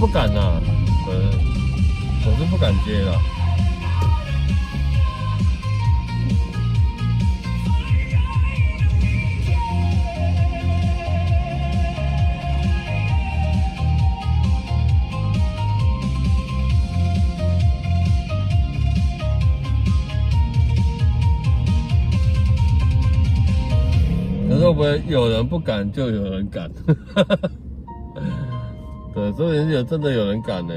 [SPEAKER 1] 不敢呐，我是不敢接啦。可是会不会有人不敢就有人敢？对，所以真的有人敢呢。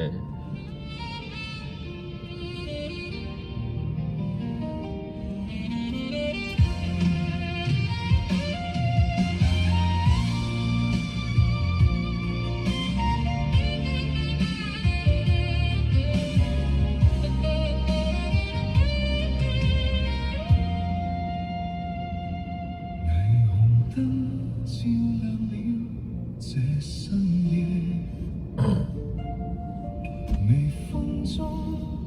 [SPEAKER 6] 照亮了這深夜，微風中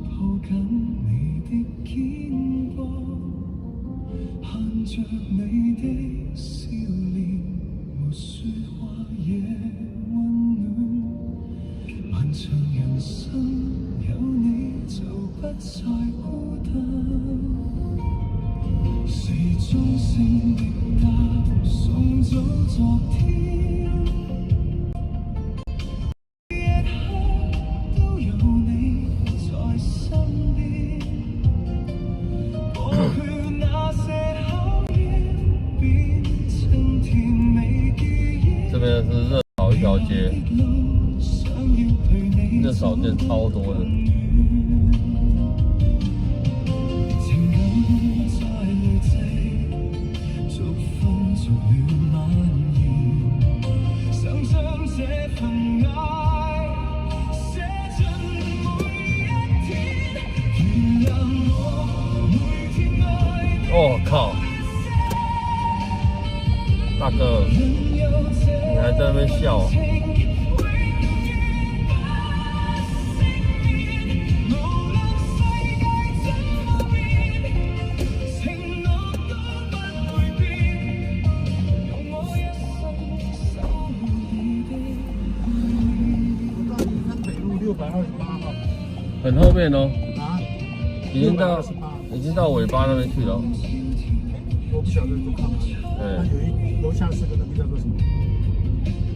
[SPEAKER 6] 抱緊你的肩膊，盼着你的笑臉，沒說話也溫暖。漫長人生有你就不再孤單。時鐘聲滴答，送走昨天。夜黑都有你在身邊，過去那些考驗變成甜美記憶。
[SPEAKER 1] 這邊是熱炒一條街，熱炒店超多的。哦靠！大哥，你还在那边笑啊？很后面哦，已经到尾巴那边去了。
[SPEAKER 7] 我不晓得都看不起。它有一楼下是个那个叫做什么？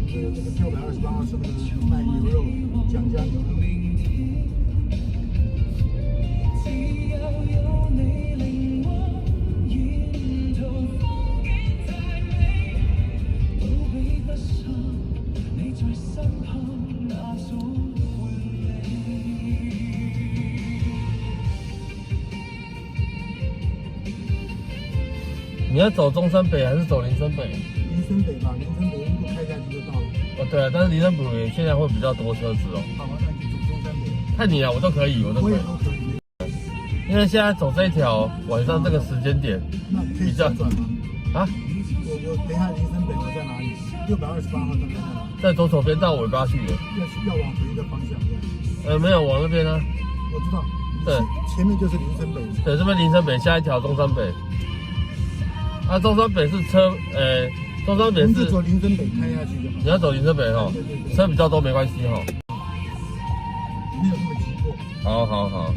[SPEAKER 7] 这个628号是那个卖牛肉，蒋家牛肉。
[SPEAKER 1] 你要走中山北还是走林森北？
[SPEAKER 7] 林森北吧，林森北一路开下去就到了。
[SPEAKER 1] 哦，对啊，但是林森北现在会比较多车子哦。
[SPEAKER 7] 好吧，那你走中山北。
[SPEAKER 1] 看你啊，我都可以，我都可以。因为现在走这一条晚上这个时间点，
[SPEAKER 7] 那可以转吗？
[SPEAKER 1] 啊？
[SPEAKER 7] 我等一下林森北我在哪里？628号在哪里？
[SPEAKER 1] 在左手边到尾巴去的。
[SPEAKER 7] 要往回的方向。
[SPEAKER 1] 没有往那边啊。
[SPEAKER 7] 我知道。
[SPEAKER 1] 对，
[SPEAKER 7] 前面就是林森北。
[SPEAKER 1] 对，这边林森北，下一条中山北。啊，中山北是车，中山北是。
[SPEAKER 7] 你就走林森北开下去就好。
[SPEAKER 1] 你要走林森北哈，对，车比较多没关系哈。
[SPEAKER 7] 没有那么急迫。
[SPEAKER 1] 好好好。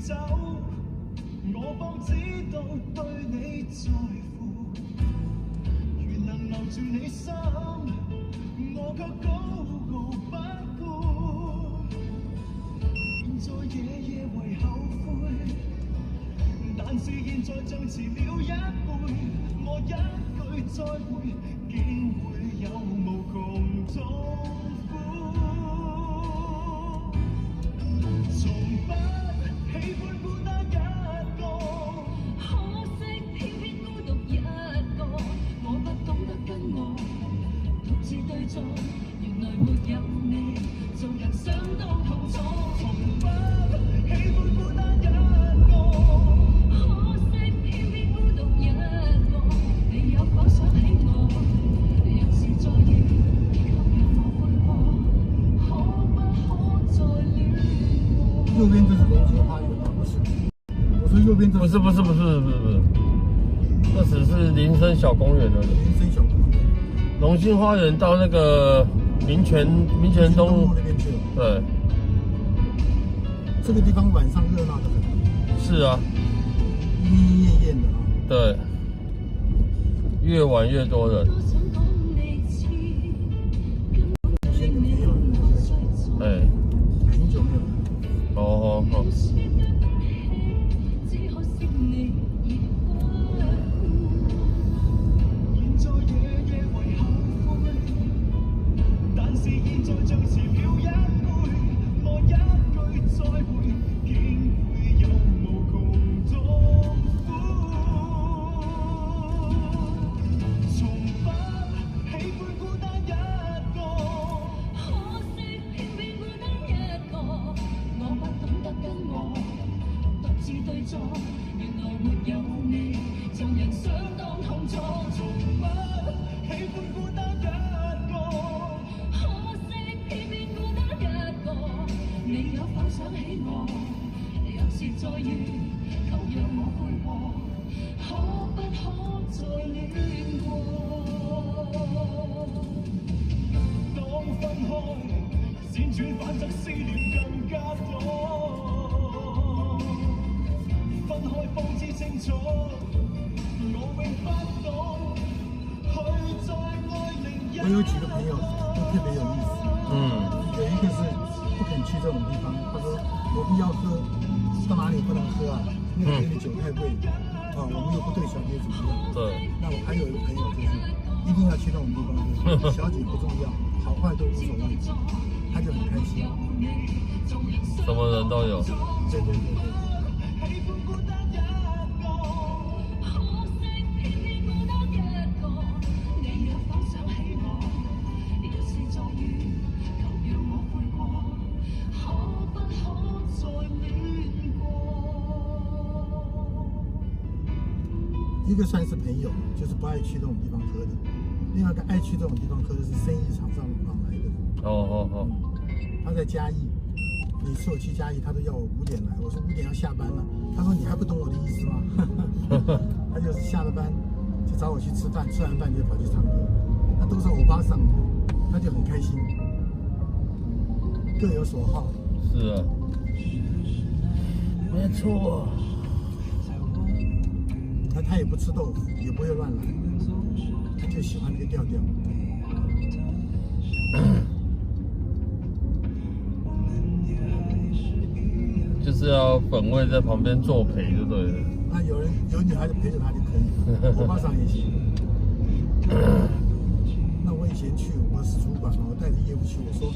[SPEAKER 6] 走，我方知道對你在乎。如能留住你心，我卻高傲不顧。現在夜夜為後悔，但是現在像遲了一倍。我一句再會，竟會有無窮痛苦。從不喜歡孤單一個，可惜偏偏孤獨一個。我不懂得跟我獨自對坐，原來沒有你，做人相當痛楚。從不喜歡孤單一個，可惜偏偏孤獨一個。你有否想起我？若是再遇，求讓我悔過，可不可再戀過？
[SPEAKER 7] 右边这是龙兴花园吗？不是，我说右边这
[SPEAKER 1] 不是，这只是林森小公园而已。
[SPEAKER 7] 林森小公园，
[SPEAKER 1] 龙兴花园到那个民权东
[SPEAKER 7] 路那边去了。
[SPEAKER 1] 对，
[SPEAKER 7] 这个地方晚上热闹的很，
[SPEAKER 1] 是啊，
[SPEAKER 7] 莺莺燕燕的啊。
[SPEAKER 1] 对，越晚越多人。
[SPEAKER 7] 以前有没有人？
[SPEAKER 1] 哎，
[SPEAKER 7] 很久没有了。
[SPEAKER 1] 哦。
[SPEAKER 6] 現在夜夜為後悔，但是現在像遲了一倍。我一句再會，竟會有無窮痛苦。從不喜歡孤單一個，可惜偏偏孤單一個。我不懂得跟我獨自對坐，原來沒有你，做人相當痛楚。從不喜歡孤單一個，可惜偏偏孤單一個。你有否想起我？若是再遇，求讓我悔過，可不可再戀過？當分開，輾轉反側思念更加多。分開方知清楚，我永不懂去再愛另一個。
[SPEAKER 7] 我有几个朋友都特别有意思，有一个是不肯去这种地方，他说我们要喝，到哪里不能喝啊？那边的酒太贵啊，我们又不对小姐怎么样。
[SPEAKER 1] 对，
[SPEAKER 7] 那我还有一个朋友就是一定要去那种地方，就是小姐不重要，好坏都无所谓，他就很开心。
[SPEAKER 1] 什么人都有。
[SPEAKER 7] 对对对对。
[SPEAKER 6] 喜歡孤單一個，可惜偏偏孤單一個。你有否想起我？若是再遇，求讓我悔過，可不可再戀過？
[SPEAKER 7] 一个算是朋友，就是不愛去這種地方喝的；另外一個愛去這種地方喝的是生意場上往來的。
[SPEAKER 1] 哦。
[SPEAKER 7] 他在嘉義，每次我去嘉義，他都要我5點來。我說5點要下班了，他說你還不懂我的意思嗎？他就是下了班就找我去吃飯，吃完飯就跑去唱歌。那都是歐巴桑，他就很開心，各有所好。
[SPEAKER 1] 是啊，没错。
[SPEAKER 7] 他也不吃豆腐，也不會亂來，他就喜歡那個調調。
[SPEAKER 1] 就是要本位在旁边作陪就对了。
[SPEAKER 7] 那有女孩子陪着他就可以了，欧巴桑也行。那我以前去，我是主管嘛，我带着业务去，我说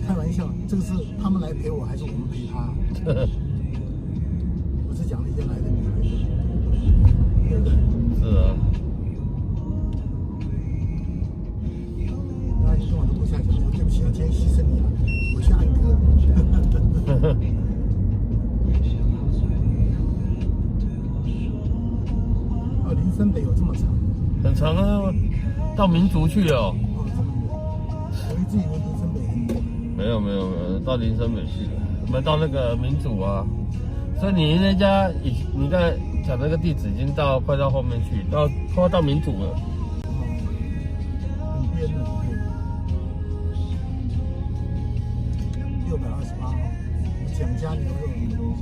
[SPEAKER 7] 开玩笑，这个是他们来陪我，还是我们陪他？我是讲那些来的女孩子，对不对？
[SPEAKER 1] 是啊。
[SPEAKER 7] 然后你跟我的部下讲说，对不起啊，今天牺牲你了，我去按歌。林森北有这么长？
[SPEAKER 1] 很长啊，到民族去了。
[SPEAKER 7] 哦，这么远，我一直以为林森北很远。
[SPEAKER 1] 没有，到林森北去了，我们到那个民族啊。所以你那家你刚才讲那个地址已经快到后面去，快到民族了。
[SPEAKER 7] 很边的，对。628号，蒋家牛肉。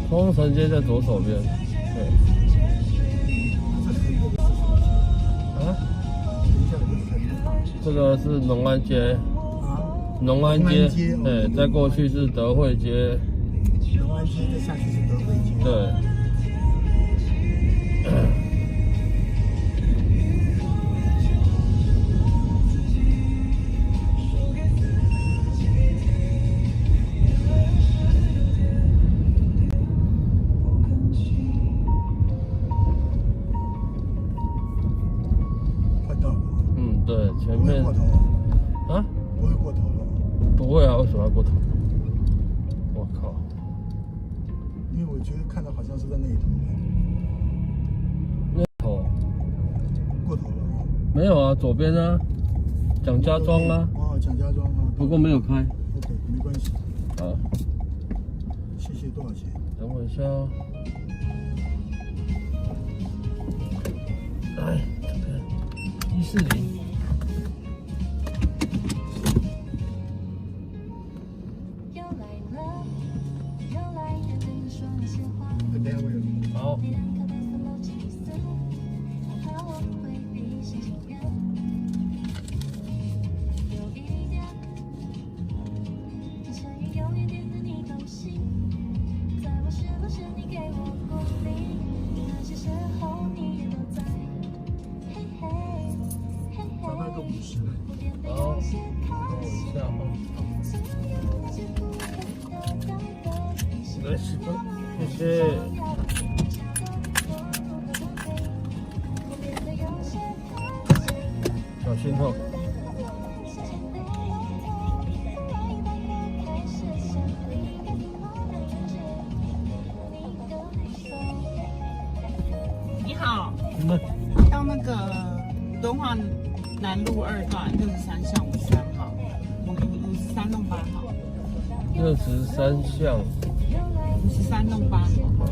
[SPEAKER 1] 丰城街在左手边。对。啊？这个是农安街。农安街，对，再过去是德惠街。
[SPEAKER 7] 农安街再下去是德惠街。
[SPEAKER 1] 对。
[SPEAKER 7] 快到了。
[SPEAKER 1] 嗯，对，前面。
[SPEAKER 7] 过头
[SPEAKER 1] 啊？
[SPEAKER 7] 不会过头了。
[SPEAKER 1] 不会啊，为什么要过头？我靠！
[SPEAKER 7] 因为我觉得看到好像是在那一头。
[SPEAKER 1] 那头？
[SPEAKER 7] 过头了。
[SPEAKER 1] 没有啊，左边啊，蒋家庄啊。
[SPEAKER 7] 哦，蒋家庄啊。
[SPEAKER 1] 不过没有开。
[SPEAKER 7] OK， 没关系。
[SPEAKER 1] 好。
[SPEAKER 7] 谢谢，多少钱？
[SPEAKER 1] 等我一下哦。哎，这边140。
[SPEAKER 7] 等下我有。
[SPEAKER 1] 好。
[SPEAKER 7] 大概个50。
[SPEAKER 1] 好，等我一下哈。来，谢谢。小心哦。
[SPEAKER 3] 你好，到那个敦化南路2段63巷53号，53弄8号
[SPEAKER 1] 63巷
[SPEAKER 3] ，53弄8号。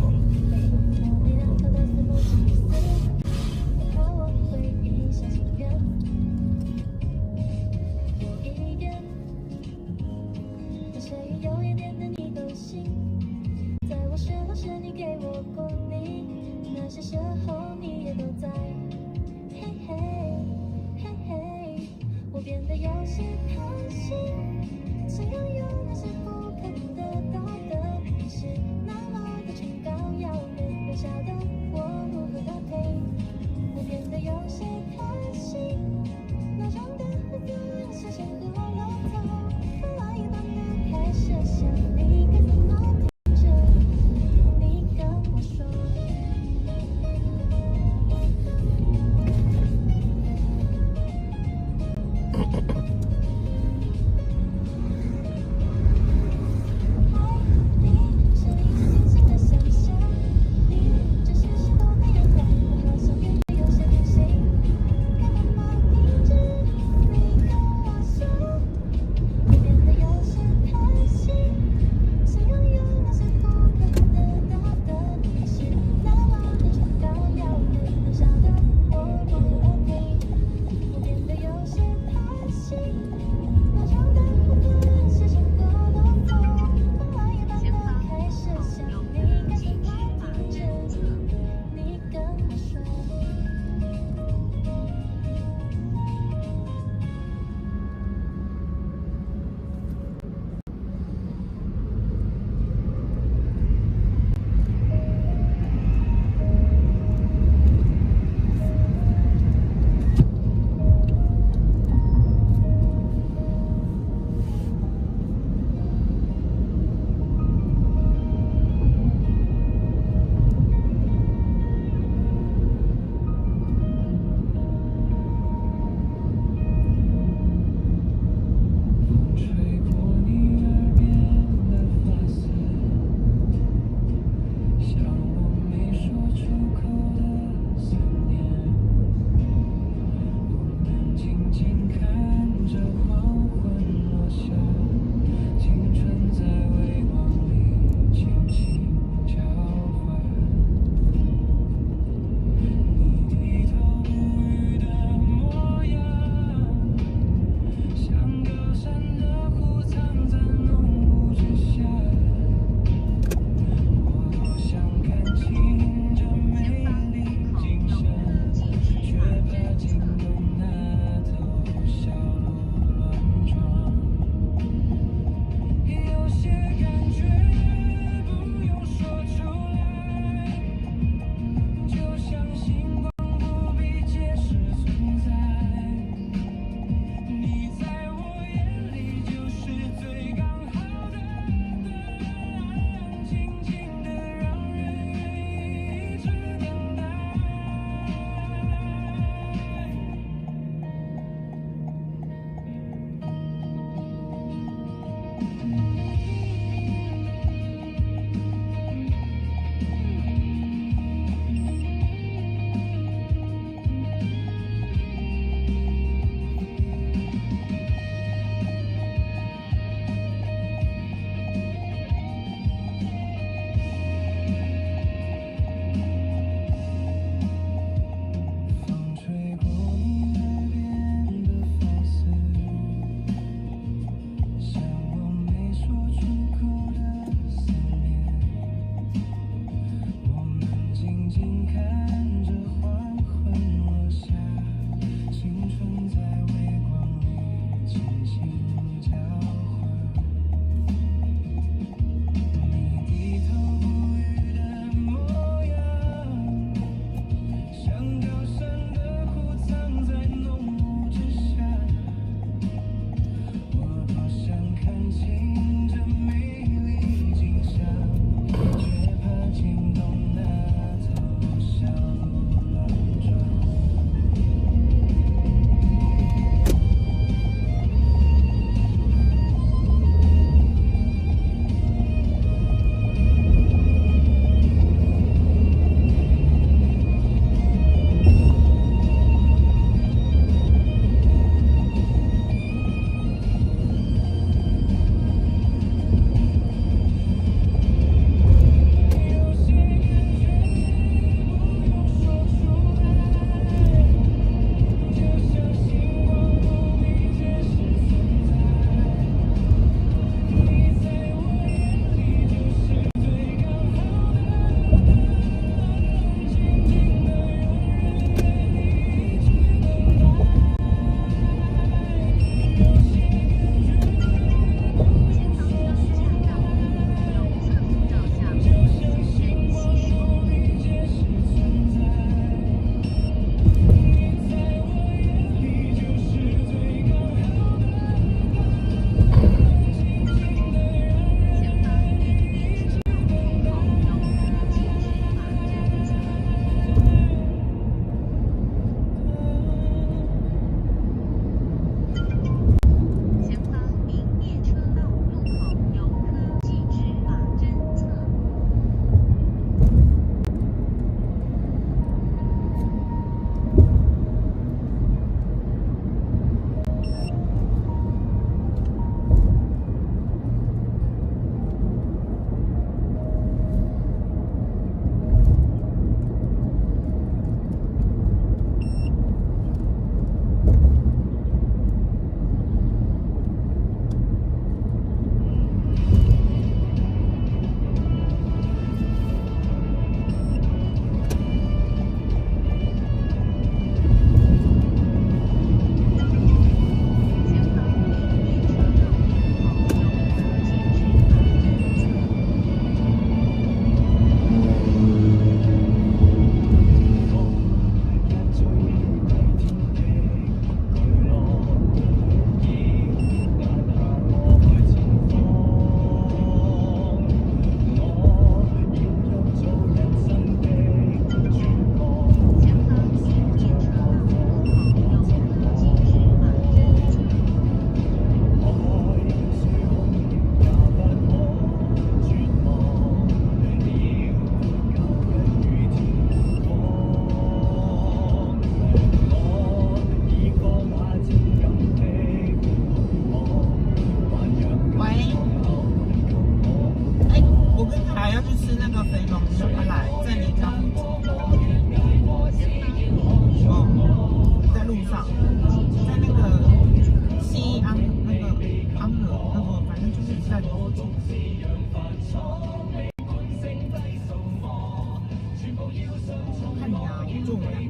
[SPEAKER 3] 回来。你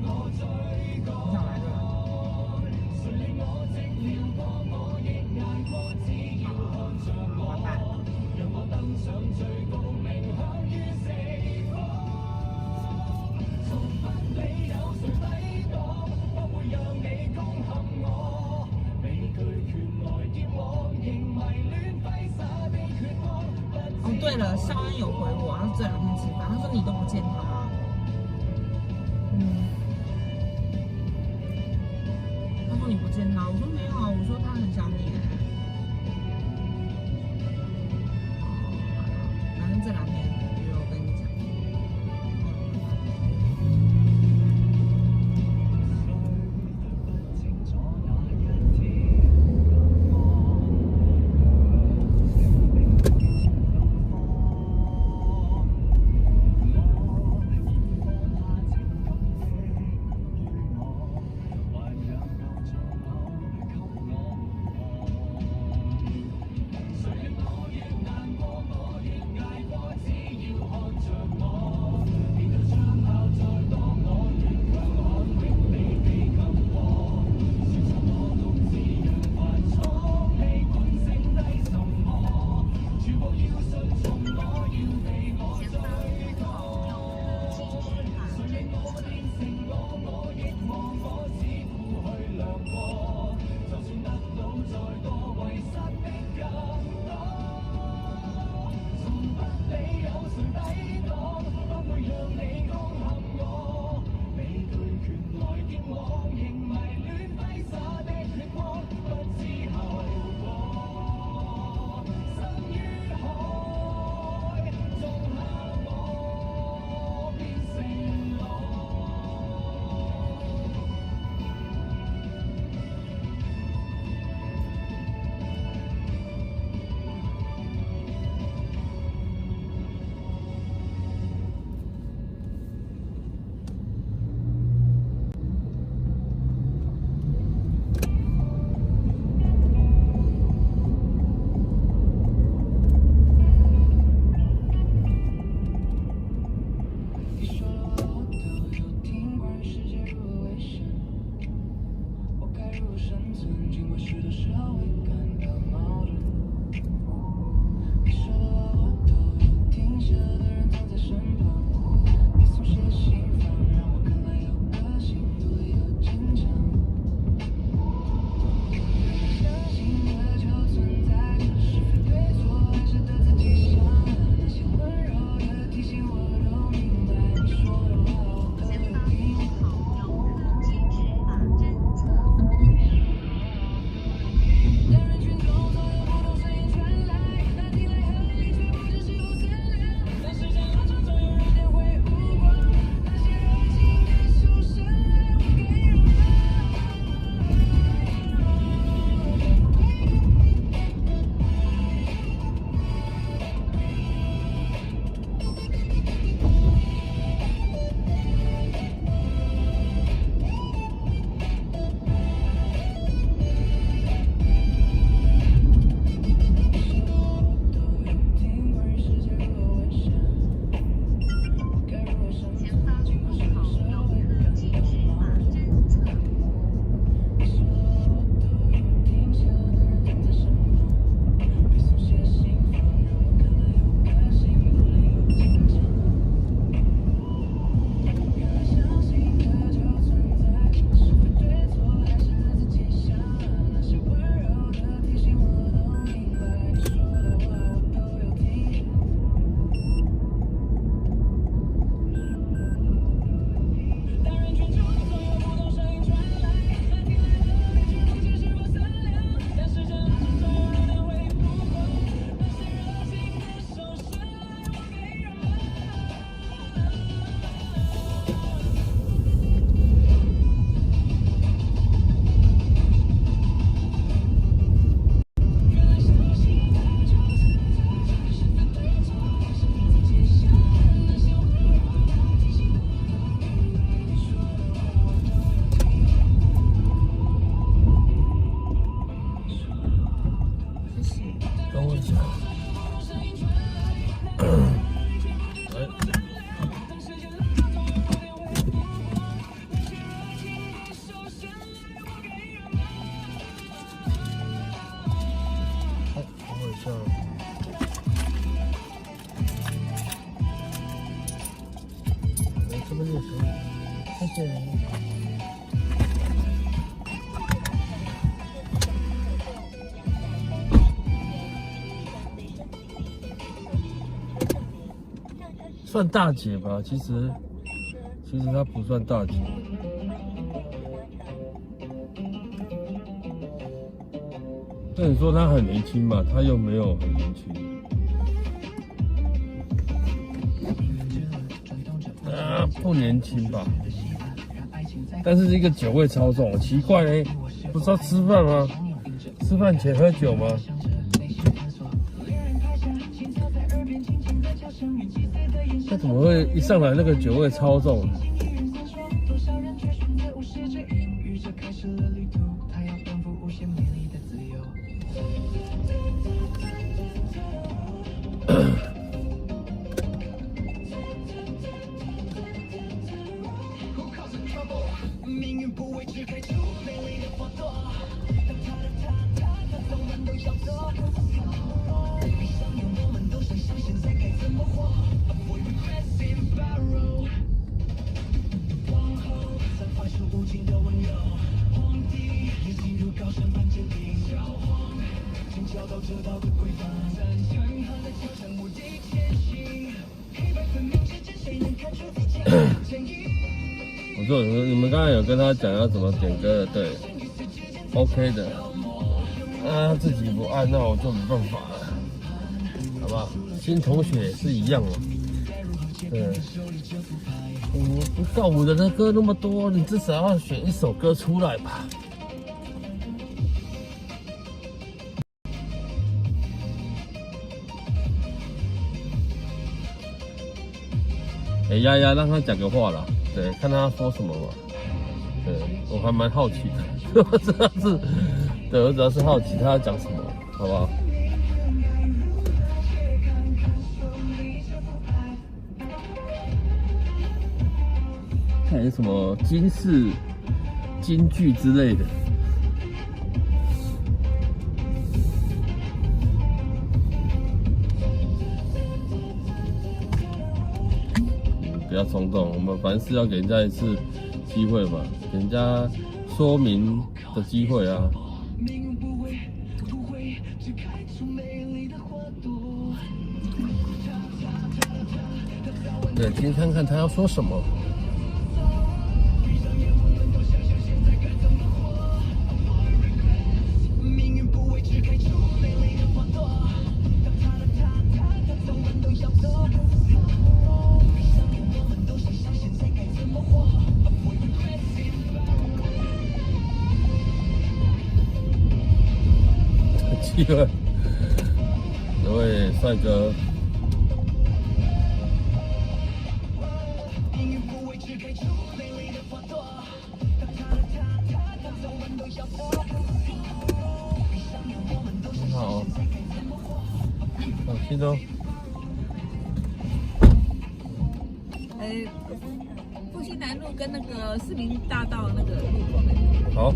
[SPEAKER 3] 想来对吧？好，拜拜。哦，对了，肖恩有回我，他说这2天吃饭，他说你都不见他。他说你不见他，我说没有啊，我说他很想你。反正这2天约我跟你讲。
[SPEAKER 1] 这边也可以，谢谢。算大姐吧，其实她不算大姐。那你说她很年轻嘛？她又没有很年轻。不年轻吧？但是这个酒味超重，奇怪嘞，不是要吃饭吗？吃饭前喝酒吗？那怎么会一上来那个酒味超重？我说你们刚才有跟他讲要怎么点歌的，对 ，OK 的。他自己不按，那我就没办法了，好不好？新同学也是一样嘛。对，跳舞的歌那么多，你至少要选一首歌出来吧。丫丫让他讲个话啦，对，看他说什么嘛。对，我还蛮好奇的，我主要是，对我主要是好奇他要讲什么，好不好？看有什么金饰、金句之类的。不要冲动，我们凡事要给人家一次机会嘛，给人家说明的机会啊。对，听看看他要说什么。这位帅哥，很好，放心哦。
[SPEAKER 3] 复兴南路跟那个市民大道那个路口那里。
[SPEAKER 1] 好。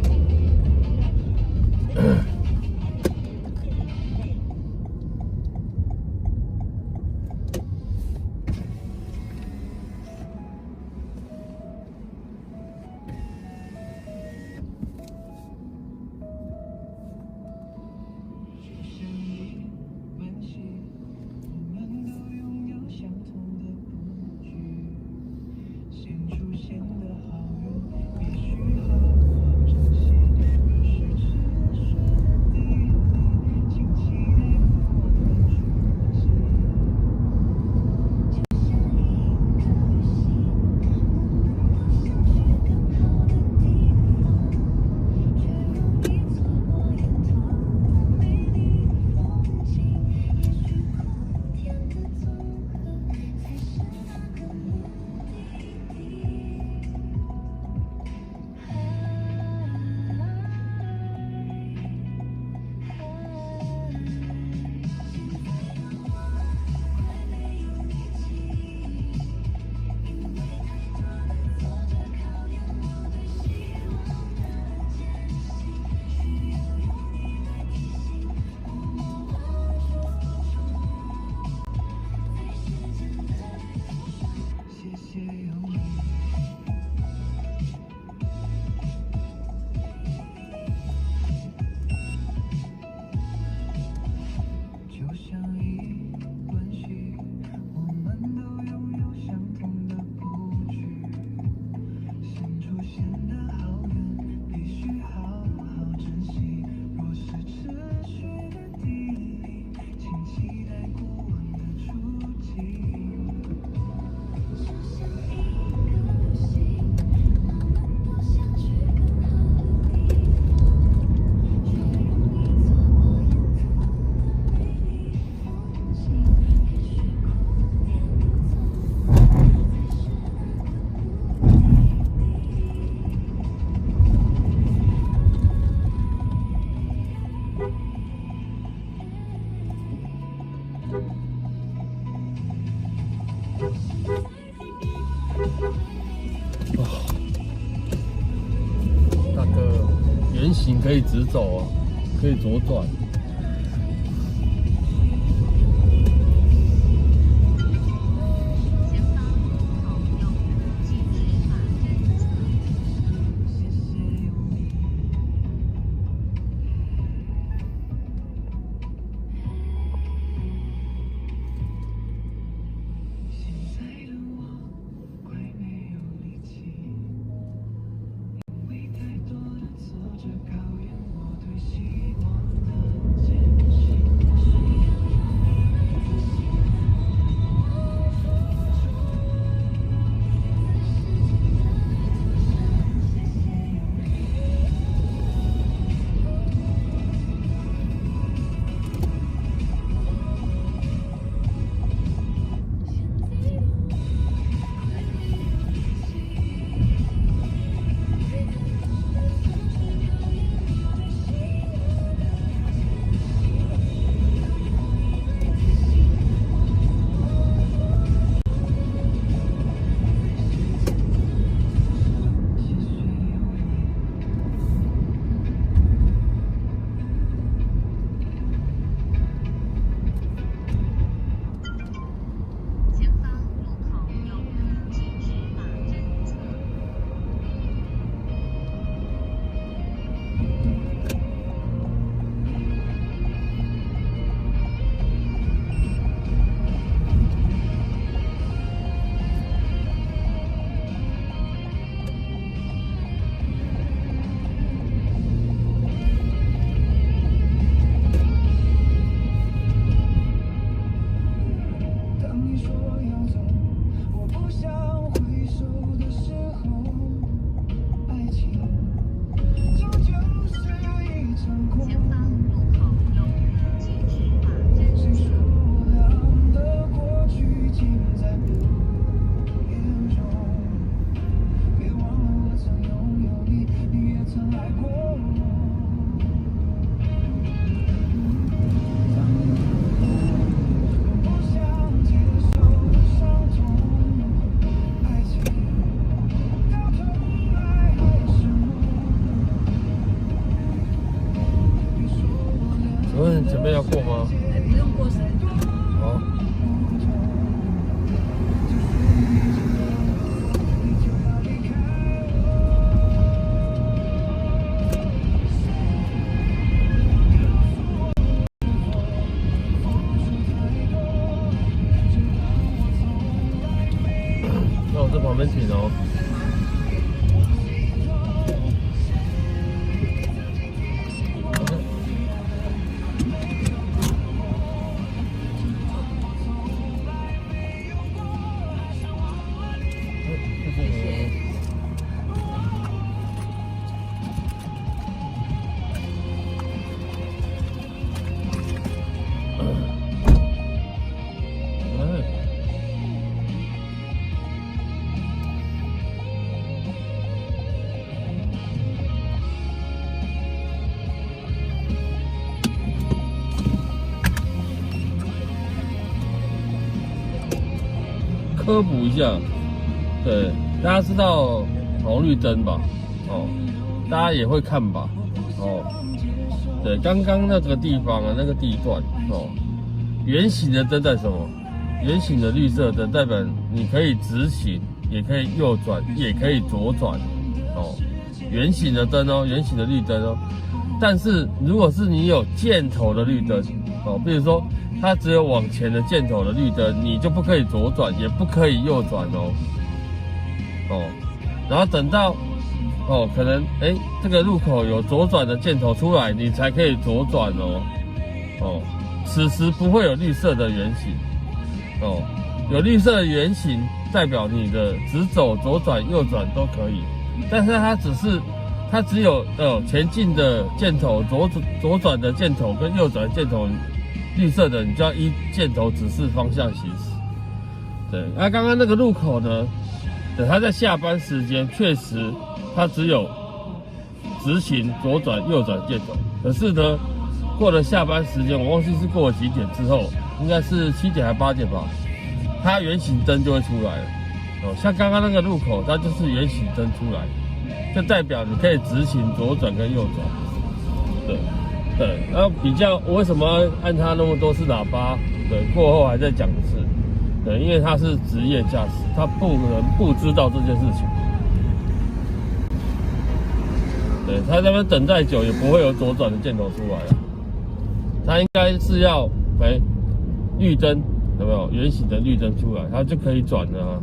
[SPEAKER 1] 行可以直走啊，可以左转。
[SPEAKER 5] 前方好右，禁止马正侧。
[SPEAKER 6] 现在的我快没有力气，因为太多的挫折考验我对希望的坚信。
[SPEAKER 5] 前方路口右，禁止马正侧。
[SPEAKER 6] 当你说要走，我不想回首的时候，爱情终究是一场空。
[SPEAKER 5] 前方路口右，禁止马正
[SPEAKER 6] 谁说
[SPEAKER 5] 侧。
[SPEAKER 6] 我俩的过去尽在眼中？别忘了我曾拥有你，你也曾爱过我。不想接受的伤痛，爱情到头来还是梦。别说我俩
[SPEAKER 1] 请问前面要过吗？
[SPEAKER 5] 不用过谁。
[SPEAKER 1] 好。那我这旁边停哦。科普一下，对，大家知道红绿灯吧？哦，大家也会看吧？哦，对，刚刚那个地方啊，那个地段哦，圆形的灯在什么？圆形的绿色灯代表你可以直行，也可以右转，也可以左转。哦，圆形的灯哦，圆形的绿灯哦。但是如果是你有箭头的绿灯哦，比如说它只有往前的箭头的绿灯，你就不可以左转，也不可以右转哦。哦，然后等到哦，可能这个路口有左转的箭头出来，你才可以左转哦。哦，此时不会有绿色的圆形。哦，有绿色的圆形代表你的直走、左转、右转都可以，但是它只有前进的箭头、左转的箭头跟右转的箭头，绿色的你就要依箭头指示方向行驶。对，那刚刚那个路口呢，对，它在下班时间确实它只有直行、左转、右转箭头，可是呢，过了下班时间，我忘记是过了几点之后，应该是7点还8点吧，它圆形灯就会出来了。哦，像刚刚那个路口，它就是圆形灯出来，就代表你可以直行、左转跟右转。对，然后比较我为什么要按它那么多次喇叭？对，过后还在讲一次。对，因为他是职业驾驶，他不能不知道这件事情。对，他在那边等再久也不会有左转的箭头出来啊。他应该是要绿灯有没有圆形的绿灯出来，他就可以转了啊。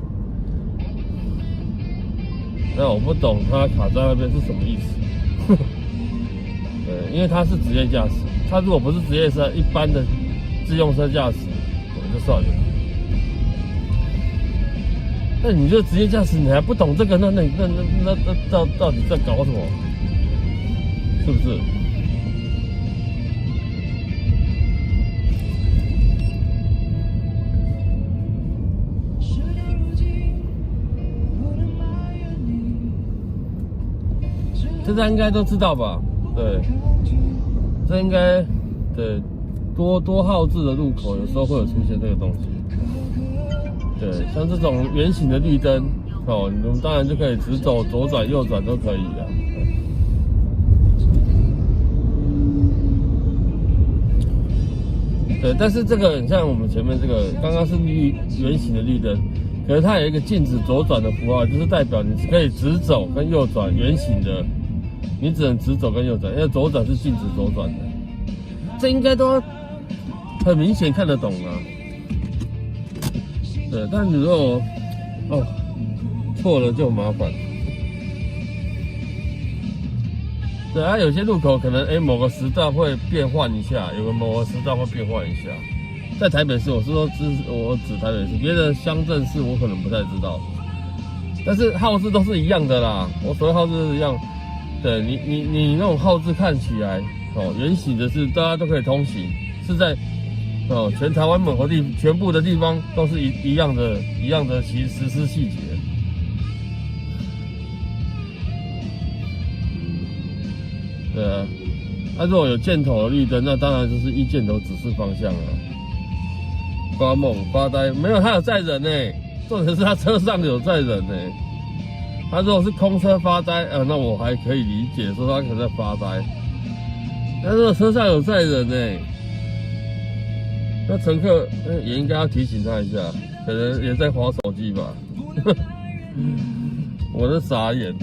[SPEAKER 1] 那我不懂他卡在那边是什么意思？对，因为他是职业驾驶，他如果不是职业车，一般的自用车驾驶，我就算了。那你就职业驾驶，你还不懂这个，那到底在搞什么？是不是？这大家应该都知道吧？对，这应该对多号志的路口，有时候会有出现这个东西。对，像这种圆形的绿灯，哦，你们当然就可以直走、左转、右转都可以啊。对，但是这个很像我们前面这个，刚刚是圆形的绿灯，可是它有一个禁止左转的符号，就是代表你只可以直走跟右转，圆形的，你只能直走跟右转，因为左转是禁止左转的，这应该都很明显看得懂啊。对，但你如果错了就麻烦。对啊，有些路口可能某个时段会变换一下，有个某个时段会变换一下。在台北市，我是说我指台北市，别的乡镇市我可能不太知道。但是号志都是一样的啦，我所谓号志是一样。对你那种号志看起来圆形的是大家都可以通行，是在全台湾某个全部的地方都是一样的实施细节。对啊，如果有箭头的绿灯，那当然就是依箭头指示方向了。发梦发呆，没有他有载人重点是他车上有载人他如果是空车发呆，那我还可以理解，说他可能在发呆。但是车上有载人那乘客也应该要提醒他一下，可能也在滑手机吧。我是傻眼。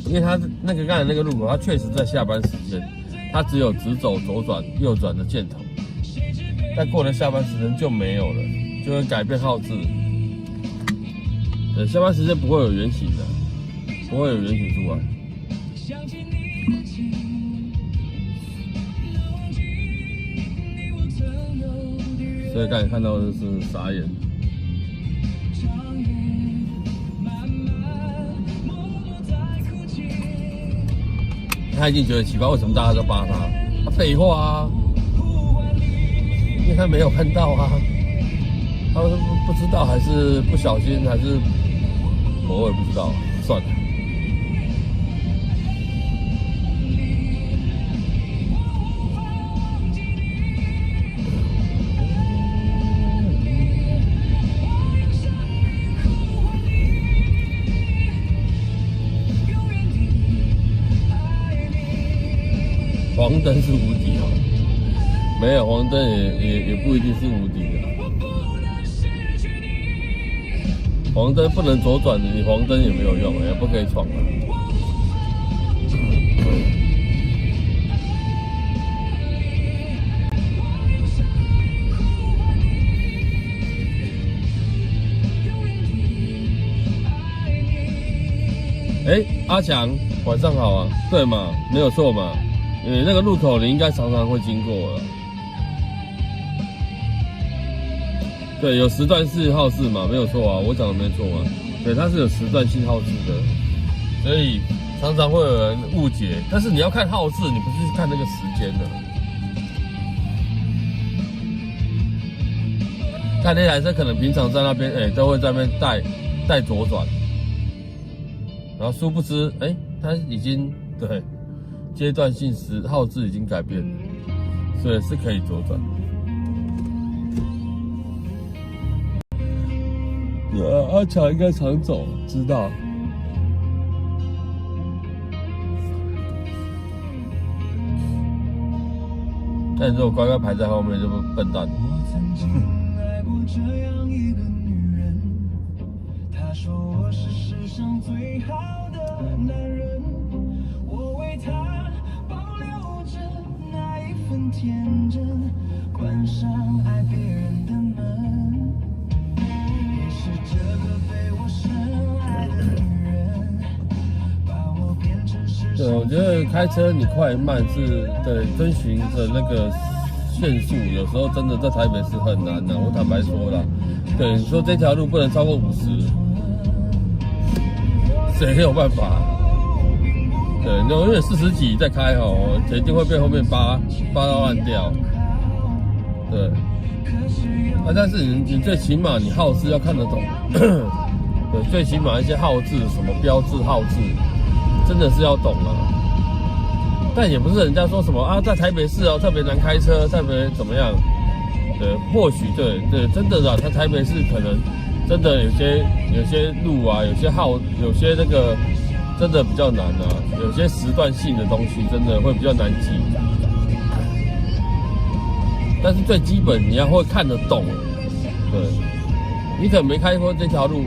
[SPEAKER 1] 因为他那个刚才那个路口，他确实在下班时间，他只有直走、左转、右转的箭头，但过了下班时间就没有了，就会改变号志。对，下班时间不会有圆形的，不会有圆形出来。所以刚才看到的是傻眼。他已经觉得奇怪，为什么大家都扒他？废话啊，因为他没有看到啊，他是不知道还是不小心还是我也不知道，算了。黄灯是无敌没有黄灯也不一定是无敌的。黄灯不能左转的，你黄灯也没有用，也不可以闯啊。阿强，晚上好啊，对嘛，没有错嘛。那个路口你应该常常会经过了。对，有时段性号志嘛，没有错啊，我讲的没错啊。对，它是有时段性号志的，所以常常会有人误解。但是你要看号志，你不是看那个时间的。看那台车可能平常在那边，都会在那边带左转，然后殊不知，它已经对。阶段性号志已经改变了，所以是可以左转。阿强应该常走，知道。但如果乖乖排在后面，就不笨蛋。
[SPEAKER 6] 我曾经爱过这样一个女人，她说我是世上最好的男人，我为她保留着那一份天真，关上爱别人的门。也是这个被我深爱的女人，把我变成世
[SPEAKER 1] 对，
[SPEAKER 6] 上
[SPEAKER 1] 我觉得开车你快慢是对遵循着那个限速，有时候真的在台北是很难的。我坦白说啦，对你说这条路不能超过50，谁有办法？对，你永远40几在开哦，铁定会被后面扒到烂掉。对，但是你最起码你号志要看得懂，对，最起码一些号志什么标志号志。真的是要懂啊，但也不是人家说什么啊，在台北市特别难开车，特别怎么样？对，或许对，真的啦，在台北市可能真的有些路啊，有些那个真的比较难啊，有些时段性的东西真的会比较难记。但是最基本你要会看得懂，对，你可能没开过这条路，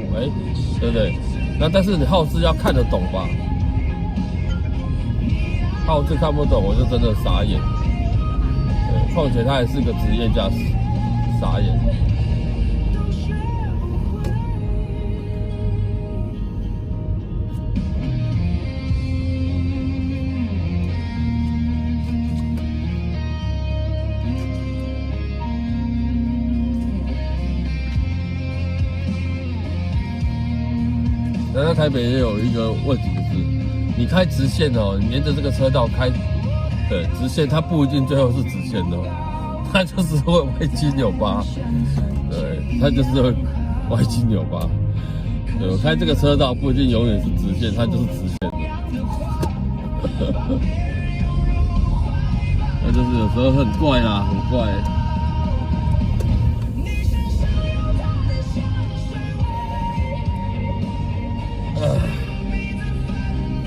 [SPEAKER 1] 对不对？那但是你号志要看得懂吧？号志看不懂，我就真的傻眼。对，况且他还是个职业驾驶，傻眼。那在台北也有一个问题就是，你开直线哦，你沿着这个车道开，对，直线它不一定最后是直线的，它就是会歪七扭八，对，它就是会歪七扭八。对，我开这个车道不一定永远是直线，它就是直线的。那就是有时候很怪啦，很怪。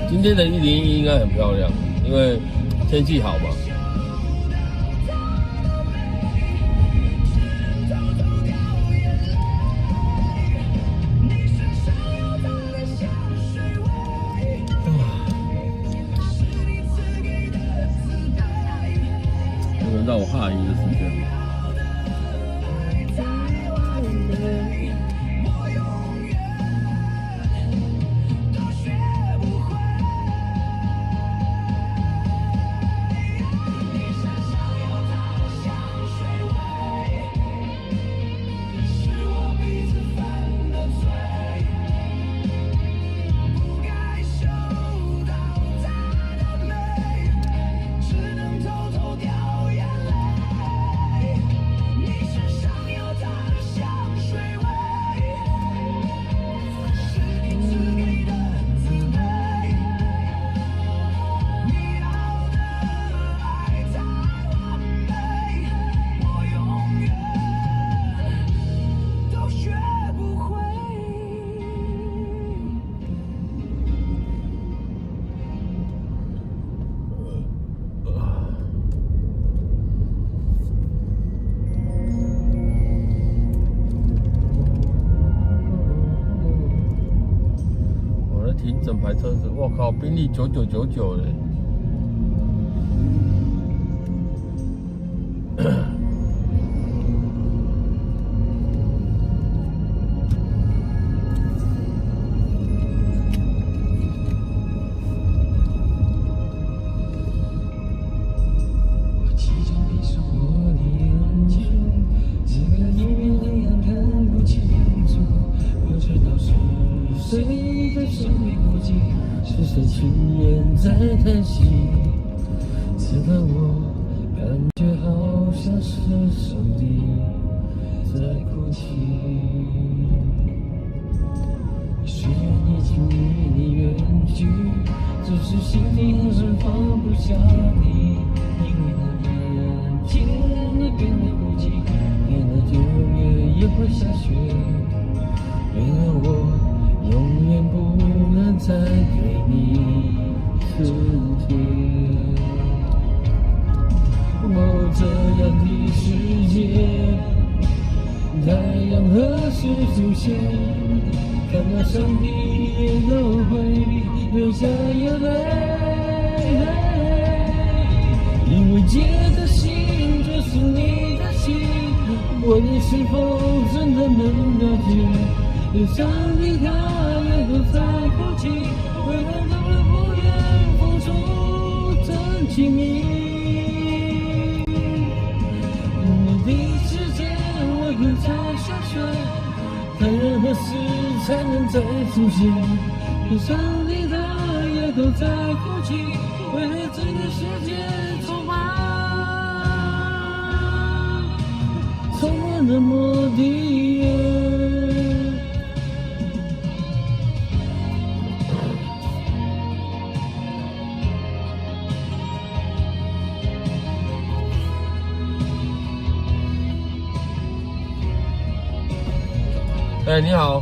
[SPEAKER 1] 今天的101应该很漂亮，因为天气好嘛。轮到我下雨的时间。停整排车子，我靠，宾利9999嘞！是谁轻言在叹息？此刻我感觉好像是上帝在哭泣。虽然已经离你远去，只是心里还是放不下你。因为那眼睛那边的孤寂，连那9月也会下雪。原谅我，永远不能再给你次天。哦，这样的世界，太阳何时出现？看到上帝也都会流下眼泪，因为借的心就是你的心，问你是否真的能了解？连上帝他也都在哭泣，为何走了不愿付出真情意？你的世界为何在下雪？看人何时才能再出现？连上帝他也都在哭泣，为何这个世界充满那么低远？哎，你好。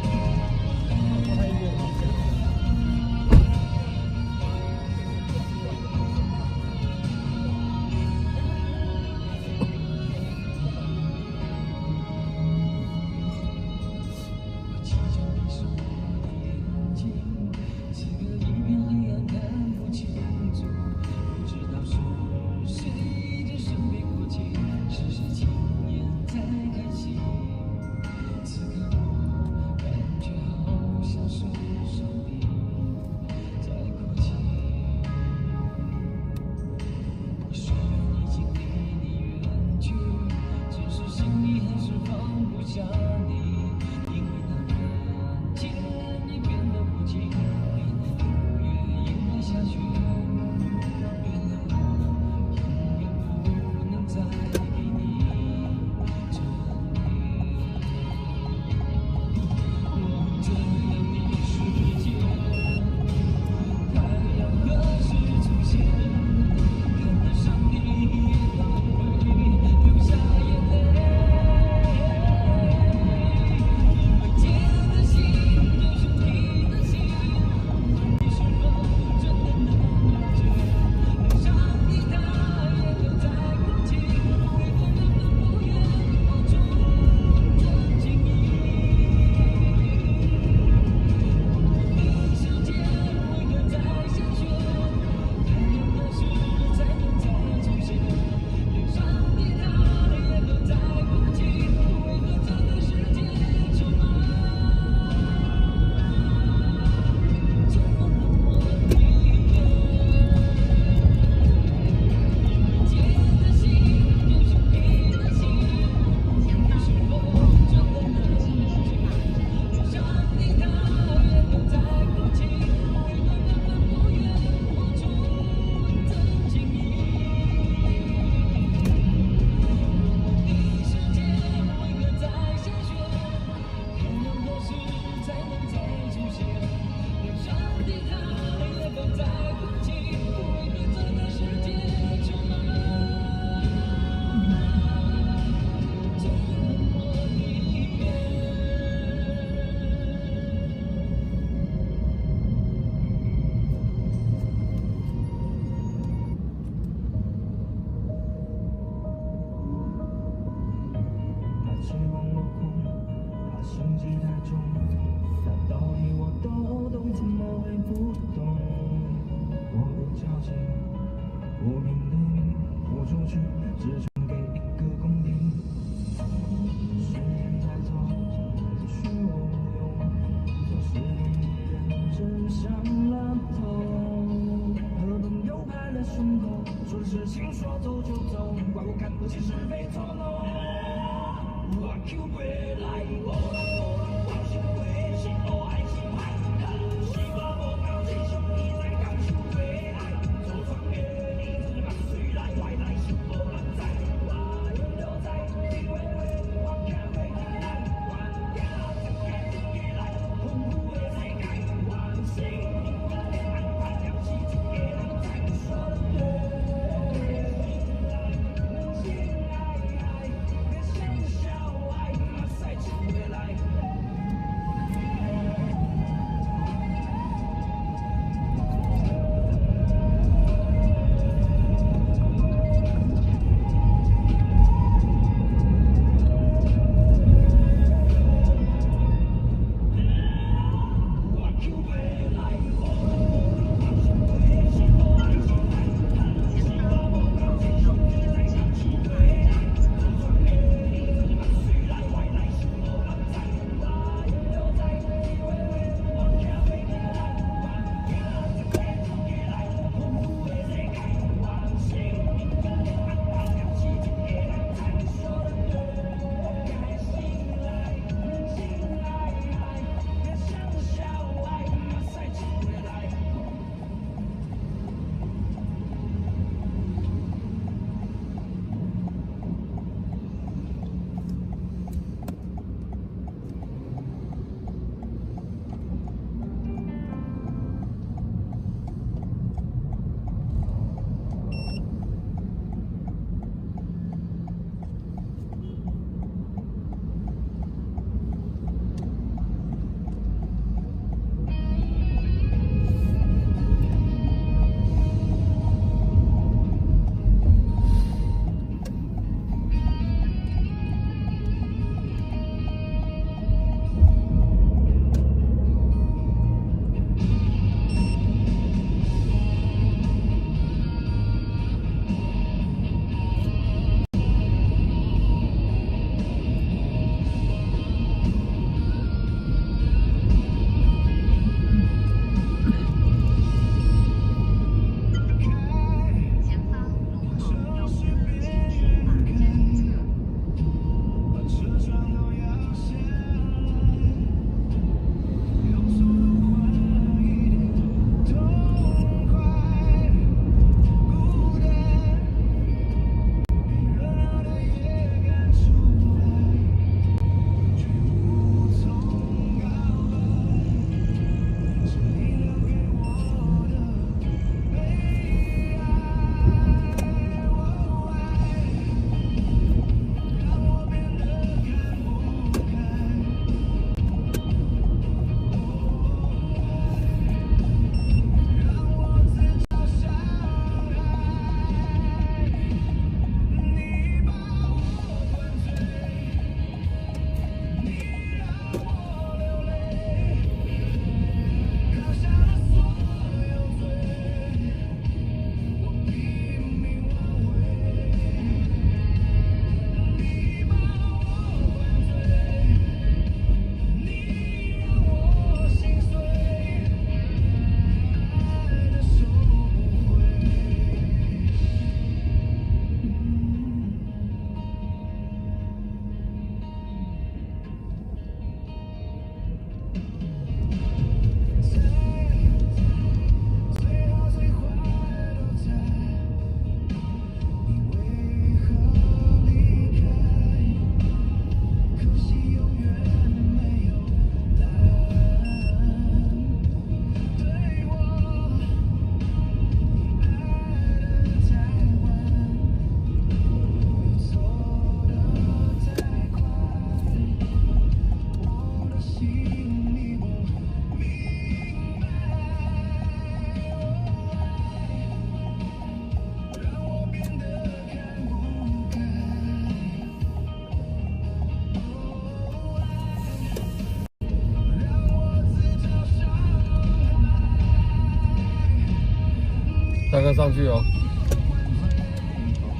[SPEAKER 1] 要上去哦。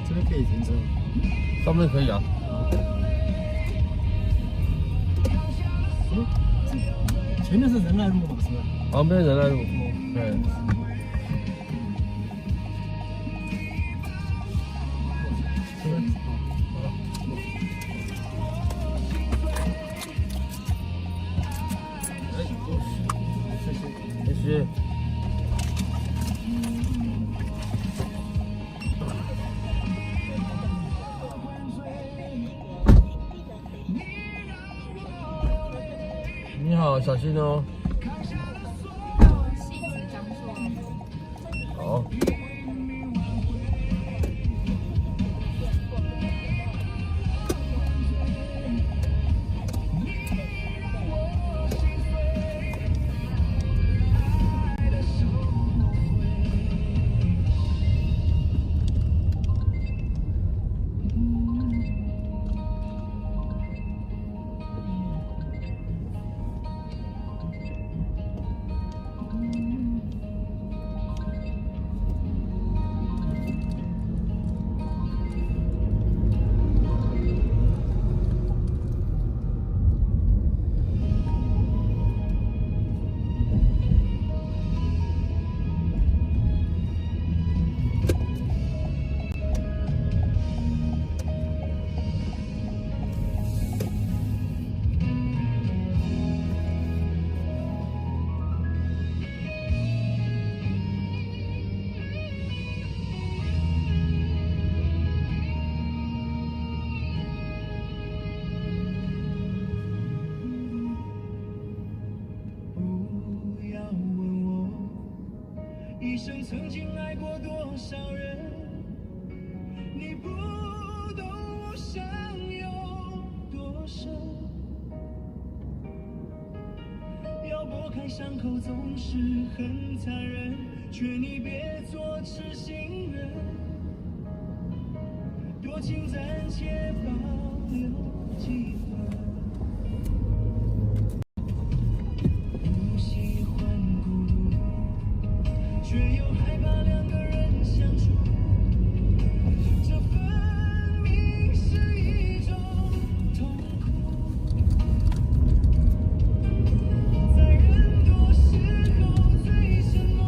[SPEAKER 7] 这边可以停车。
[SPEAKER 1] 上面可以啊。
[SPEAKER 7] 前面是仁爱路嘛，是吧？
[SPEAKER 1] 旁边仁爱路。对。
[SPEAKER 7] 这边。
[SPEAKER 1] 谢谢。你好，小心哦。
[SPEAKER 5] 戏子张硕。
[SPEAKER 1] 好。
[SPEAKER 6] 一生曾经爱过多少人，你不懂我伤有多深。要拨开伤口总是很残忍，劝你别做痴心人，多情暂且保留几分。却又害怕两个人相处，这分明是一种痛苦。在人多时候最沉默，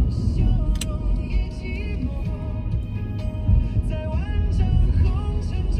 [SPEAKER 6] 笑容也寂寞。在万丈红尘中。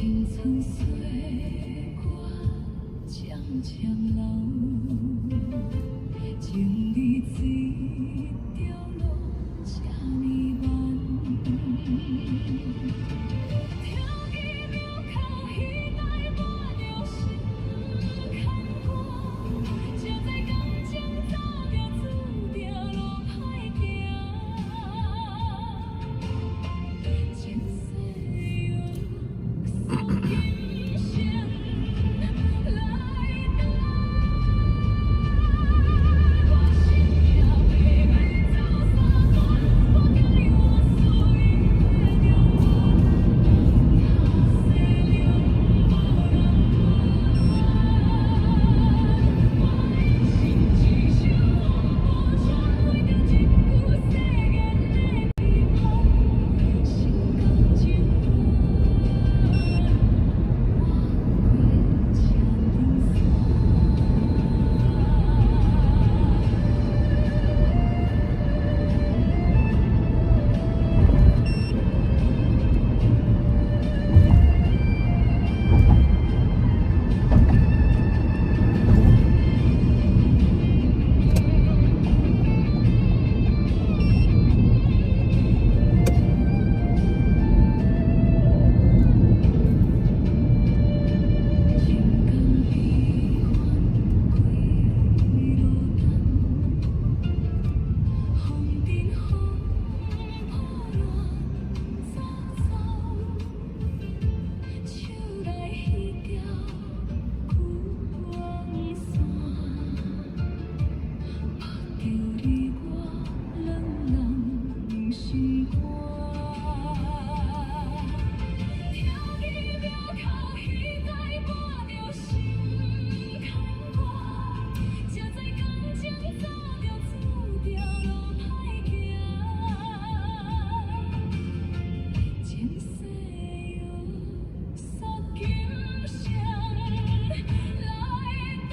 [SPEAKER 2] 青春岁月渐渐老，情义这条路这呢漫。跳起庙口戏台，伴着心牵挂，才知感情走着注定路歹行。前世有所今生来到，我心跳袂袂走三关，我该我所以会了完，下世了无人管，我一心只想我无全，为着一句誓言的期盼，心甘情愿，我过千重情感悲欢几落单，风阵风破乱走走，手内迄条旧黄线，拍着你我两人心肝。跳起庙口戏台，伴着心牵挂，才知感情走着注定路歹行。前世有所今生来到，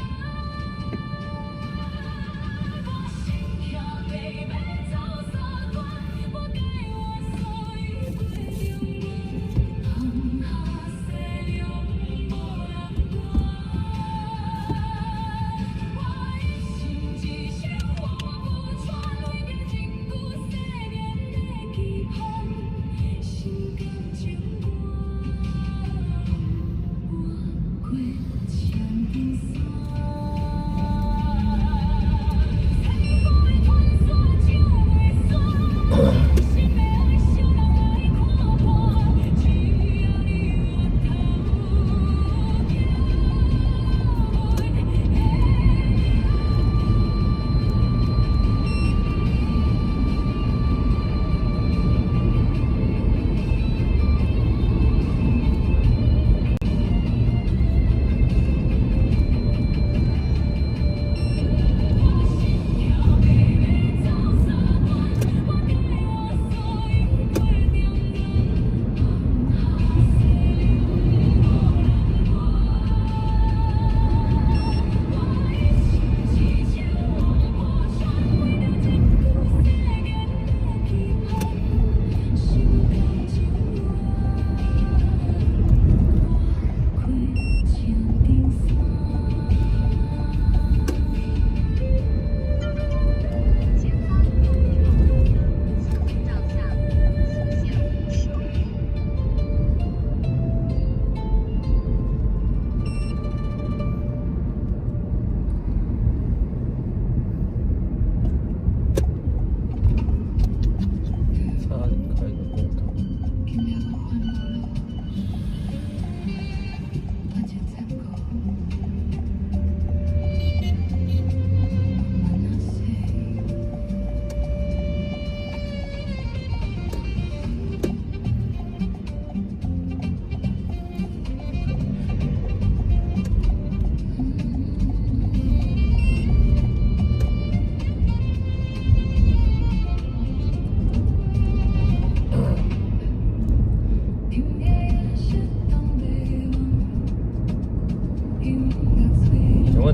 [SPEAKER 2] 我心跳袂袂走三关，我该我所以会了完，下世了无人管，我一心只想我无全，为着一句誓言的期盼，心甘情愿，我过千重山。生活的传说就袂散，心的爱惜人来看破，只要你回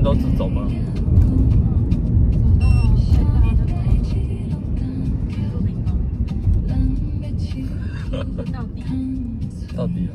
[SPEAKER 2] 头
[SPEAKER 1] 都直走吗？
[SPEAKER 5] 到底
[SPEAKER 1] 到底啊？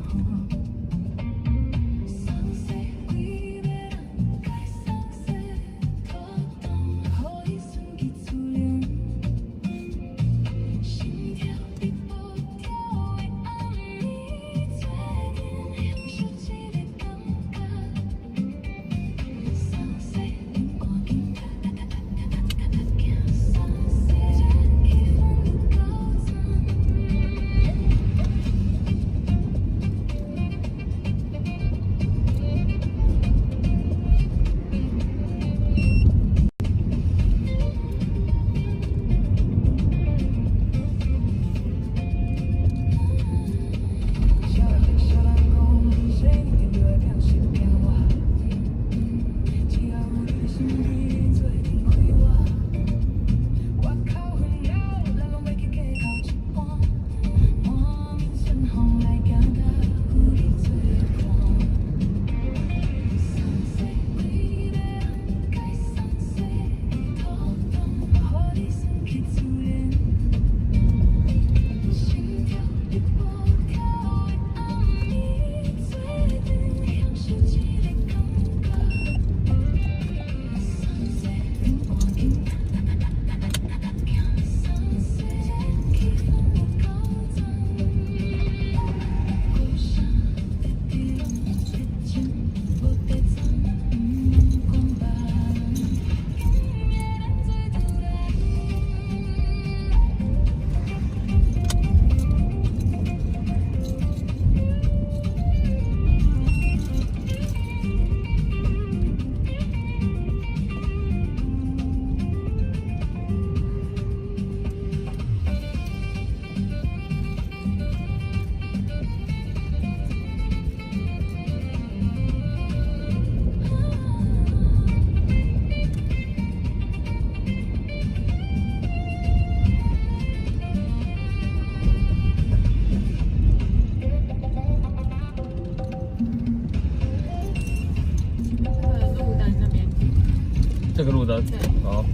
[SPEAKER 1] 灯。好。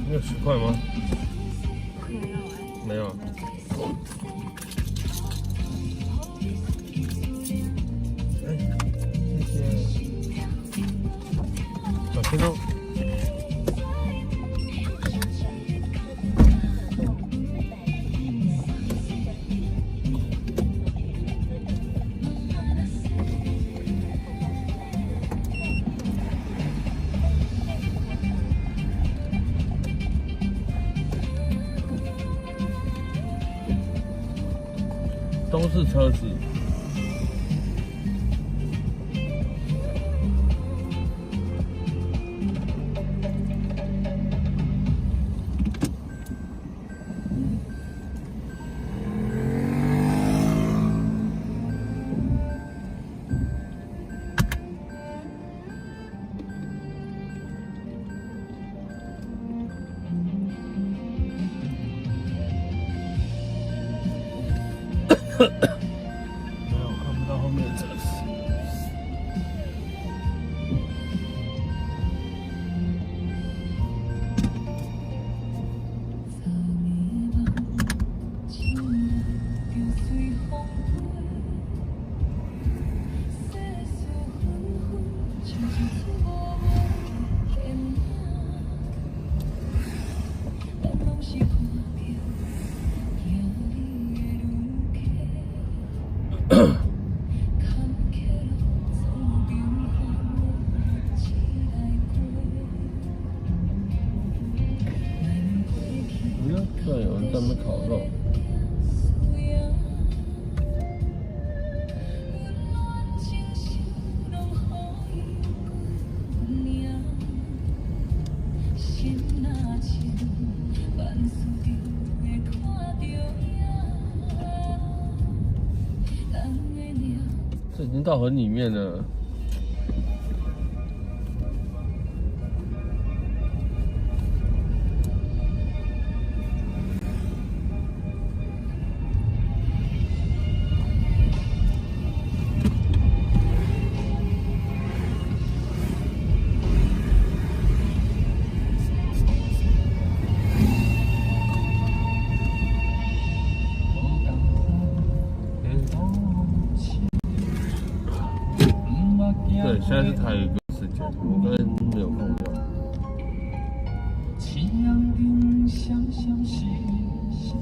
[SPEAKER 1] 你有10块吗？没有。哎，谢谢。小心哦。都是车子。没有，看不到后面的车子。居然有人在那边烤肉。这已经到很里面了。对，现在是台语歌时间，我刚才没有放掉。
[SPEAKER 6] 夕阳中闪闪星星，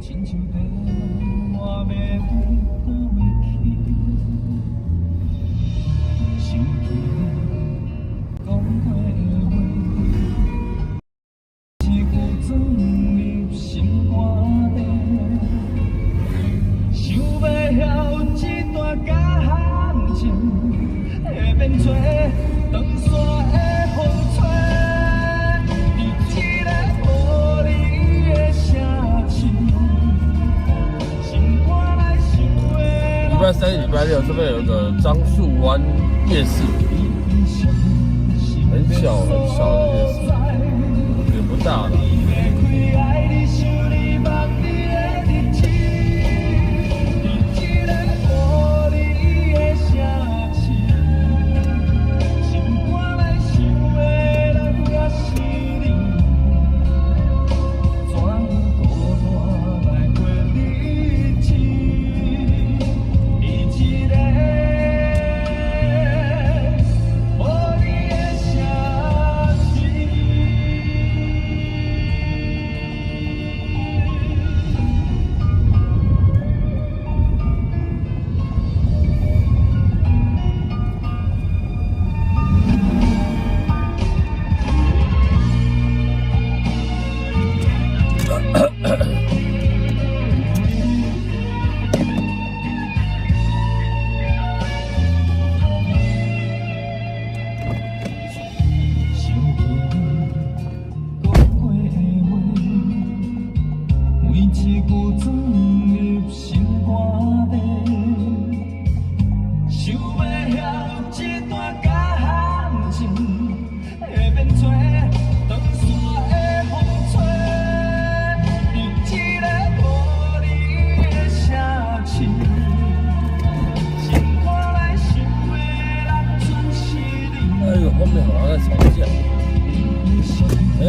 [SPEAKER 6] 亲像在我要对倒去，想起讲过的话，是有装入心肝底，想要晓这段感情。会变做长线的风吹，你一个无你的城市，心肝来想的。
[SPEAKER 1] 礼拜3、礼拜6这边有一个樟树湾夜市，很小很小的夜市，也不大了。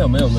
[SPEAKER 1] 没有。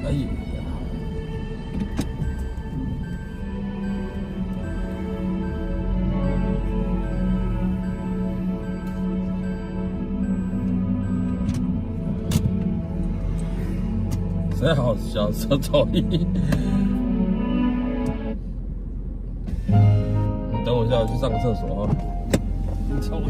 [SPEAKER 1] 哎呀！谁好小车走音？等我一下，我去上个厕所啊！臭音。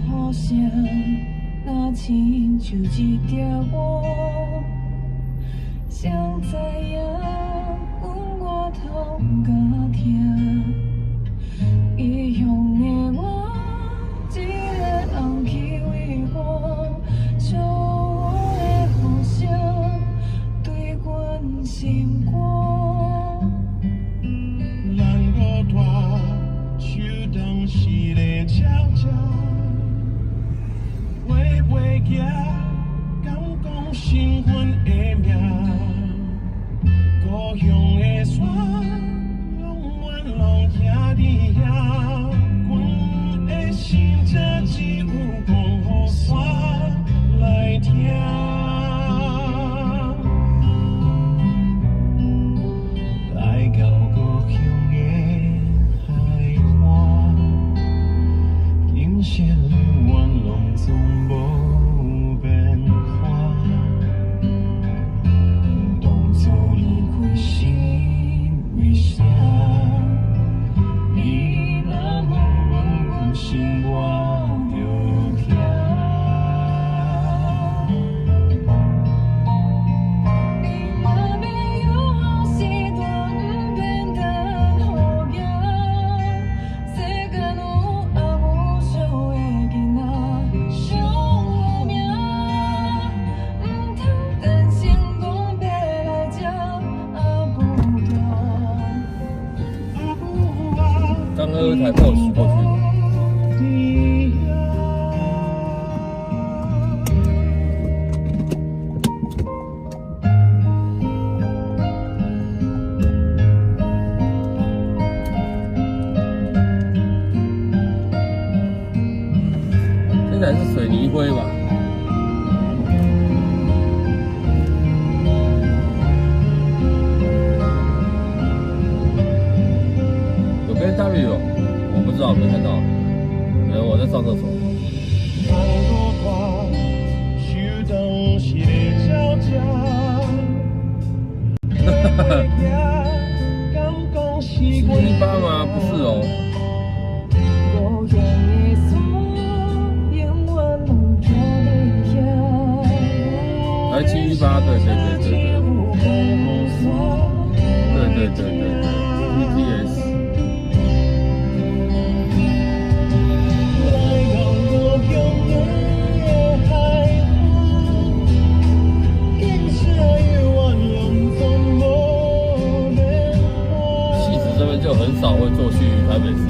[SPEAKER 2] 好像那亲像一条河，谁知影阮我通甲听，异乡的我，一个人去为我，将我的呼声对阮心肝。
[SPEAKER 6] 咱搁拖手当时的悄悄。袂行，敢讲身份的命，故乡的山，永远拢徛伫遐。阮的心只有讲予山来听。来到故乡的海岸，景色永远拢总无。
[SPEAKER 1] 刚刚有一台 Porsche 过去。这台是水泥灰吧？有 BMW 哦，我不知道，没看到。可能我在上厕所。哈哈哈。718吗？不是哦。来718，对，PTS。戏子这边就很少会坐去台北市，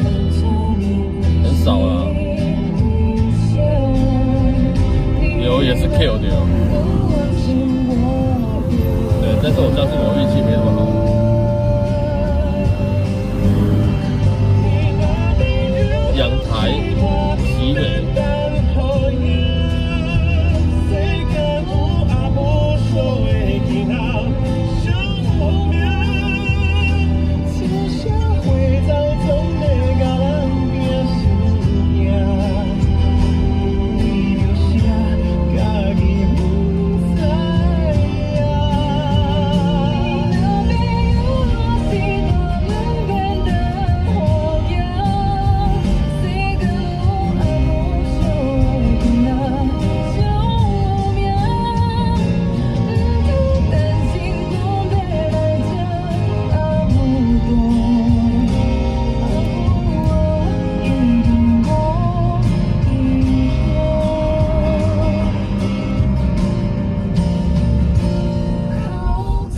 [SPEAKER 1] 很少啦。有也是 Q 的哦。对，但是我相信我运气没那么好。阳台、奇美。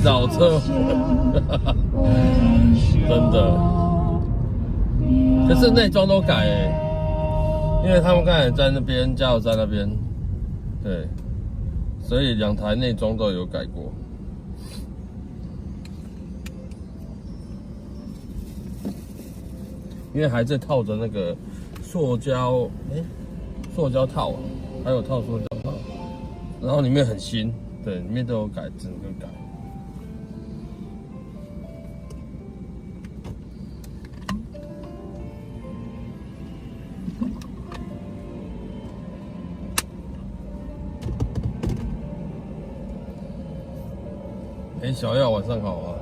[SPEAKER 1] 找车，真的。可是内装都改因为他们刚才在那边加油站那边，对，所以2台内装都有改过。因为还在套着那个塑胶套，还有套塑胶套，然后里面很新，对，里面都有改，整个改。小耀晚上好啊。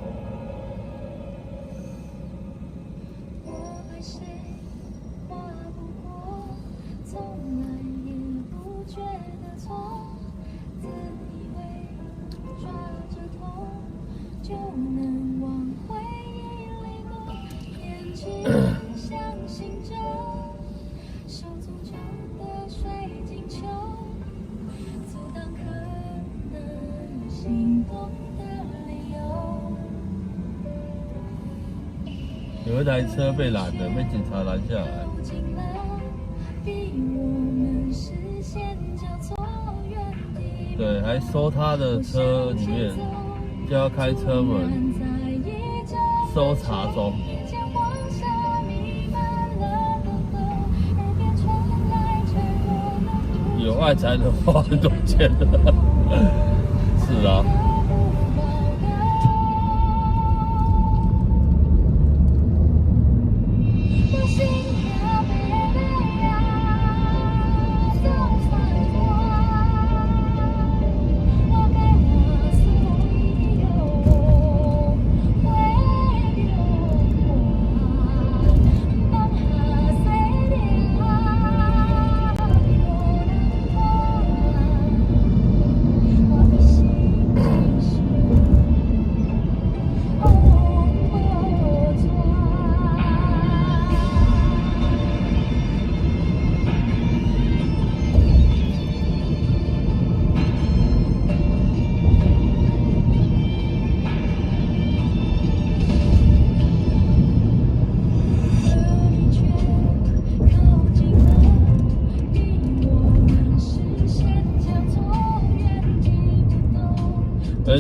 [SPEAKER 1] 有一台车被拦了，被警察拦下来。对，还搜他的车里面，叫他开车门，搜查中。有爱才能花很多钱的，是啊。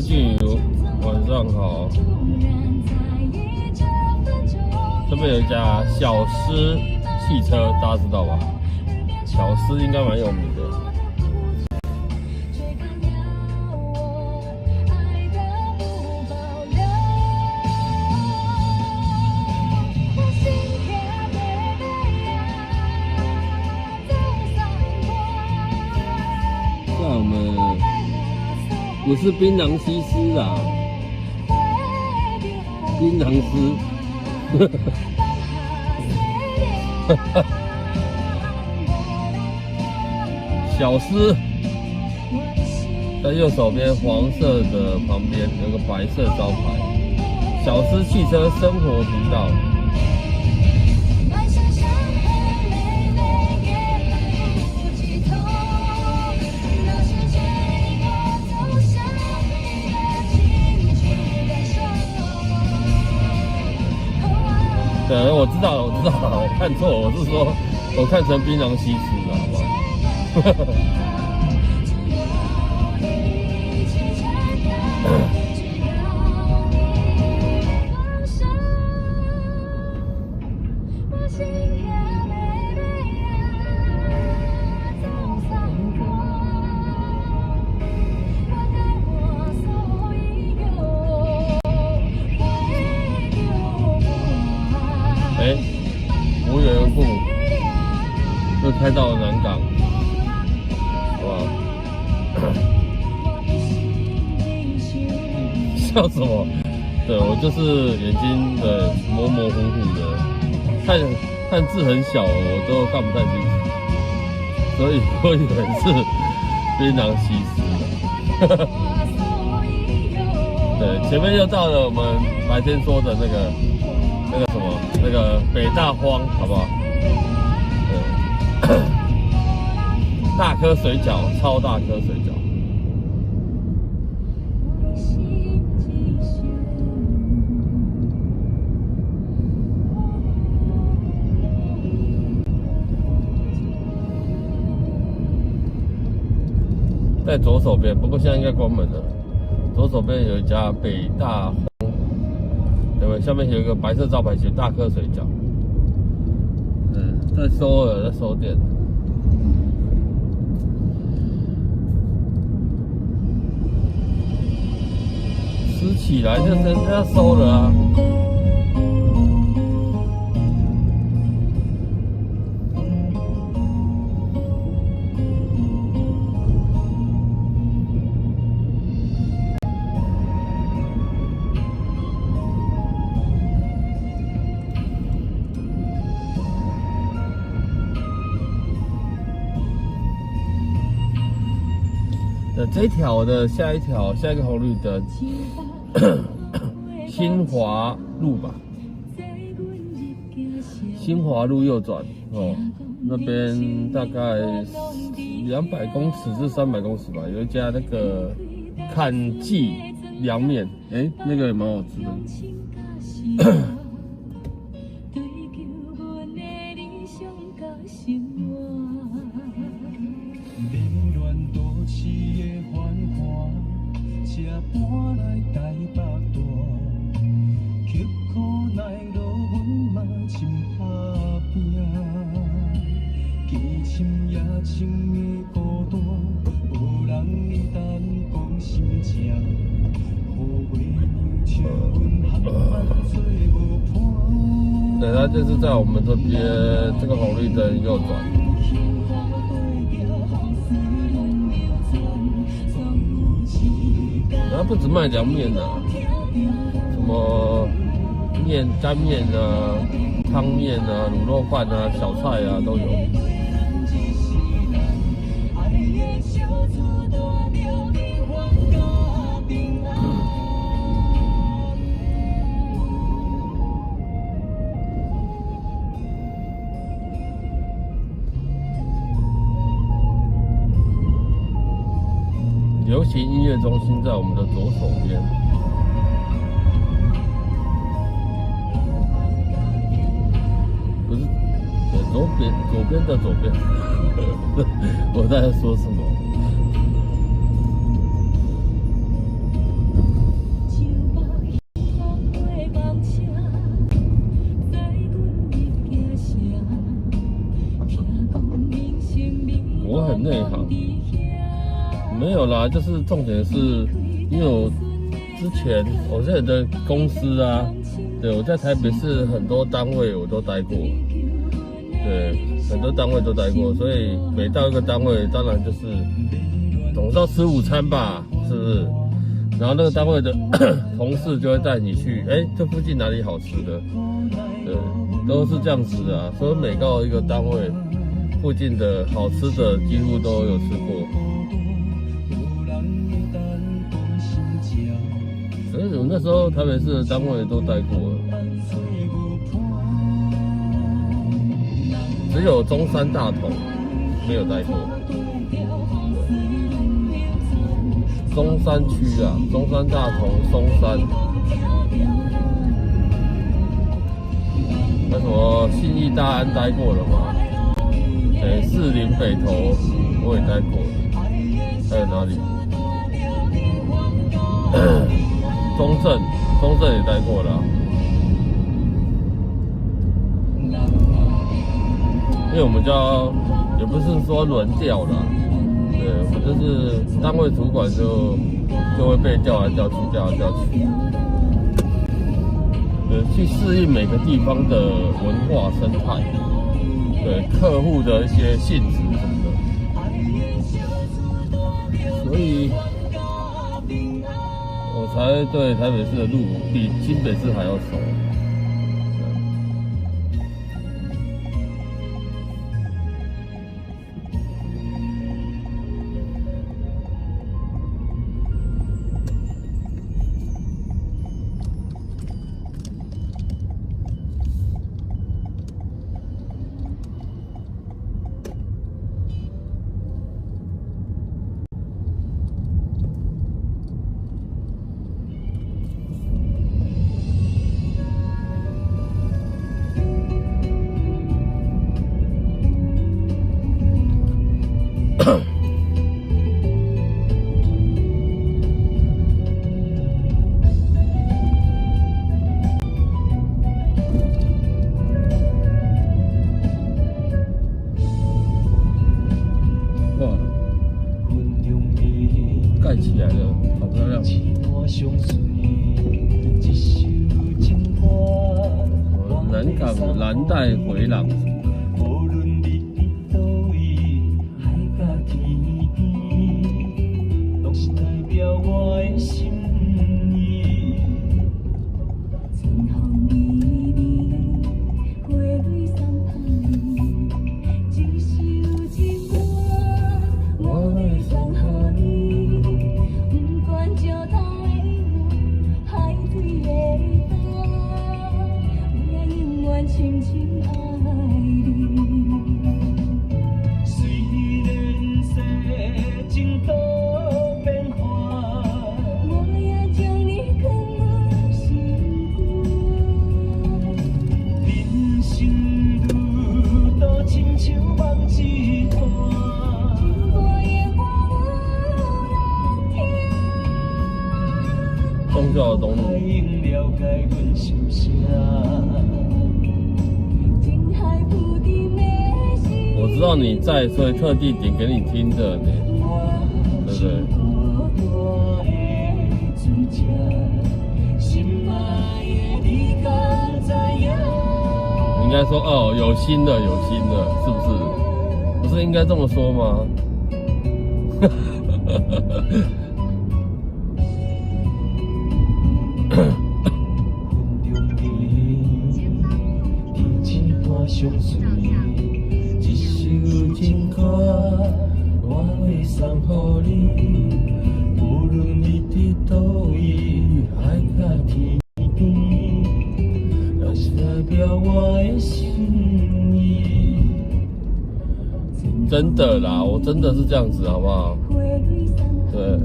[SPEAKER 1] 俊宇，晚上好。这边有一家小狮汽车，大家知道吧？小狮应该蛮有名的。在我们不是槟榔西施啊，槟榔丝。小狮在右手边黄色的旁边有个白色招牌，小狮汽车生活频道。对，我知道了，我看错了，我是说我看成槟榔西施了，好不好？无缘故又开到南港，哇！笑什么？对，我就是眼睛的模模糊糊的，看字很小，我都看不太清楚，所以我以为是槟榔西施的。对，前面又到了我们白天说的那个什么，那个北大荒，好不好？大颗水饺，超大颗水饺。在左手边，不过现在应该关门了。左手边有一家北大荒，对不对？下面有一个白色招牌写大颗水饺。在收了，在收店。吃起来就是人家收了啊。这一条的下一个红绿灯，新华路吧，新华路右转哦，那边大概200公尺至300公尺吧，有一家那个坎记凉面，那个也蛮好吃的。对，它就是在我们这边这个红绿灯右转。然后不止卖凉面啊，什么面、干面啊、汤面啊、卤肉饭啊、小菜啊都有。流行音乐中心在我们的左手边，不是，左边的左边。我在说什么？我很内行。没有啦，就是重点是，因为我之前的公司啊，对，我在台北市很多单位我都待过，对，很多单位都待过，所以每到一个单位，当然就是总是要吃午餐吧，是不是？然后那个单位的同事就会带你去，这附近哪里好吃的，对，都是这样子的啊。所以每到一个单位附近的好吃的几乎都有吃过。所以我那时候台北市的单位都待过了，只有中山大同没有待过。中山区啊，中山大同、松山，那什么信义大安待过了吗？士林北投我也待过，还有哪里？中正也待过了啊。因为我们叫也不是说轮调啦，对，我们就是单位主管就会被调来调去，去适应每个地方的文化生态，对客户的一些性质什么的，所以我才对台北市的路比新北市还要熟。盖起来了，好漂亮！南港蓝带回廊。宗教的东路，我知道你在，所以特地点给你听的呢，对不对？你应该说哦，有新的，是不是？不是应该这么说吗？一首情歌，我会送予你，无论你伫倒位，海角天边，若是代表我的心意。真的啦，我真的是这样子，好不好？对。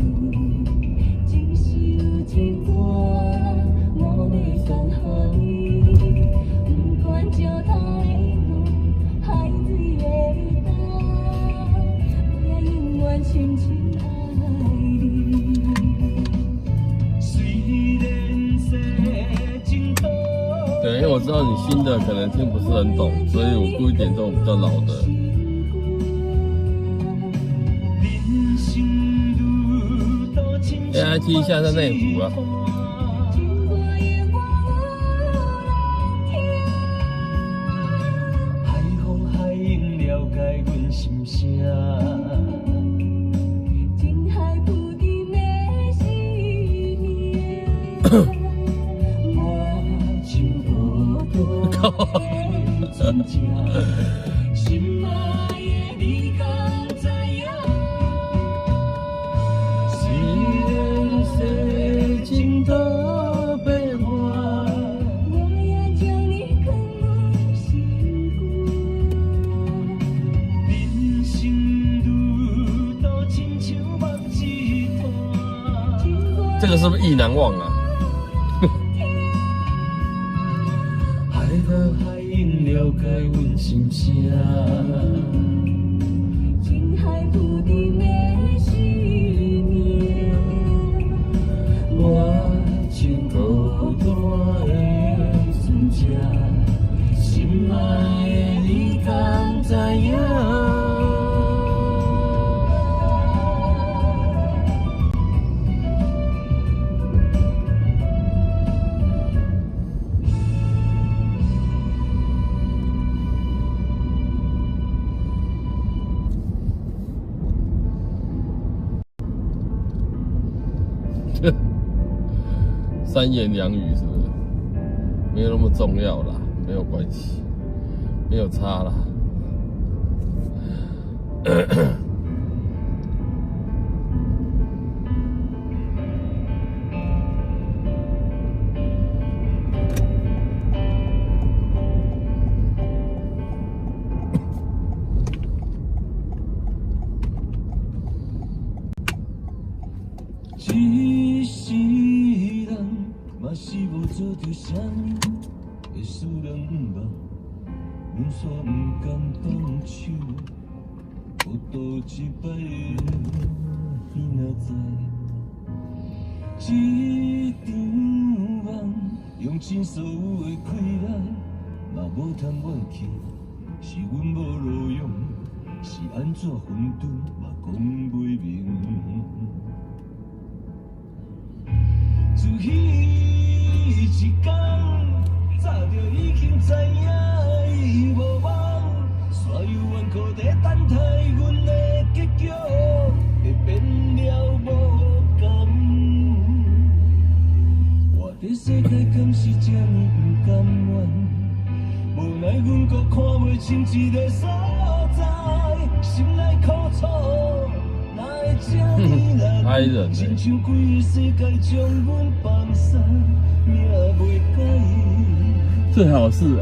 [SPEAKER 1] 对，因为我知道你新的可能听不是很懂，所以我故意点这种比较老的。AIT 现在在内湖啊。海风海涌了解阮心声。这个是不是意难忘啊？
[SPEAKER 6] 海到海涌了解阮心声，
[SPEAKER 2] 情海浮沉的思念，
[SPEAKER 6] 我像孤单的船只，心爱的你敢知影？
[SPEAKER 1] 三言两语是不是？没有那么重要啦，没有关系，没有差啦。
[SPEAKER 6] 一世人嘛是无做着啥物的思念吧，阮煞不甘放手，孤独一摆的天哪知，这场梦用尽所有的快乐，嘛无通怨气，是阮无路用，是安怎分担嘛讲袂明。自迄一天，早就已经知影伊无望，所有怨苦在等待阮的结局，会变了无甘。活在世界敢是这呢不甘愿？无奈阮搁看袂清一个所在，心内苦楚。
[SPEAKER 1] 哀人欸，最好是啊。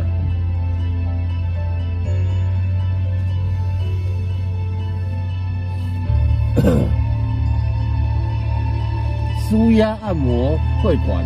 [SPEAKER 1] 舒压按摩会馆。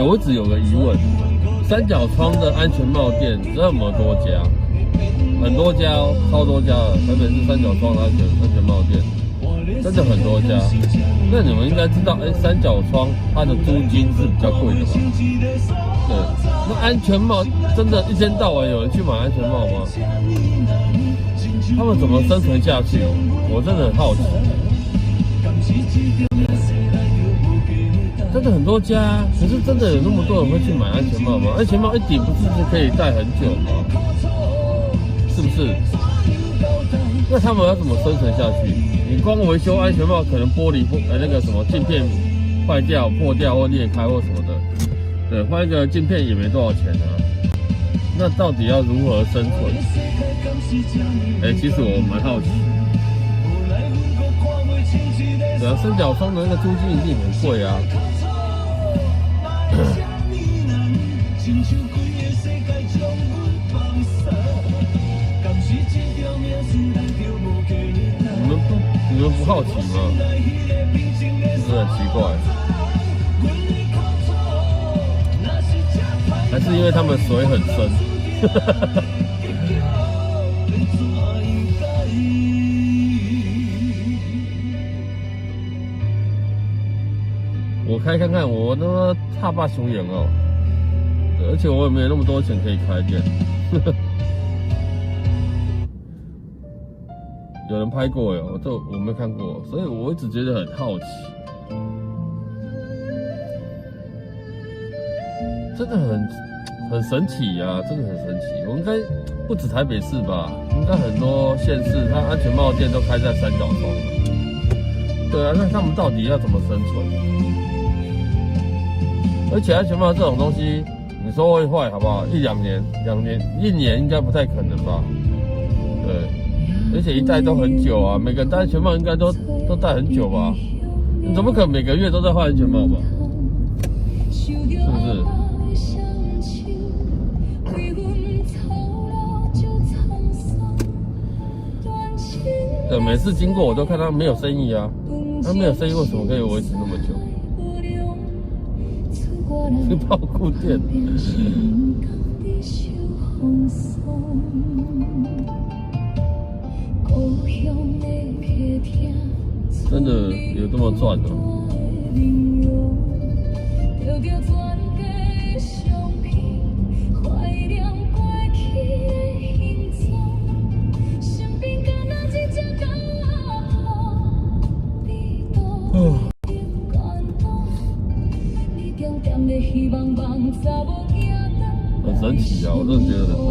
[SPEAKER 1] 我一直有个疑问，三角窗的安全帽店这么多家，很多家哦，超多家的。台北市三角窗的安全帽店真的很多家。那你们应该知道，三角窗它的租金是比较贵的吧？对，那安全帽真的一天到晚有人去买安全帽吗？他们怎么生存下去？我真的很好奇。真的很多家，可是真的有那么多人会去买安全帽吗？安全帽一顶不是可以戴很久吗？是不是？那他们要怎么生存下去？你光维修安全帽，可能玻璃那个什么镜片坏掉、破掉或裂开或什么的，对，换一个镜片也没多少钱啊。那到底要如何生存？其实我蛮好奇。对啊，三角窗的那个租金一定很贵啊。你们不好奇吗？是不是很奇怪？还是因为他们水很深？我开看看，我那么踏霸雄鹰哦，对，而且我也没有那么多钱可以开店。有人拍过哟，我没看过，所以我一直觉得很好奇，真的很神奇啊，真的很神奇。我应该不止台北市吧，应该很多县市，它安全帽店都开在三角窗。对啊，那他们到底要怎么生存？而且安全帽这种东西，你说会坏好不好？一年应该不太可能吧？对，而且一戴都很久啊，每个人戴安全帽应该都戴很久吧？你怎么可能每个月都在换安全帽吧？是不是？对，每次经过我都看他没有生意啊，他没有生意为什么可以维持那么久？是泡裤店。真的有这么赚哦？很神奇啊！我真的觉得很神奇。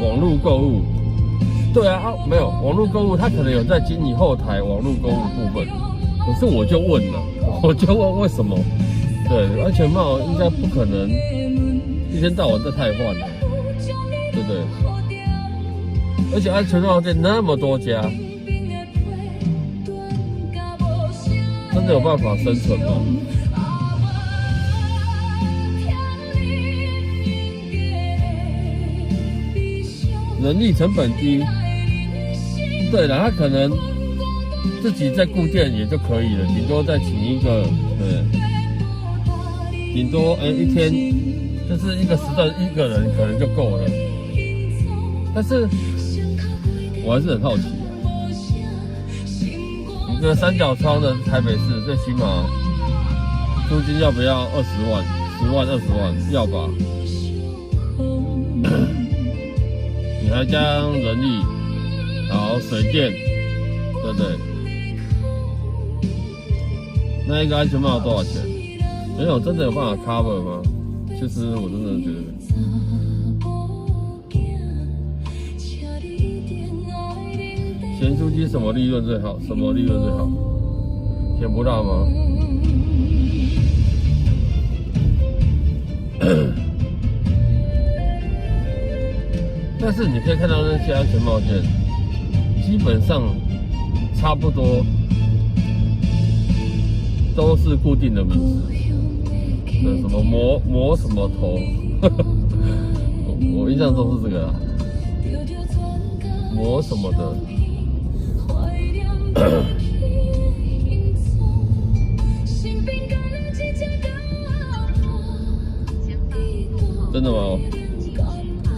[SPEAKER 1] 网络购物，对啊，没有网络购物，他可能有在经营后台网络购物部分，可是我就问了，为什么？对，安全帽应该不可能一天到晚在汰换的，对不对？而且安全帽店那么多家，真的有办法生存吗？人力成本低，对了，他可能自己在顾店也就可以了，顶多再请一个，对，顶多一天就是一个时段一个人可能就够了。但是我还是很好奇一个三角窗的台北市，最起码租金要不要20万、10万、20万？要吧？你还加人力，然后水电，对不对？那一个安全帽多少钱？没有，真的有办法 cover 吗？其实我真的觉得。咸酥鸡什么利润最好？什么利润最好？甜不辣吗？但是你可以看到那些安全帽店，基本上差不多都是固定的名字，什么磨什么头，我印象中是这个啦，磨什么的。真的吗？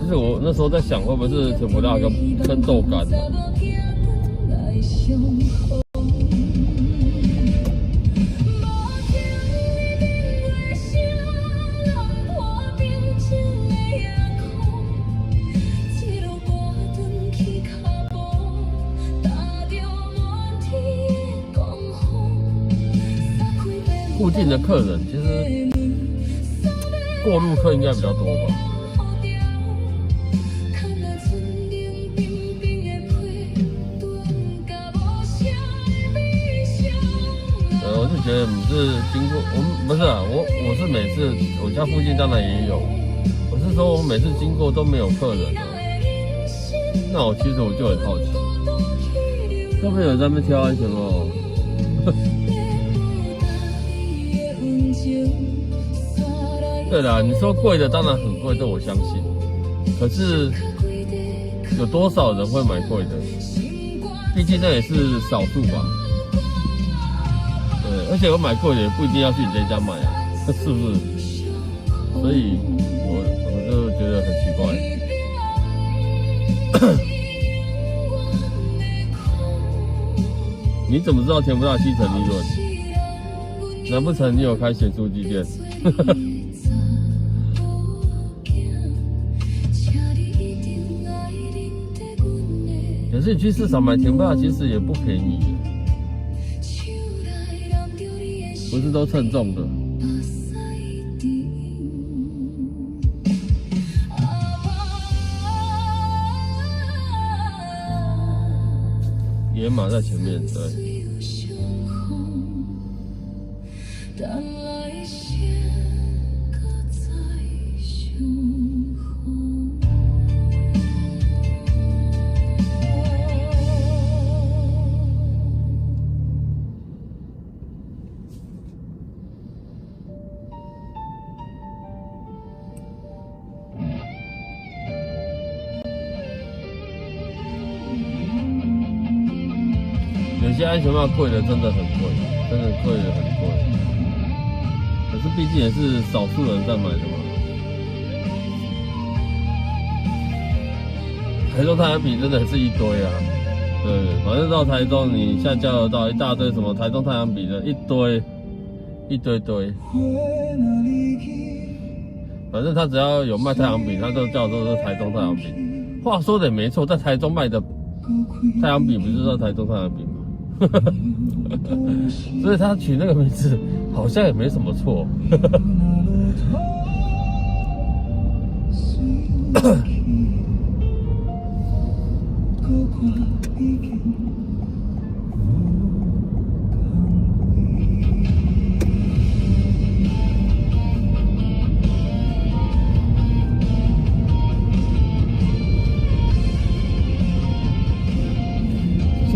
[SPEAKER 1] 其实我那时候在想，会不会是甜不辣跟豆干呢？附近的客人其实过路客应该比较多吧。我是觉得你是经过不是啊，我是每次我家附近当然也有，我是说我每次经过都没有客人啊，那我其实我就很好奇，会不会有人在那边挑安全帽？对啦，你说贵的当然很贵，这我相信。可是有多少人会买贵的？毕竟那也是少数吧。对，而且我买贵的也不一定要去你这家买啊，是不是？所以我就觉得很奇怪。你怎么知道甜不辣7成利润？难不成你有开咸酥鸡店？可是你去市场买甜不辣其实也不便宜，不是都称重的。野马在前面，对。
[SPEAKER 2] 但来线搁在胸口。
[SPEAKER 1] 有些安全帽贵的真的很贵，真的贵的很贵。可是毕竟也是少数人在买的嘛。台中太阳饼真的是一堆啊，对，反正到台中你下交流道一大堆什么台中太阳饼的，一堆堆。反正他只要有卖太阳饼，他都叫做是台中太阳饼。话说的也没错，在台中卖的太阳饼不是叫台中太阳饼吗？所以他取那个名字好像也没什么错。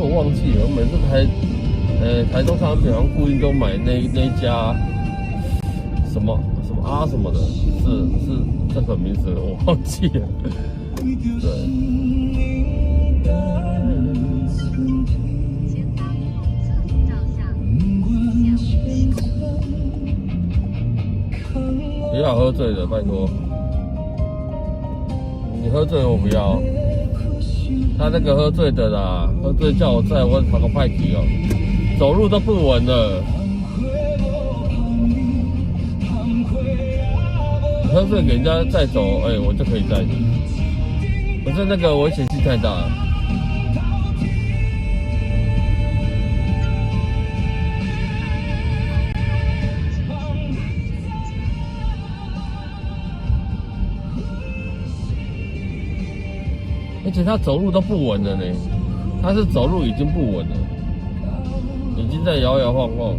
[SPEAKER 1] 我忘记了，我每次台中太阳饼好像固定都买那家什么啊什么的，是这个名字我忘记了。对。不要喝醉的，拜托。你喝醉我不要。他那个喝醉的啦，喝醉叫我载，我跑个派去哦，走路都不稳了。喝醉给人家载走，我就可以载你。可是那个危险性太大了。而且他走路都不稳了呢，他是走路已经不稳了，已经在摇摇晃晃。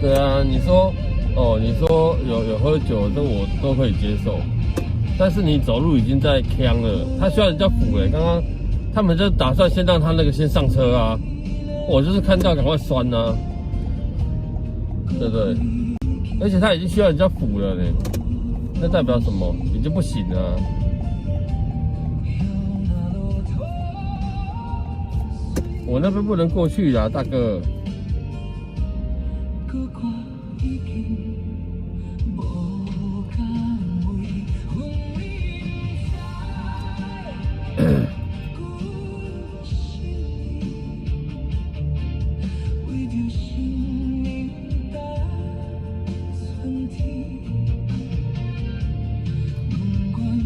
[SPEAKER 1] 对啊，你说有喝酒，这我都可以接受。但是你走路已经在呛了，他需要人家扶刚刚他们就打算先让他那个先上车啊，我就是看到赶快栓啊，对不对？而且他已经需要人家扶了呢，那代表什么？已经不行了啊。我那边不能过去啊，大哥。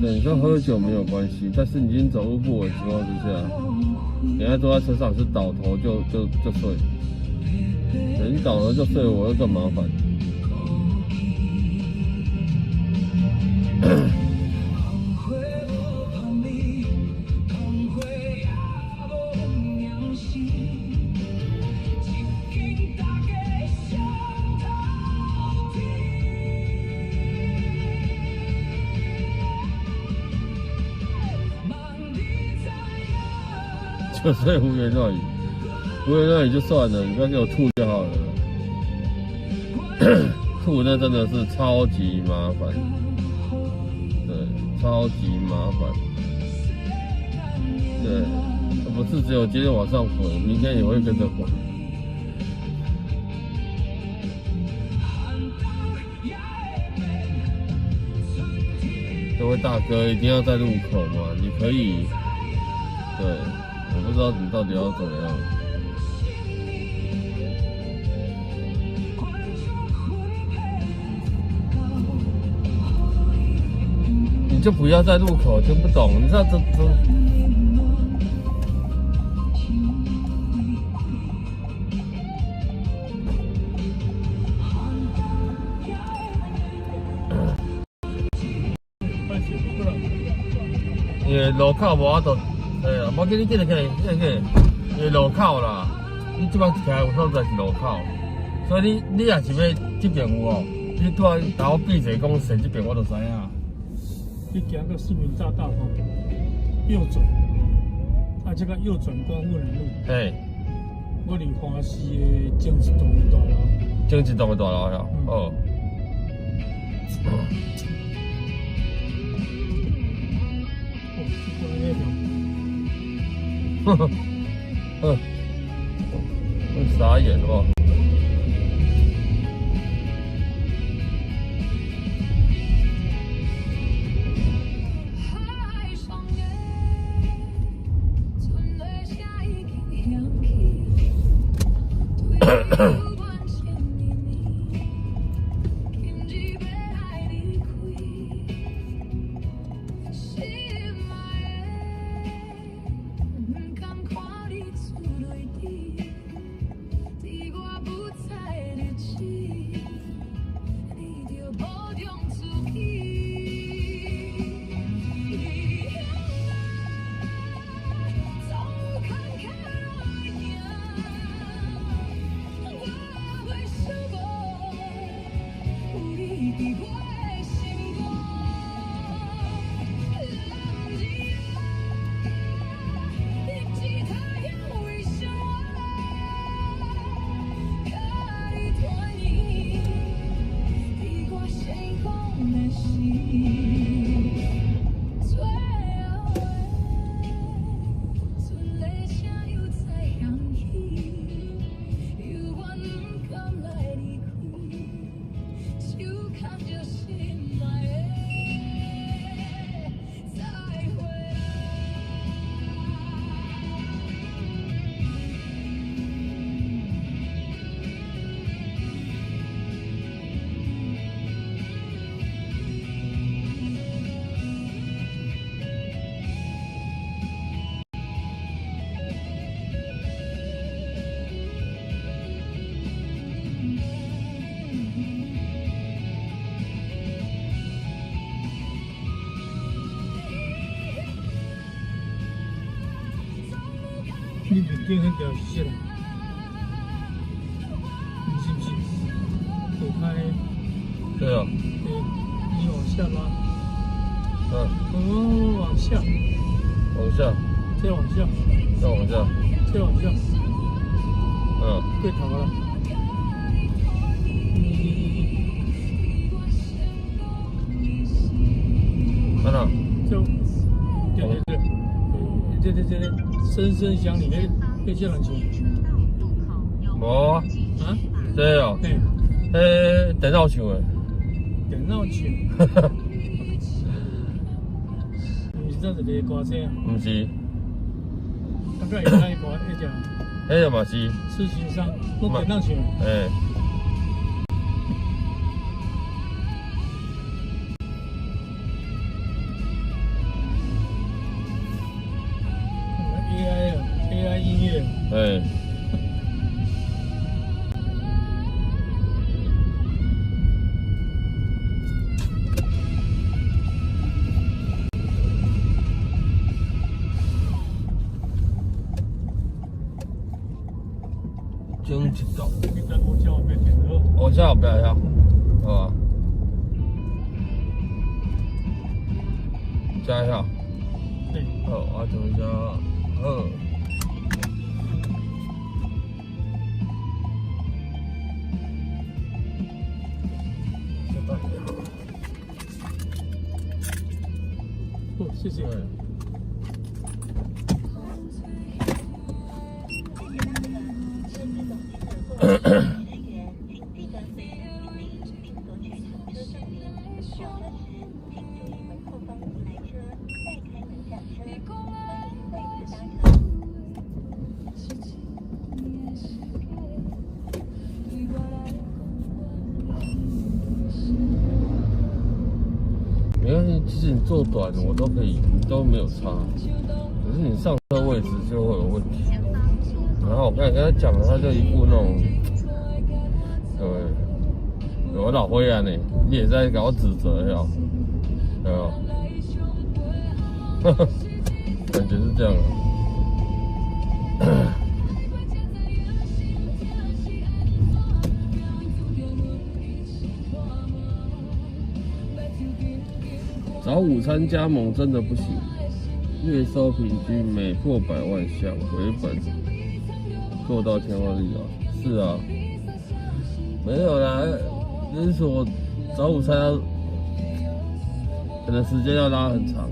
[SPEAKER 1] 对，你说喝酒没有关系，但是你已经走路不稳的情况之下，你还坐在车上是倒头就睡，你倒了就睡，我又更麻烦。就睡胡言乱语，胡言乱语就算了，你不要给我吐就好了。吐那真的是超级麻烦，对，超级麻烦。对，不是只有今天晚上混，明天也会跟着混。这位大哥一定要在路口吗？你可以，对，我不知道你到底要怎么样。你就不要在路口，听不懂，你知道这。因为路口无法度，啊，无紧你进来起，因为路口啦，你即摆徛有所在是路口，所以你也是要这边有哦，你拄仔甲我比者讲选这边，我就知影。
[SPEAKER 8] 你行到市民大道吼，右转，这个右转光复南路，
[SPEAKER 1] 嘿，
[SPEAKER 8] 我离花市的政治栋大楼，
[SPEAKER 1] 政治栋的大楼呀，哦。呵呵，傻眼哦。
[SPEAKER 8] 你面顶那条是啥啦？不是，走开。
[SPEAKER 1] 对啊。
[SPEAKER 8] 你往下拉。
[SPEAKER 1] 嗯。
[SPEAKER 8] 哦，往下。
[SPEAKER 1] 往下。
[SPEAKER 8] 再往下。
[SPEAKER 1] 再往下。
[SPEAKER 8] 再往下。
[SPEAKER 1] 嗯。
[SPEAKER 8] 对头了。
[SPEAKER 1] 看到。
[SPEAKER 8] 就。对，深深乡里面那叫人钱。
[SPEAKER 1] 无啊。
[SPEAKER 8] 啊？
[SPEAKER 1] 对哦。
[SPEAKER 8] 对。
[SPEAKER 1] 电脑唱的。
[SPEAKER 8] 电脑唱。不是这一个歌星啊？
[SPEAKER 1] 不是。
[SPEAKER 8] 大概有那一个那叫。
[SPEAKER 1] 迄个嘛是。
[SPEAKER 8] 事情上，弄电脑唱。
[SPEAKER 1] 哎。
[SPEAKER 8] AI 音乐。
[SPEAKER 1] 哎。真知道。
[SPEAKER 8] 你在我家边停车。
[SPEAKER 1] 我下不要下，好吧？加一下。
[SPEAKER 8] 对。
[SPEAKER 1] 好，我等一下。
[SPEAKER 8] 哦，谢谢。
[SPEAKER 1] 实你坐短我都可以，都没有差，可是你上车位置就会有问题。然后我刚才跟他讲了，他就一副那种，我老灰啊你也在搞我指责呀，有没有？感觉是这样啊。早午餐加盟真的不行，月收平均每破100万项回本，做到天荒地老。是啊，没有啦，就是说早午餐要可能时间要拉很长。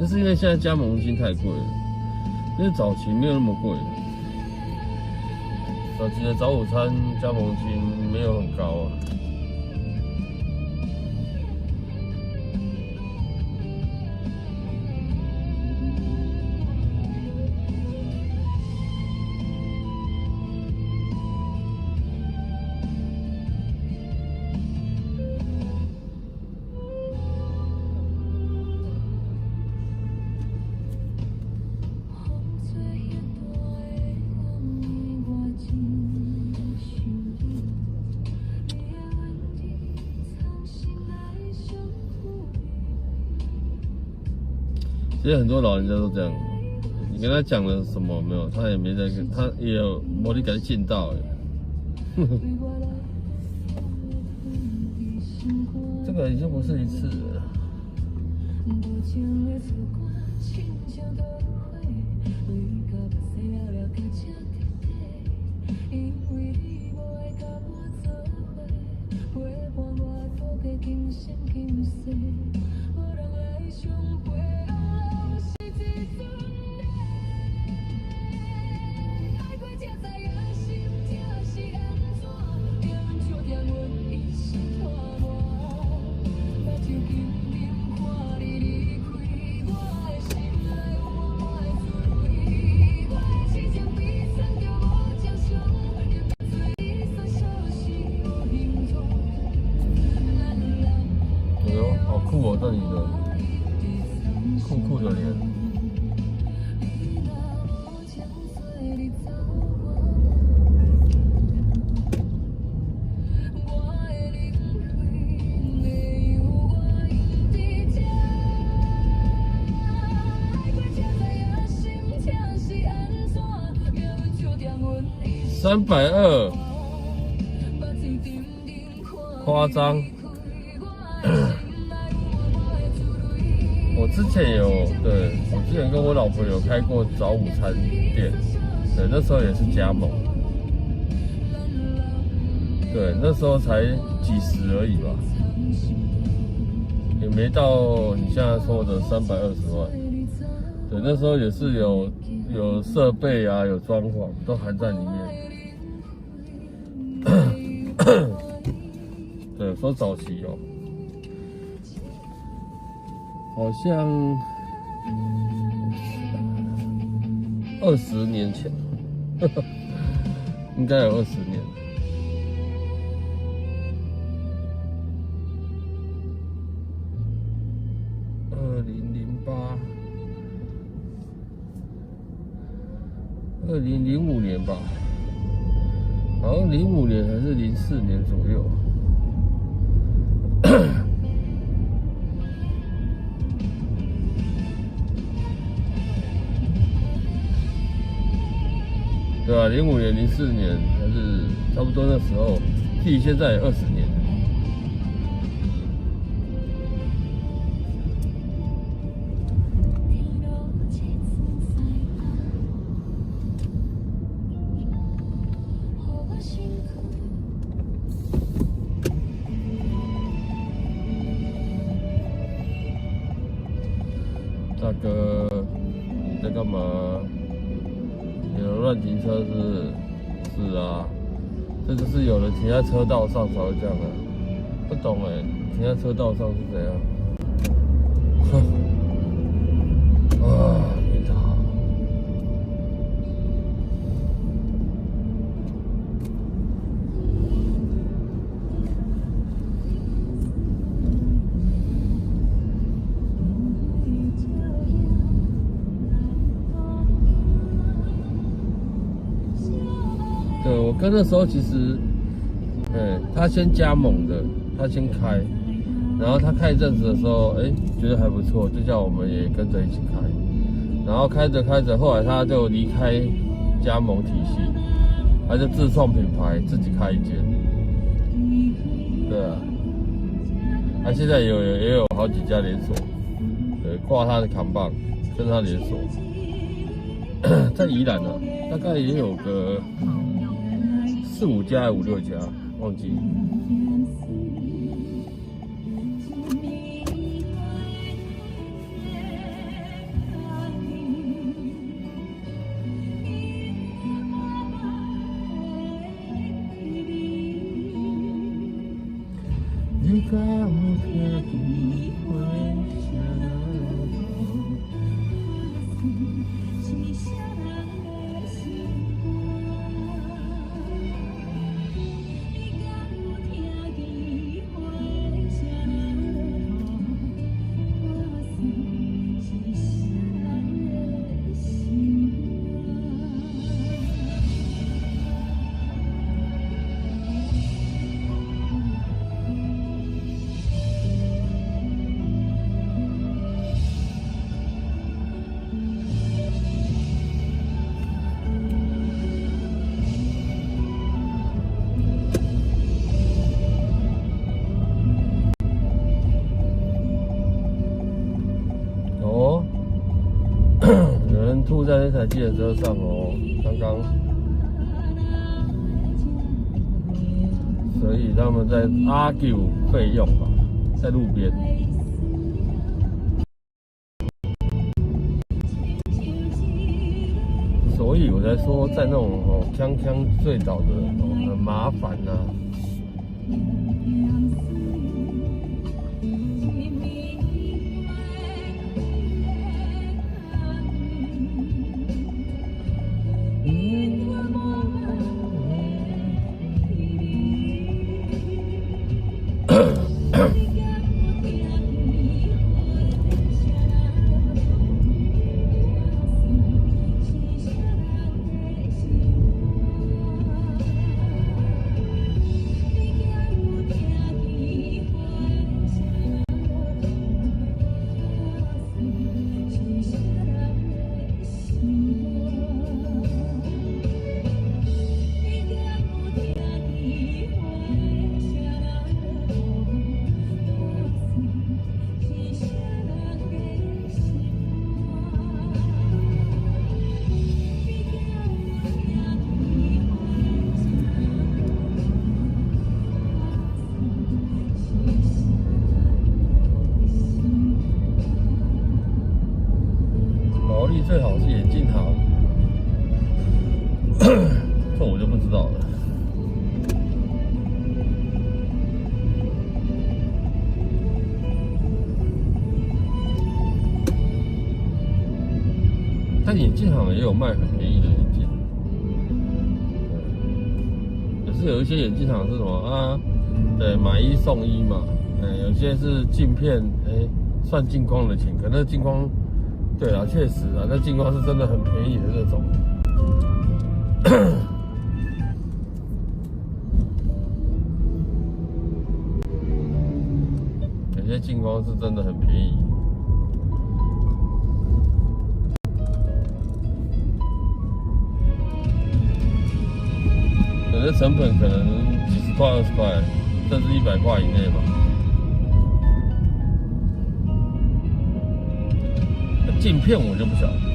[SPEAKER 1] 就是因为现在加盟金太贵了，因为早期没有那么贵。早期的早午餐加盟金没有很高啊。其实很多老人家都这样，你跟他讲了什么没有，他也没在跟，他也有没你给他尽到。这个已经不是一次了。酷哦，这里的酷酷的脸。320，夸张。我之前我之前跟我老婆有开过早午餐店，对，那时候也是加盟，对，那时候才几十而已吧，也没到你现在说的320万，对，那时候也是有设备啊，有装潢都含在里面，对，说早期哦。好像20年前，应该有20年。2005年吧，好像05年还是04年左右。对吧？05年、04年还是差不多那时候，距现在也20年了。大哥，你在干嘛？有乱停车是啊，这就是有人停在车道上才会这样啊，不懂哎，停在车道上是怎样？哼，啊，你好。他那时候其实，他先加盟的，他先开，然后他开一阵子的时候，觉得还不错，就叫我们也跟着一起开。然后开着开着，后来他就离开加盟体系，他就自创品牌，自己开一间。对啊，他现在也有好几家连锁，对，挂他的扛棒，跟他连锁，在宜兰啊，大概也有个4、5家、5、6家，忘记。你敢有听见花声？有人吐在那台计程车上哦，刚刚，所以他们在 argue 费用吧，在路边。所以我才说，在那种锵锵醉倒的很麻烦呐。最好是眼镜行，这我就不知道了。但眼镜行也有卖很便宜的眼镜，也是有一些眼镜行是什么啊？对，买1送1嘛。有些是镜片，算镜框的钱，可能镜框。对啦，确实啊，那镜框是真的很便宜的那种。有些镜框是真的很便宜。有的成本可能几10块、20块，甚至100块以内吧。镜片我就不晓得。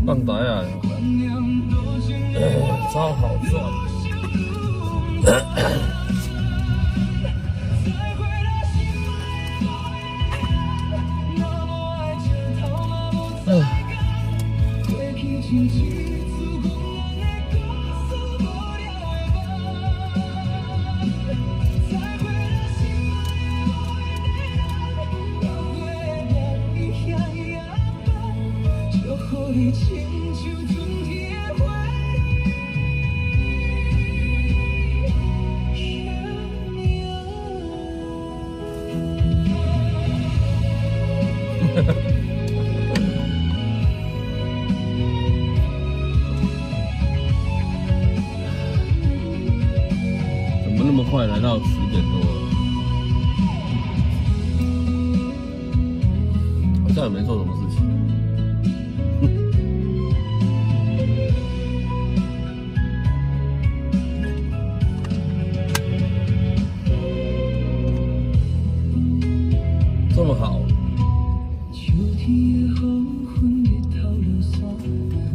[SPEAKER 1] 棒打呀，超好赚。像也没做什么事情。这么好。
[SPEAKER 6] 秋天的黄昏，日头落山，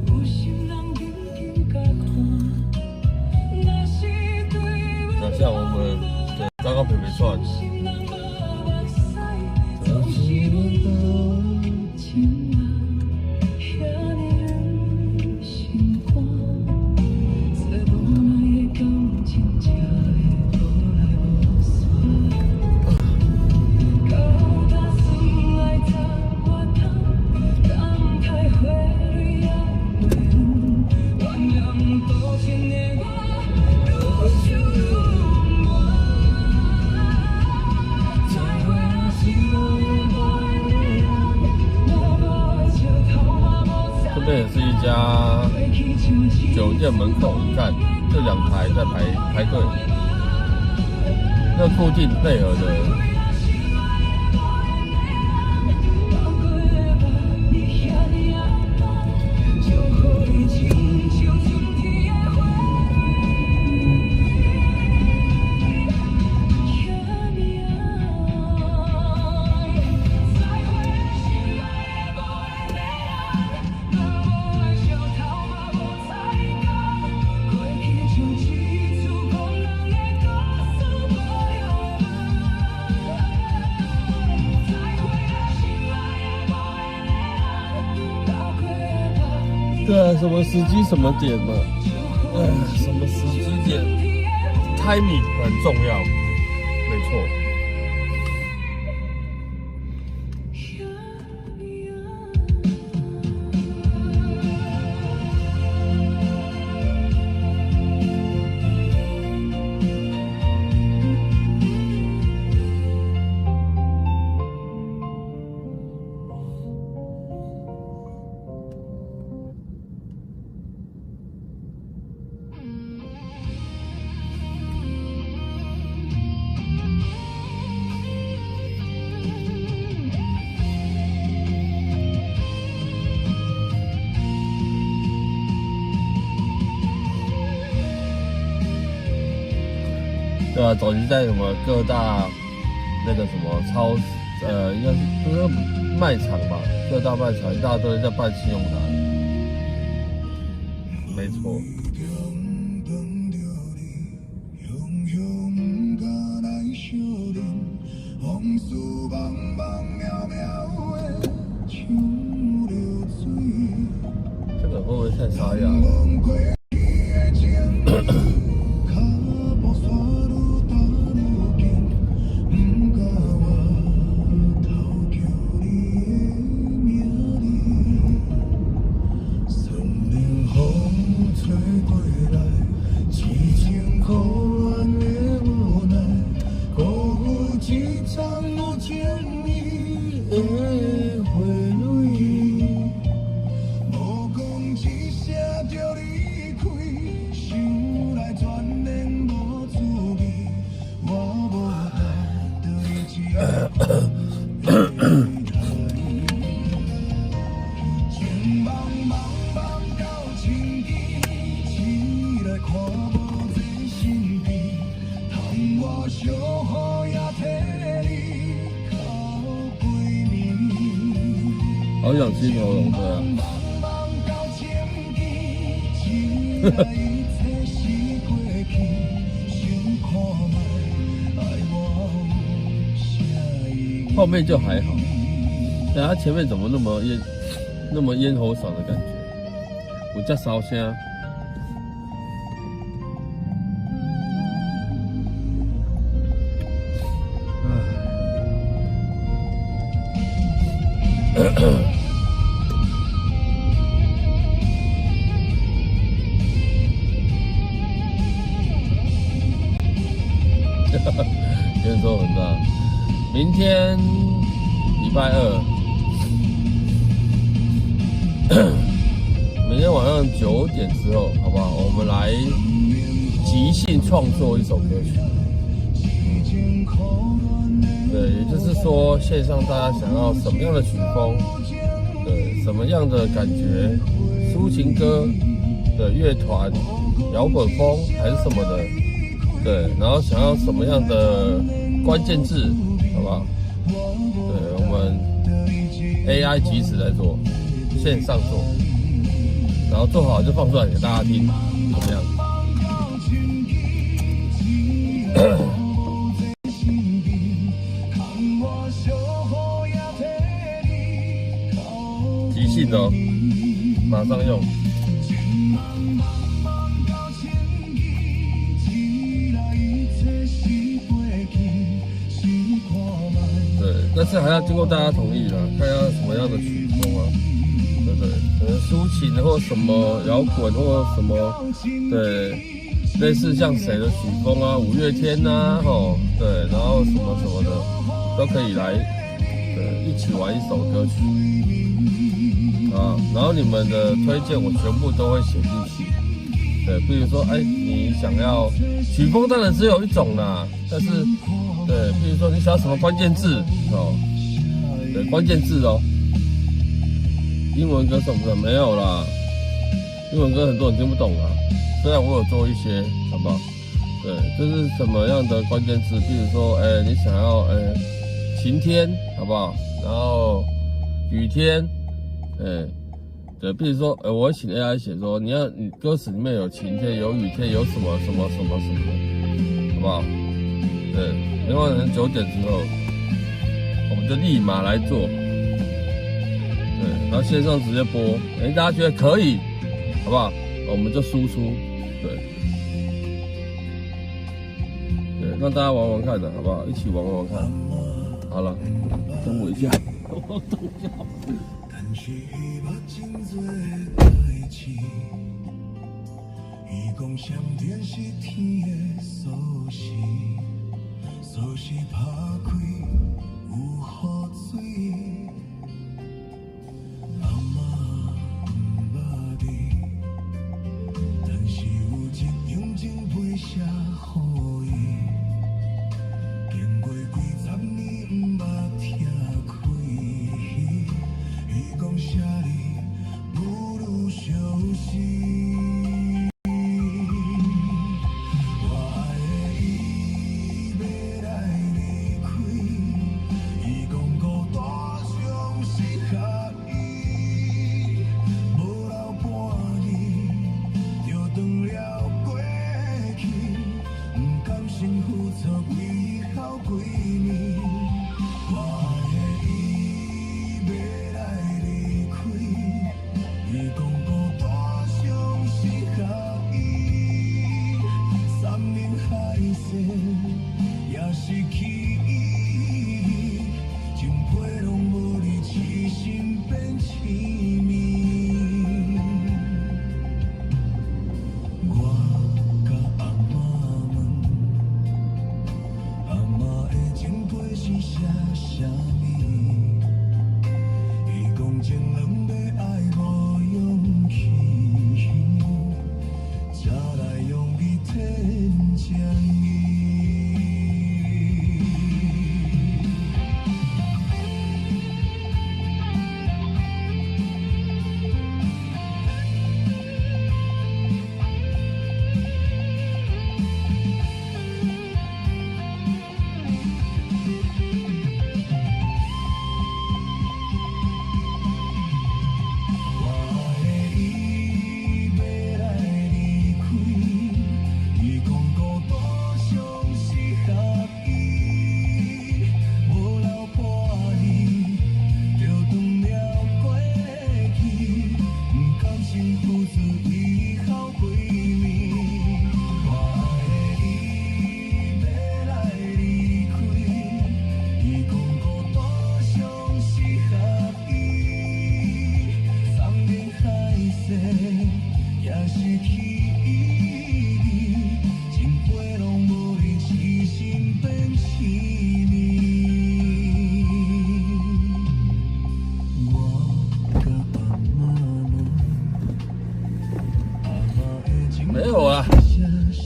[SPEAKER 6] 有心人紧紧甲看。若是对我
[SPEAKER 1] 那像我们的糟糕皮皮蒜，
[SPEAKER 6] 心人无目屎，就是阮无情啊，遐尼忍心肝，再无奈的感情，才会无来无散。
[SPEAKER 1] 这边也是一家酒店门口，你看这2台在排队，那附近配合的。对啊，什么时机什么点嘛，什么时机点 ，timing 很重要，没错。对啊，早期在什么各大那个什么应该是卖场吧，各大卖场一大堆在办信用卡，没错。这个会不会太沙哑了？好想吃牛肉，对啊。后面就还好，但它前面怎么那么咽喉嗓的感觉？有这烧声。先说很大，明天礼拜2，明天晚上9点之后，好不好？我们来即兴创作一首歌曲。对，也就是说。说线上大家想要什么样的曲风，对，什么样的感觉，抒情歌的乐团、摇滚风还是什么的，对，然后想要什么样的关键字，好不好？对，我们 AI 即时来做，线上做，然后做好就放出来给大家听，怎么样？即兴的哦，马上用。对，但是还要经过大家同意啦，看要什么样的曲风啊，对不对？可能抒情的或什么摇滚或什么，对，类似像谁的曲风啊，五月天呐，吼，对，然后什么什么的都可以来，对，一起玩一首歌曲啊。然后你们的推荐我全部都会写进去，对，比如说，哎，你想要曲风当然只有一种啦，但是。对，比如说你想要什么关键字哦，对，关键字哦，英文歌什么的没有啦，英文歌很多人听不懂啊，虽然我有做一些，好不好？对，就是什么样的关键字，比如说，哎，你想要，哎，晴天，好不好？然后雨天，哎，对，比如说，我会请 AI 写说，你歌词里面有晴天，有雨天，有什么什么什么什么的，好不好？对。另外9点之后，我们就立马来做，对，然后线上直接播，大家觉得可以，好不好？我们就输出，对，让大家玩玩看的，好不好？一起玩玩看。好了，等我一下，我等一下。
[SPEAKER 6] 锁是拍开有雨水，阿嬷不捌你，但是有一样情陪写予伊，经过几十年不捌听开，伊讲啥你不如相思。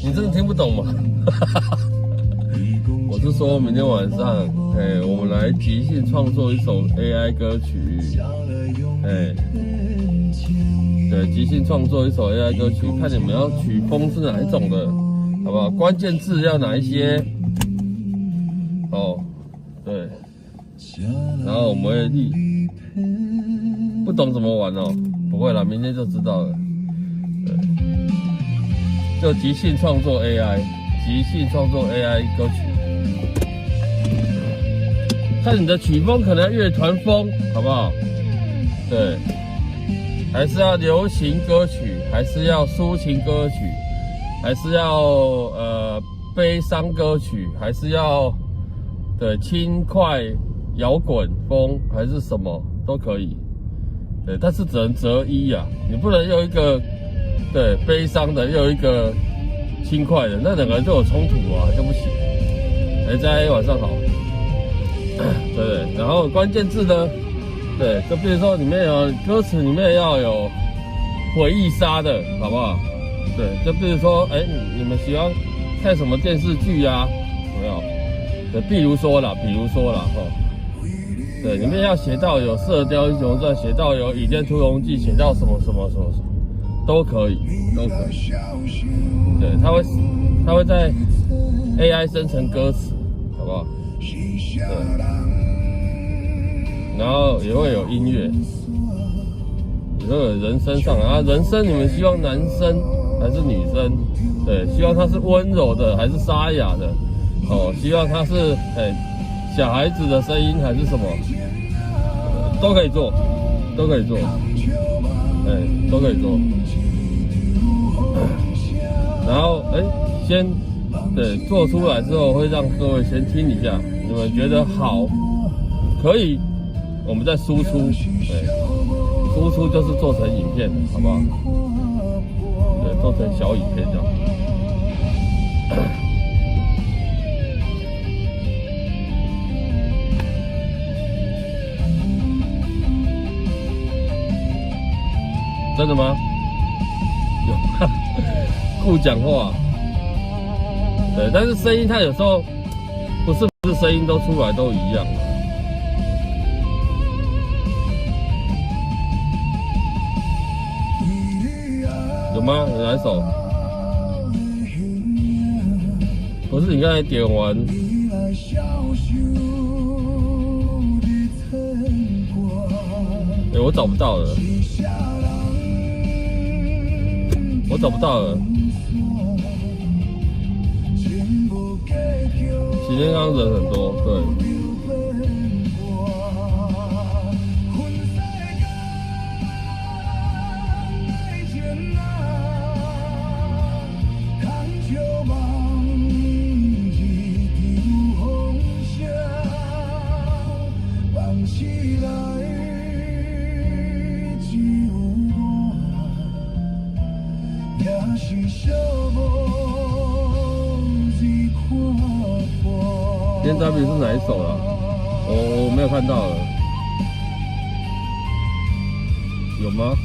[SPEAKER 1] 你真的听不懂吗？我是说明天晚上， OK， 我们来即兴创作一首 AI 歌曲。对，即兴创作一首 AI 歌曲，看你们要曲风是哪一种的，好不好？关键字要哪一些？哦，对。然后我们会不懂怎么玩哦，不会啦，明天就知道了。对，就即兴创作 AI， 即兴创作 AI 歌曲。看你的曲风，可能要乐团风，好不好？对，还是要流行歌曲，还是要抒情歌曲，还是要悲伤歌曲，还是要对轻快摇滚风，还是什么都可以。对，但是只能择一啊，你不能用一个对悲伤的，又有一个轻快的，那两个人就有冲突啊，就不行。在晚上好。对，然后关键字呢？对，就比如说里面有歌词，里面要有回忆杀的，好不好？对，就比如说，你们喜欢看什么电视剧啊？有没有？对，比如说啦，对，里面要写到有《射雕英雄传》，写到有《倚天屠龙记》，写到什么，都可以。对，它会在 AI 生成歌词，好不好？对，然后也会有音乐，也会有人声上来啊。人声你们希望男生还是女生？对，希望它是温柔的还是沙哑的？哦，希望它是小孩子的声音还是什么？都可以做，都可以做。然后先对做出来之后，会让各位先听一下，你们觉得好，可以，我们再输出。对，输出就是做成影片，好不好？对，做成小影片这样。真的吗？有，顾讲话。对，但是声音它有时候不是声音都出来都一样。有吗？有哪一首？不是你刚才点完。我找不到了。今天刚人很多，对。今天 W 是哪一首啦？我没有看到了，有吗？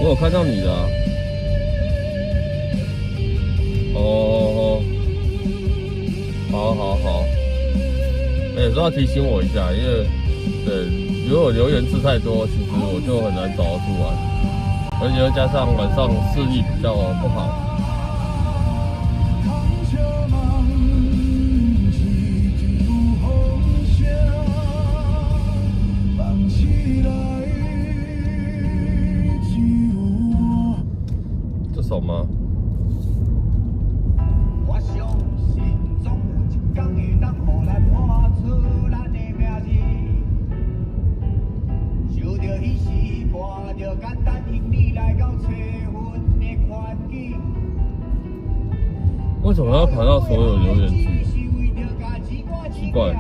[SPEAKER 1] 我有看到你的啊。哦，好。有时候要提醒我一下，因为对，如果留言字太多，其实我就很难找得出来。而且又加上晚上视力比较不好。这首吗？我相信总有一天会当予咱看出咱的名字，受着彼时伴着简单行李来到找阮的环境。为什么要跑到所有留言区？奇怪。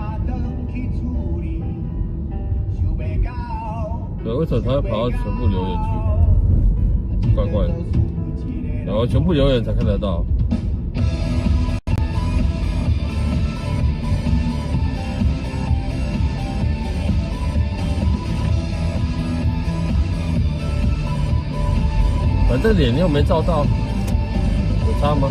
[SPEAKER 1] 对，为什么他会跑到全部留言区？怪怪的。然后全部留言才看得到。反正脸又没照到，有差吗？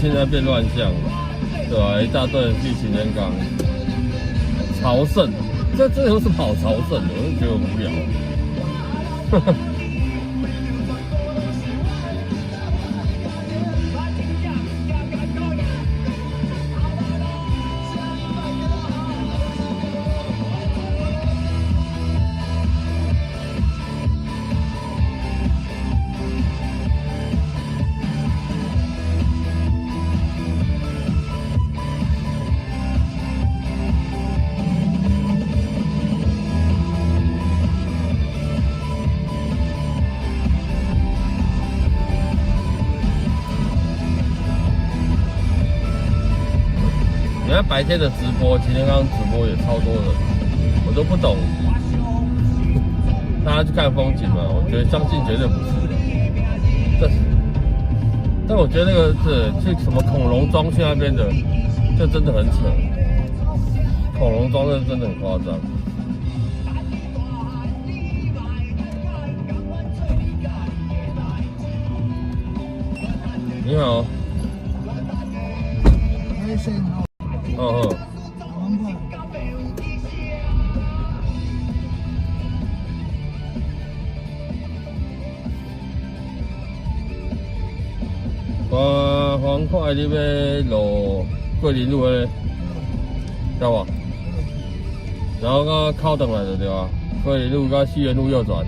[SPEAKER 1] 现在变乱象了，对吧？一大堆人去行人港朝圣，这有什么好朝圣的？我就觉得无聊。你看白天的直播，今天刚刚直播也超多人，我都不懂。大家去看风景嘛，我觉得相信绝对不是的。但我觉得那个去什么恐龙庄去那边的，就真的很扯。恐龙庄那真的很夸张。你好。哦。黄快你要落桂林路的，知道不？然后到靠等来就对啊，桂林路到西园路右转。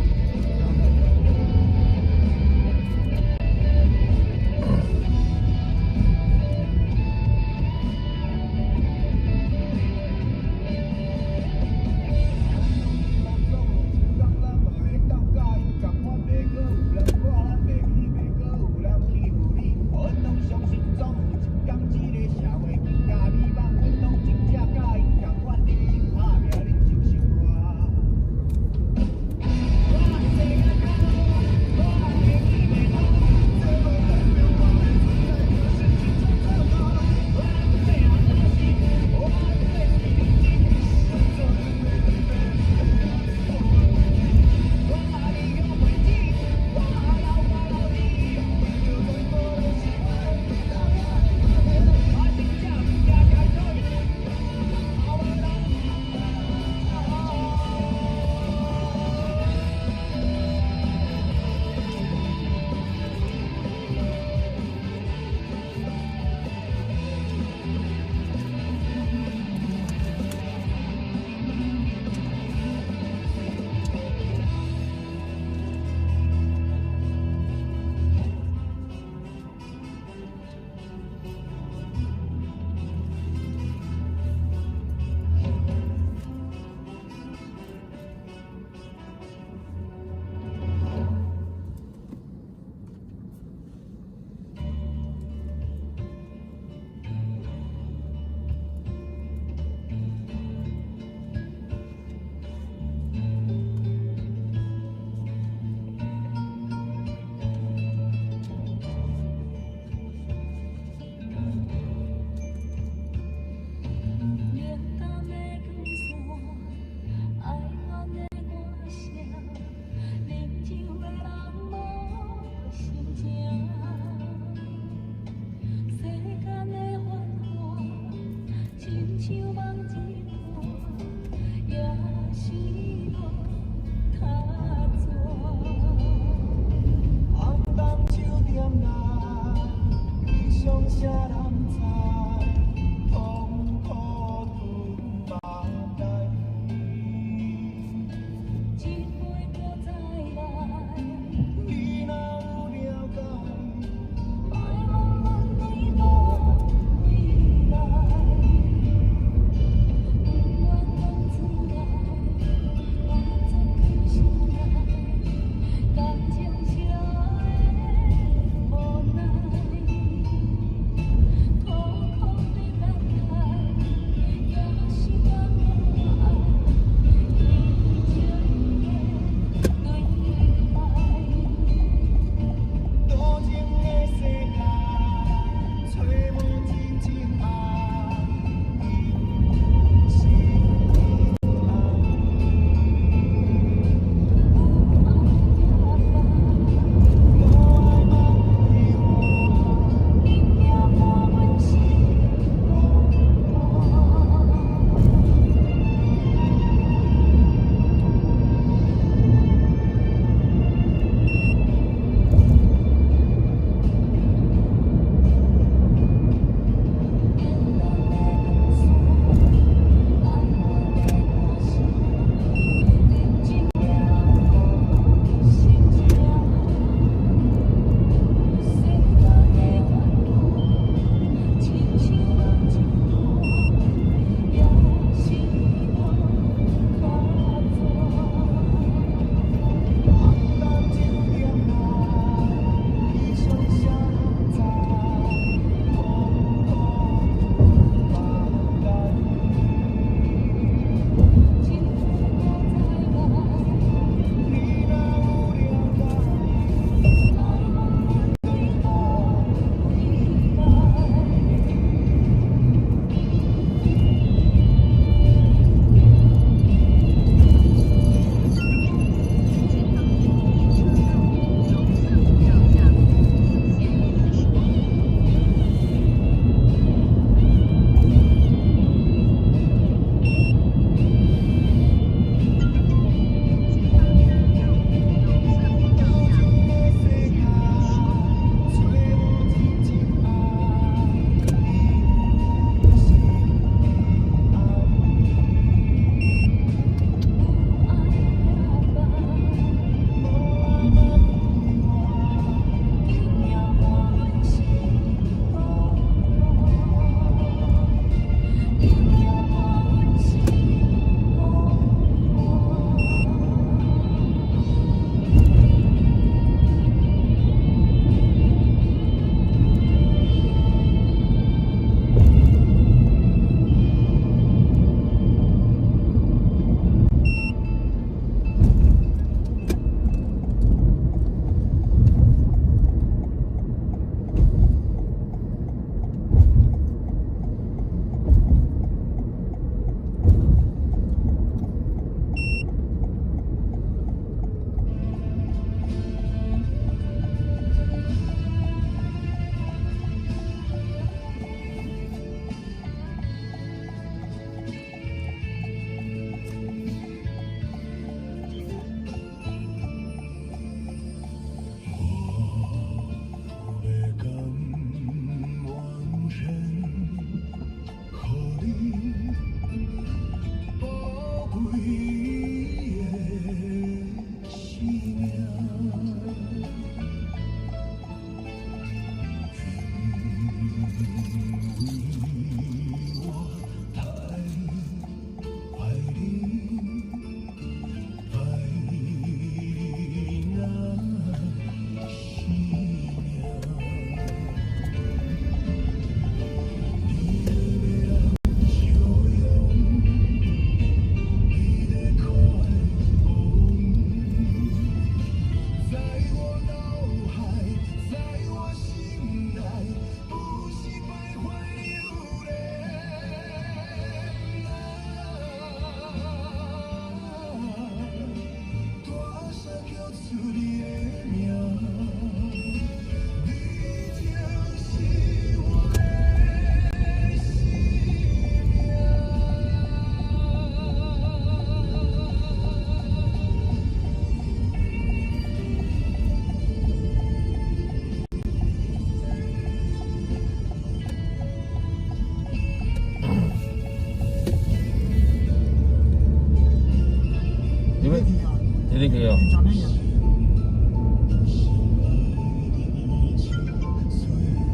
[SPEAKER 7] 你可以啊，
[SPEAKER 1] 你可以哦。
[SPEAKER 7] 讲那样。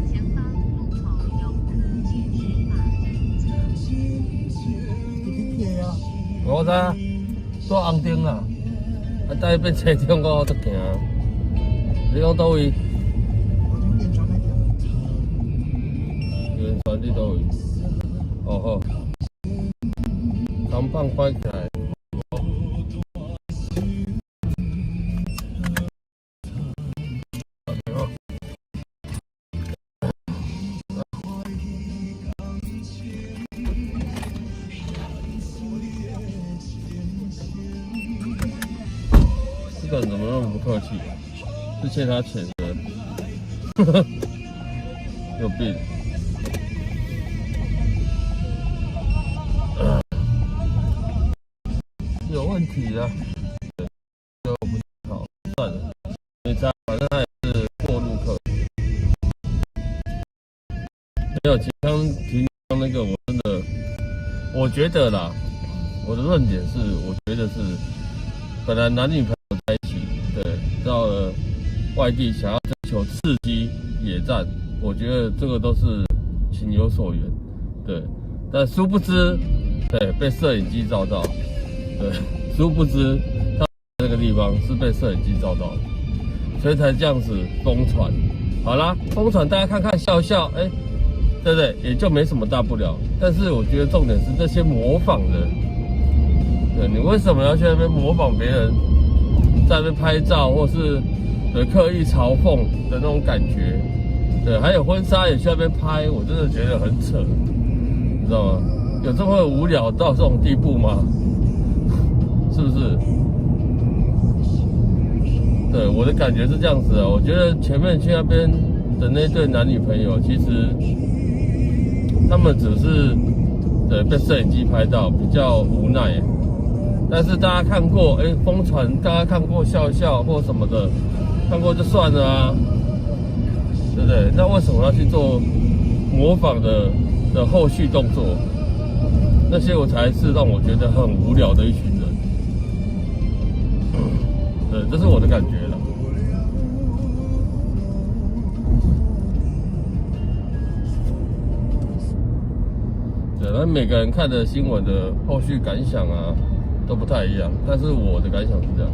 [SPEAKER 5] 前方路口有科技执法。
[SPEAKER 7] 你可以啊。
[SPEAKER 1] 我知，做红灯啊，等变车中我得行。你讲倒位？
[SPEAKER 7] 我就变成那个。
[SPEAKER 1] 原传你倒位？哦好，长棒快起来。这个人怎么那么不客气？是欠他钱的，有病。有问题啊！就不好，算了，没差，反正他也是过路客。没有，刚那个我真的，我觉得啦，我的论点是，我觉得是，本来男女朋友在一起，对，到了外地想要追求刺激野战，我觉得这个都是情有所原，对，但殊不知，对，被摄影机照到。对，殊不知他那个地方是被摄影机照到的，所以才这样子疯传。好啦，疯传大家看看笑笑，哎，对不对？也就没什么大不了。但是我觉得重点是这些模仿的，对，你为什么要去那边模仿别人，在那边拍照，或是刻意嘲讽的那种感觉？对，还有婚纱也去那边拍，我真的觉得很扯，你知道吗？有这么无聊到这种地步吗？是不是？对，我的感觉是这样子啊。我觉得前面去那边的那对男女朋友，其实他们只是对被摄影机拍到，比较无奈。但是大家看过，疯传，大家看过笑笑或什么的，看过就算了啊，对不对？那为什么要去做模仿的后续动作？那些我才是让我觉得很无聊的一群人。对，这是我的感觉了。对，那每个人看的新闻的后续感想啊，都不太一样。但是我的感想是这样：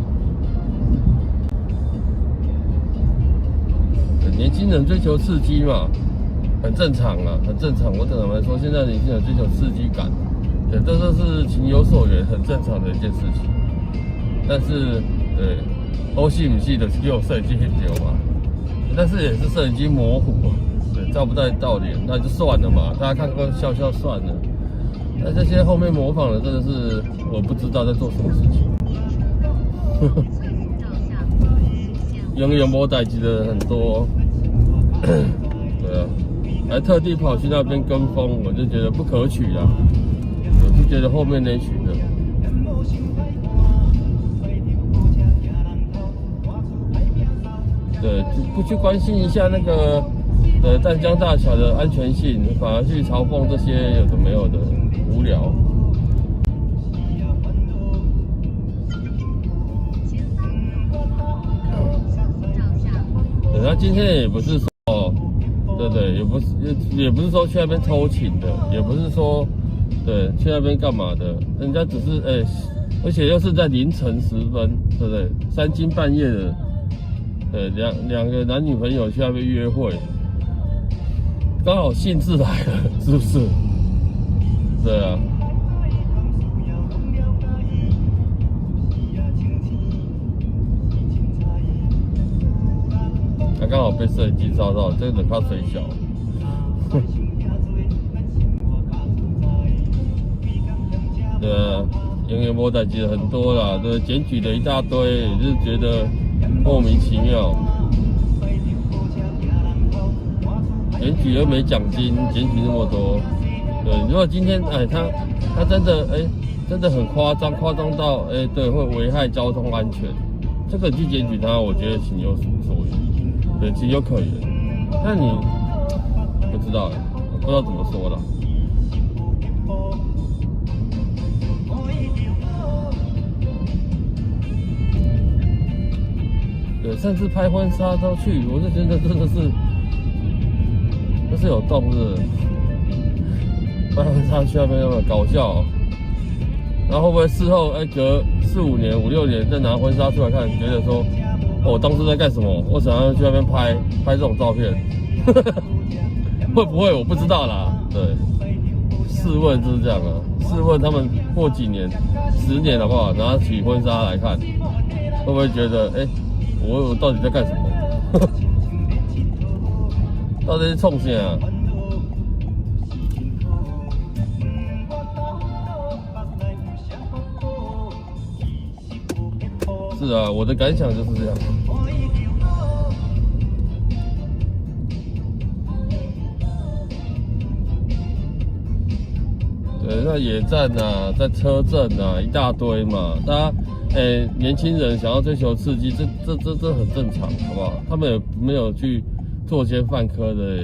[SPEAKER 1] 年轻人追求刺激嘛，很正常啊，很正常。我只能来说，现在年轻人追求刺激感，对，这都是情有所原，很正常的一件事情。但是，对，欧系不系的只有摄影机很牛嘛，但是也是摄影机模糊，对，照不到脸，那就算了嘛，大家看过笑笑算了。那这些后面模仿的真的是我不知道在做什么事情。永远没代志的很多，对啊，还特地跑去那边跟风，我就觉得不可取啊。我就觉得后面那群人。对，不去关心一下那个淡江大桥的安全性，反而去嘲讽这些有的没有的，无聊。对，他今天也不是说，对对，也不是说去那边偷情的，也不是说对去那边干嘛的，人家只是而且又是在凌晨时分，对不对？三更半夜的。两个男女朋友去那边约会，刚好兴致来了，是不是？对啊。他刚好被摄影机照到，这个人靠水小。对啊，永远没代志很多啦，对，检举的一大堆，也是觉得。莫名其妙，检举又没奖金，检举那么多，对，如果今天他真的真的很夸张到对会危害交通安全，这个去检举他，我觉得情有所原，对，情有可原。但你不知道，我不知道怎么说了。甚至拍婚纱都去，我就觉得真的是，这是有动的。拍婚纱去那边那么搞笑、哦，然后会不会事后隔4、5年、5、6年再拿婚纱出来看，觉得说，我当初在干什么？我想要去那边拍这种照片，会不会我不知道啦。对，试问就是这样啊。试问他们过几年、10年好不好？拿起婚纱来看，会不会觉得，我到底在干什么？到底是冲啥啊？是啊，我的感想就是这样。对，那野战啊，在车震啊，一大堆嘛。大家，年轻人想要追求刺激，这很正常，好不好？他们也没有去作奸犯科的，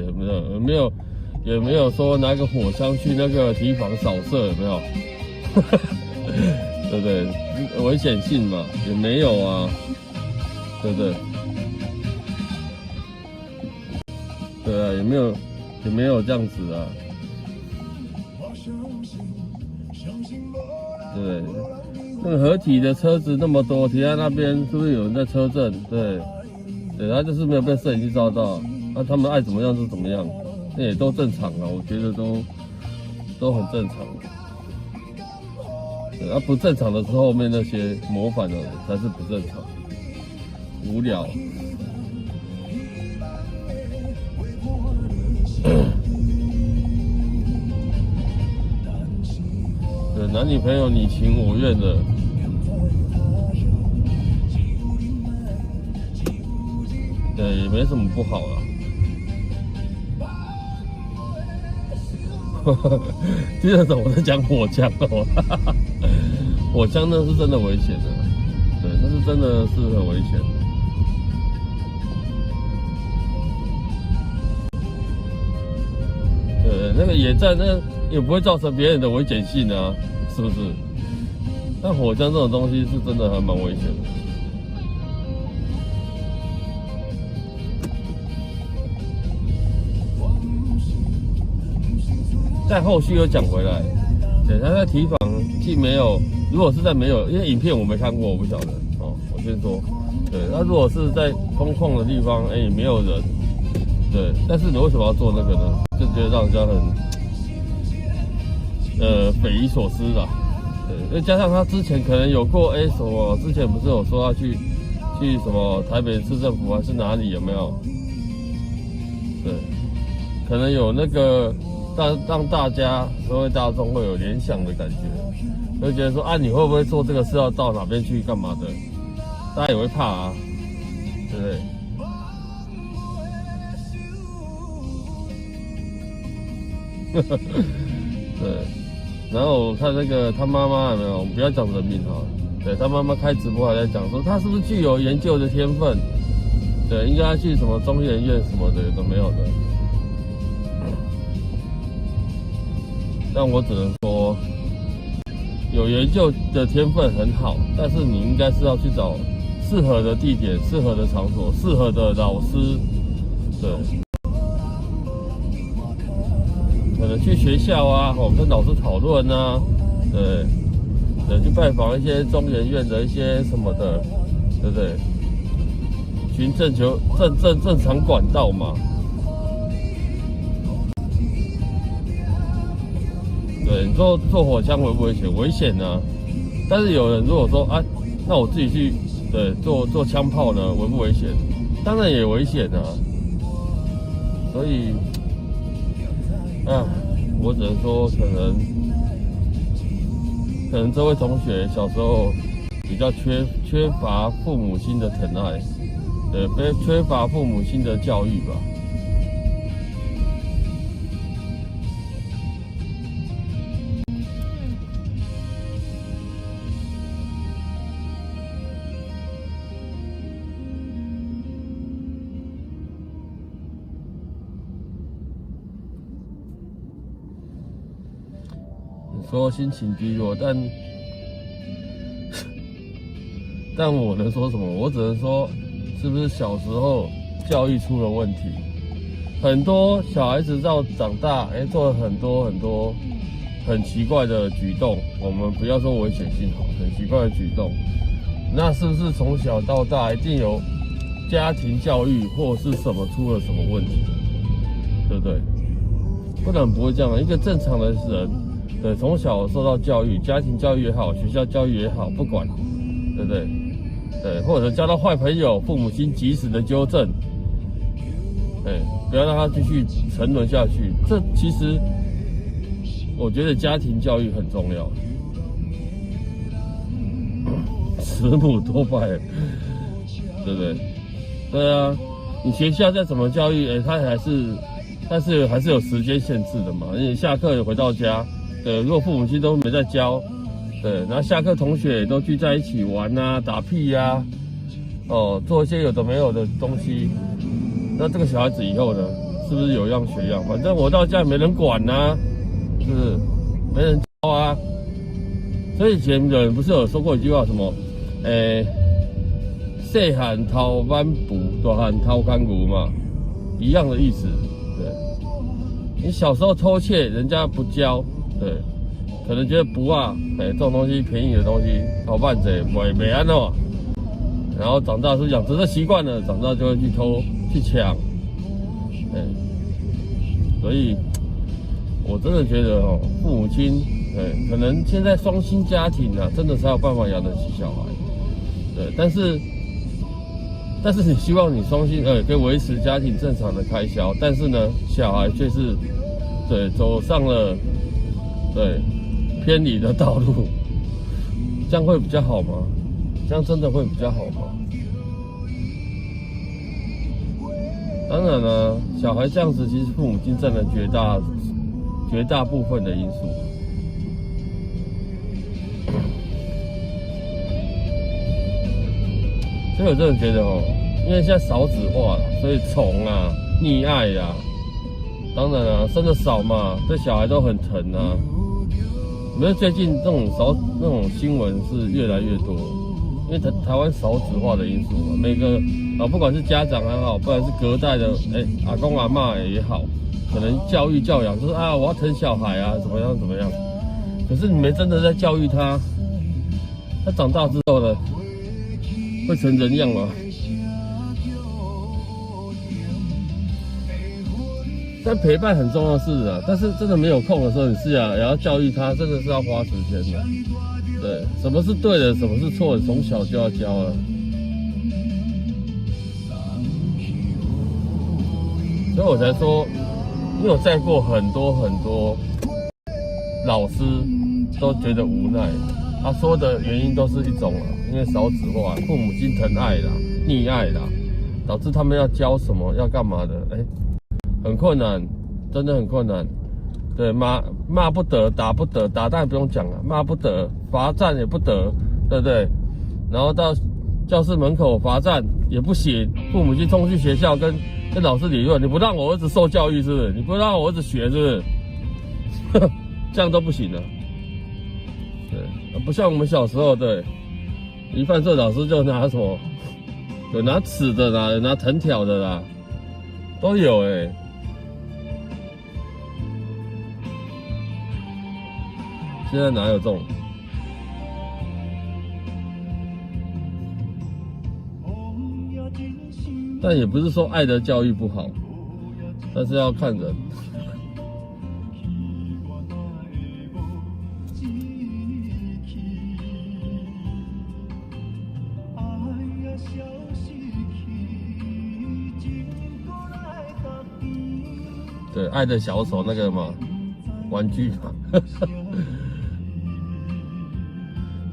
[SPEAKER 1] 也没有说拿个火枪去那个堤防扫射，有没有？对不对？危险性嘛，也没有啊，对不对？对啊，也没有这样子啊。对，那个合体的车子那么多，停在那边是不是有人在车震？对，他就是没有被摄影机照到，他们爱怎么样就怎么样，那也都正常啊，我觉得都很正常。对，不正常的是后面那些模仿的才是不正常，无聊。对，男女朋友你情我愿的，对，也没什么不好啦。听得懂我在讲火枪哦，火枪那是真的危险的，对，那是真的是很危险的。对，那个野战那也不会造成别人的危险性啊，是不是？但火枪这种东西是真的还蛮危险的。在后续又讲回来，对，他在堤防既没有，如果是在没有，因为影片我没看过，我不晓得哦。我先说，对，那如果是在空旷的地方，也没有人，对，但是你为什么要做那个呢？就觉得让人家很匪夷所思啦，对，再加上他之前可能有过什么，之前不是有说要去什么台北市政府还是哪里有没有？对，可能有那个。让大家社会大众会有联想的感觉，会觉得说你会不会做这个事要到哪边去干嘛的？大家也会怕啊，对不对？对。然后我看那个他妈妈有没有？我们不要讲人名哈，对他妈妈开直播还在讲说他是不是具有研究的天分？对，应该去什么中研院什么的都没有的。但我只能说，有研究的天分很好，但是你应该是要去找适合的地点、适合的场所、适合的老师，对，可能去学校啊，跟老师讨论啊，对，去拜访一些中研院的一些什么的，对不对？循正常管道嘛。对，你说做火枪危不危险？危险啊！但是有人如果说那我自己去做枪炮呢，危不危险？当然也危险啊！所以我只能说，可能这位同学小时候比较缺乏父母亲的疼爱，对，缺乏父母亲的教育吧。说心情低落，但我能说什么？我只能说，是不是小时候教育出了问题？很多小孩子到长大，做了很多很奇怪的举动。我们不要说危险性好，很奇怪的举动。那是不是从小到大一定有家庭教育或是什么出了什么问题？对不对？不然不会这样。一个正常的人，对，从小受到教育，家庭教育也好，学校教育也好，不管，对不对？对，或者交到坏朋友，父母亲及时的纠正，对，不要让他继续沉沦下去。这其实我觉得家庭教育很重要。慈母多败，对不对？对啊，你学校再怎么教育，他但是还是有时间限制的嘛。你下课回到家，对，如果父母亲都没在教，对，然后下课同学也都聚在一起玩啊、打屁啊，做一些有的没有的东西，那这个小孩子以后呢，是不是有样学样？反正我到家也没人管啊，是不是？没人教啊。所以以前有人不是有说过一句话，什么？细汉偷挽布，大汉偷干牛嘛，一样的意思。对，你小时候偷窃，人家不教，对，可能觉得不啊，这种东西便宜的东西，偷办者没安哦。然后长大是养成这习惯了，长大就会去偷去抢，所以我真的觉得父母亲，可能现在双薪家庭啊，真的才有办法养得起小孩。对，但是你希望你双薪可以维持家庭正常的开销，但是呢，小孩却是对走上了对偏离的道路，这样会比较好吗？这样真的会比较好吗？当然了，小孩这样子，其实父母亲占了绝大部分的因素。所以我真的觉得因为现在少子化了，所以宠啊、溺爱啊，当然啊，生的少嘛，对小孩都很疼啊。我觉得最近那种新闻是越来越多，因为台湾少子化的因素嘛，每个不管是家长还好，不管是隔代的阿公阿嬷也好，可能教育教养就是我要疼小孩啊，怎么样，可是你没真的在教育他，他长大之后呢？会成人样吗？但陪伴很重要是啊，但是真的没有空的时候，你是也要教育他，真的是要花时间的。对，什么是对的，什么是错的，从小就要教了。所以我才说，因为我载过很多老师都觉得无奈。他说的原因都是一种因为少子化，父母亲疼爱啦、溺爱啦，导致他们要教什么、要干嘛的，很困难，真的很困难。对，骂不得，打不得，打当然不用讲了，骂不得，罚站也不得，对不对？然后到教室门口罚站也不行，父母亲冲去学校跟老师理论，你不让我儿子受教育是不是？你不让我儿子学是不是？这样都不行了。对，不像我们小时候，对，一犯错老师就拿什么，有拿尺的啦，有拿藤条的啦，都有现在哪有这种？但也不是说爱的教育不好，但是要看人。对，爱的小手那个嘛，玩具嘛，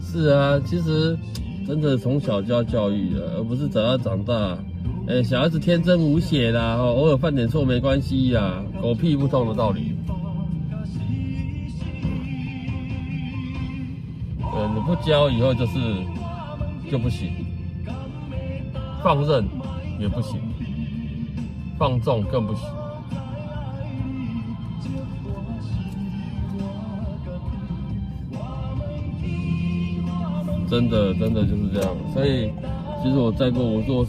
[SPEAKER 1] 是啊，其实真的从小就要教育了，而不是等到长大，小孩子天真无邪啦，偶尔犯点错没关系呀，狗屁不通的道理。你不教以后就不行，放任也不行，放纵更不行。真的就是这样，所以其实我在过多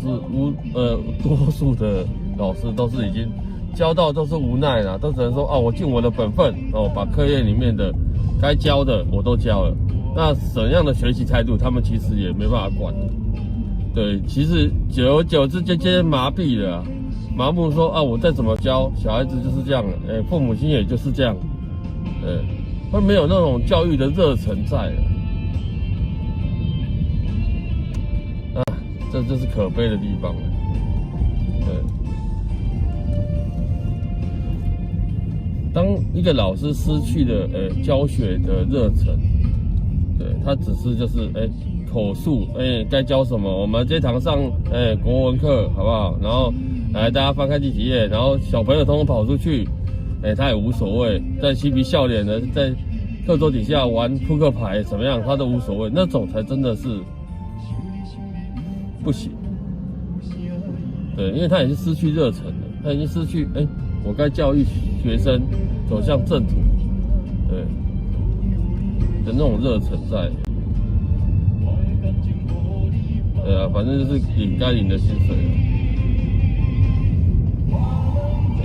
[SPEAKER 1] 数的老师都是已经教到都是无奈啦，都只能说我尽我的本分把课业里面的该教的我都教了。那怎样的学习态度，他们其实也没办法管。对，其实久而久之渐麻痹了麻木说我再怎么教小孩子就是这样，父母亲也就是这样，会没有那种教育的热忱在了。这就是可悲的地方了。对，当一个老师失去了教学的热忱，对他只是就是口述该教什么，我们这堂上国文课好不好？然后来大家翻开第几页，然后小朋友通通跑出去，他也无所谓，在嬉皮笑脸的在课桌底下玩扑克牌怎么样，他都无所谓，那种才真的是不行。对，因为他已经失去热忱了，他已经失去我该教育学生走向正途，对的那种热忱在。对啊，反正就是领该领的薪水了，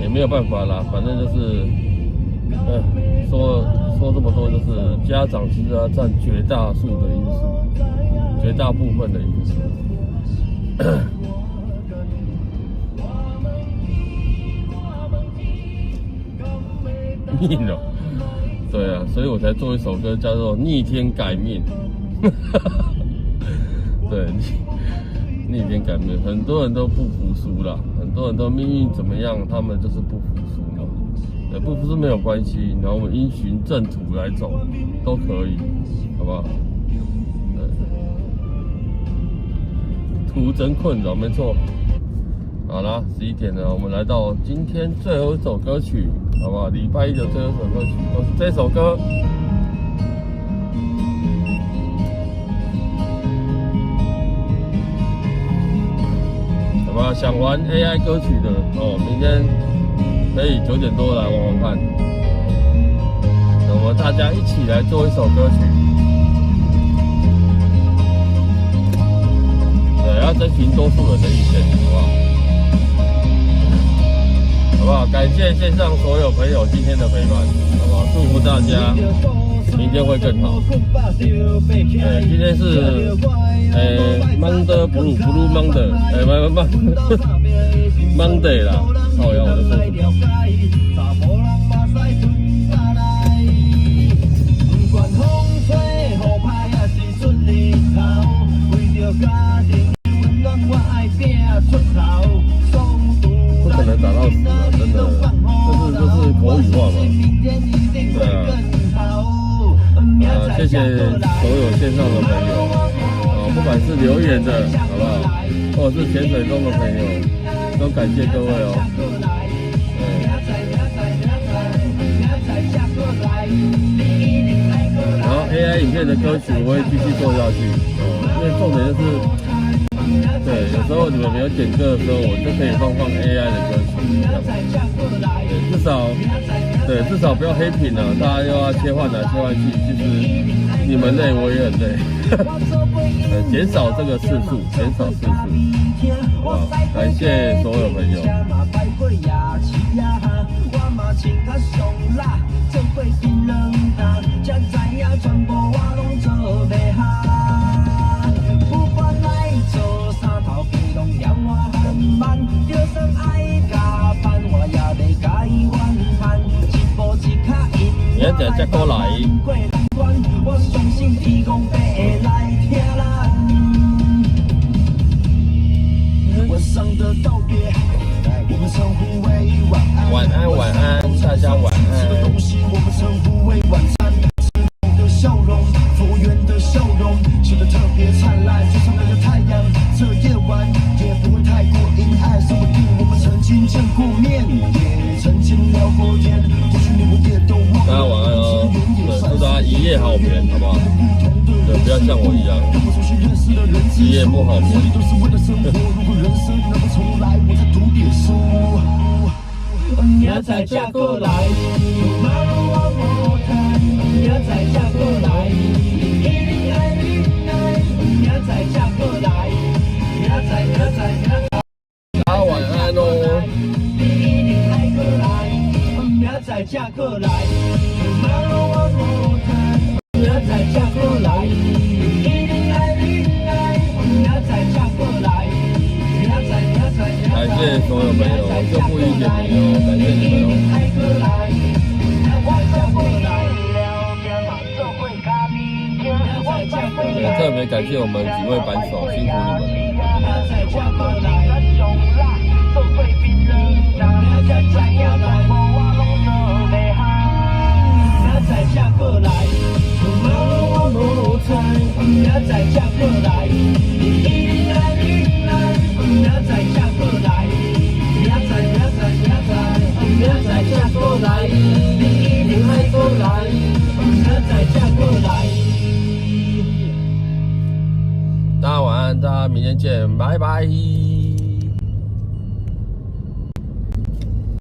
[SPEAKER 1] 也没有办法啦，反正就是说这么多，就是家长其实要占绝大数的因素，绝大部分的因素。命哦，对啊，所以我才做一首歌叫做《逆天改命》。对，逆天改命，很多人都不服输啦，很多人都命运怎么样，他们就是不服输嘛。不服输没有关系，然后我们因循正途来走都可以，好不好？途真困扰，没错。好啦，11点了，我们来到今天最后一首歌曲，好不好？礼拜一的最后一首歌曲都是这首歌。好吧，想玩 AI 歌曲的明天可以9点多来玩玩看。那我们大家一起来做一首歌曲。对，要征询多数人的意见，好不好？好不好？感谢线上所有朋友今天的陪伴，好不好？祝福大家明天会更好。今天是Monday Blue Monday 啦，靠腰我的说什么？不可能打到死啊，真的，这是口语化嘛。对啊，谢谢所有线上的朋友，不管是留言的，好不好，或者是潜水中的朋友，都感谢各位哦。然后 AI 影片的歌曲我会继续做下去，因为重点就是。对，有时候你们没有点歌的时候，我就可以放 AI 的歌曲，这样。对，至少不要黑屏了，大家又要切换来切换去，其实你们累，我也很累。减少这个次数，哇，感谢所有朋友。明仔再过来。晚安，晚安，大家晚安。笑容，佛缘的笑容，显得特别灿烂，就像那个太阳。这夜晚也不会太过阴暗，说不定我们曾经见过面，也曾经聊过天。或许你我也都忘了。大家晚安哦，对，祝大家一夜好眠，好不好？对，不要像我一样，一夜不好眠。明仔再过来。明仔嫁过来，一定爱你爱，明仔嫁过来，明你哦，感谢你们哦。也特别感谢我们几位板手，辛苦你们了。大家晚安，大家明天见，拜拜。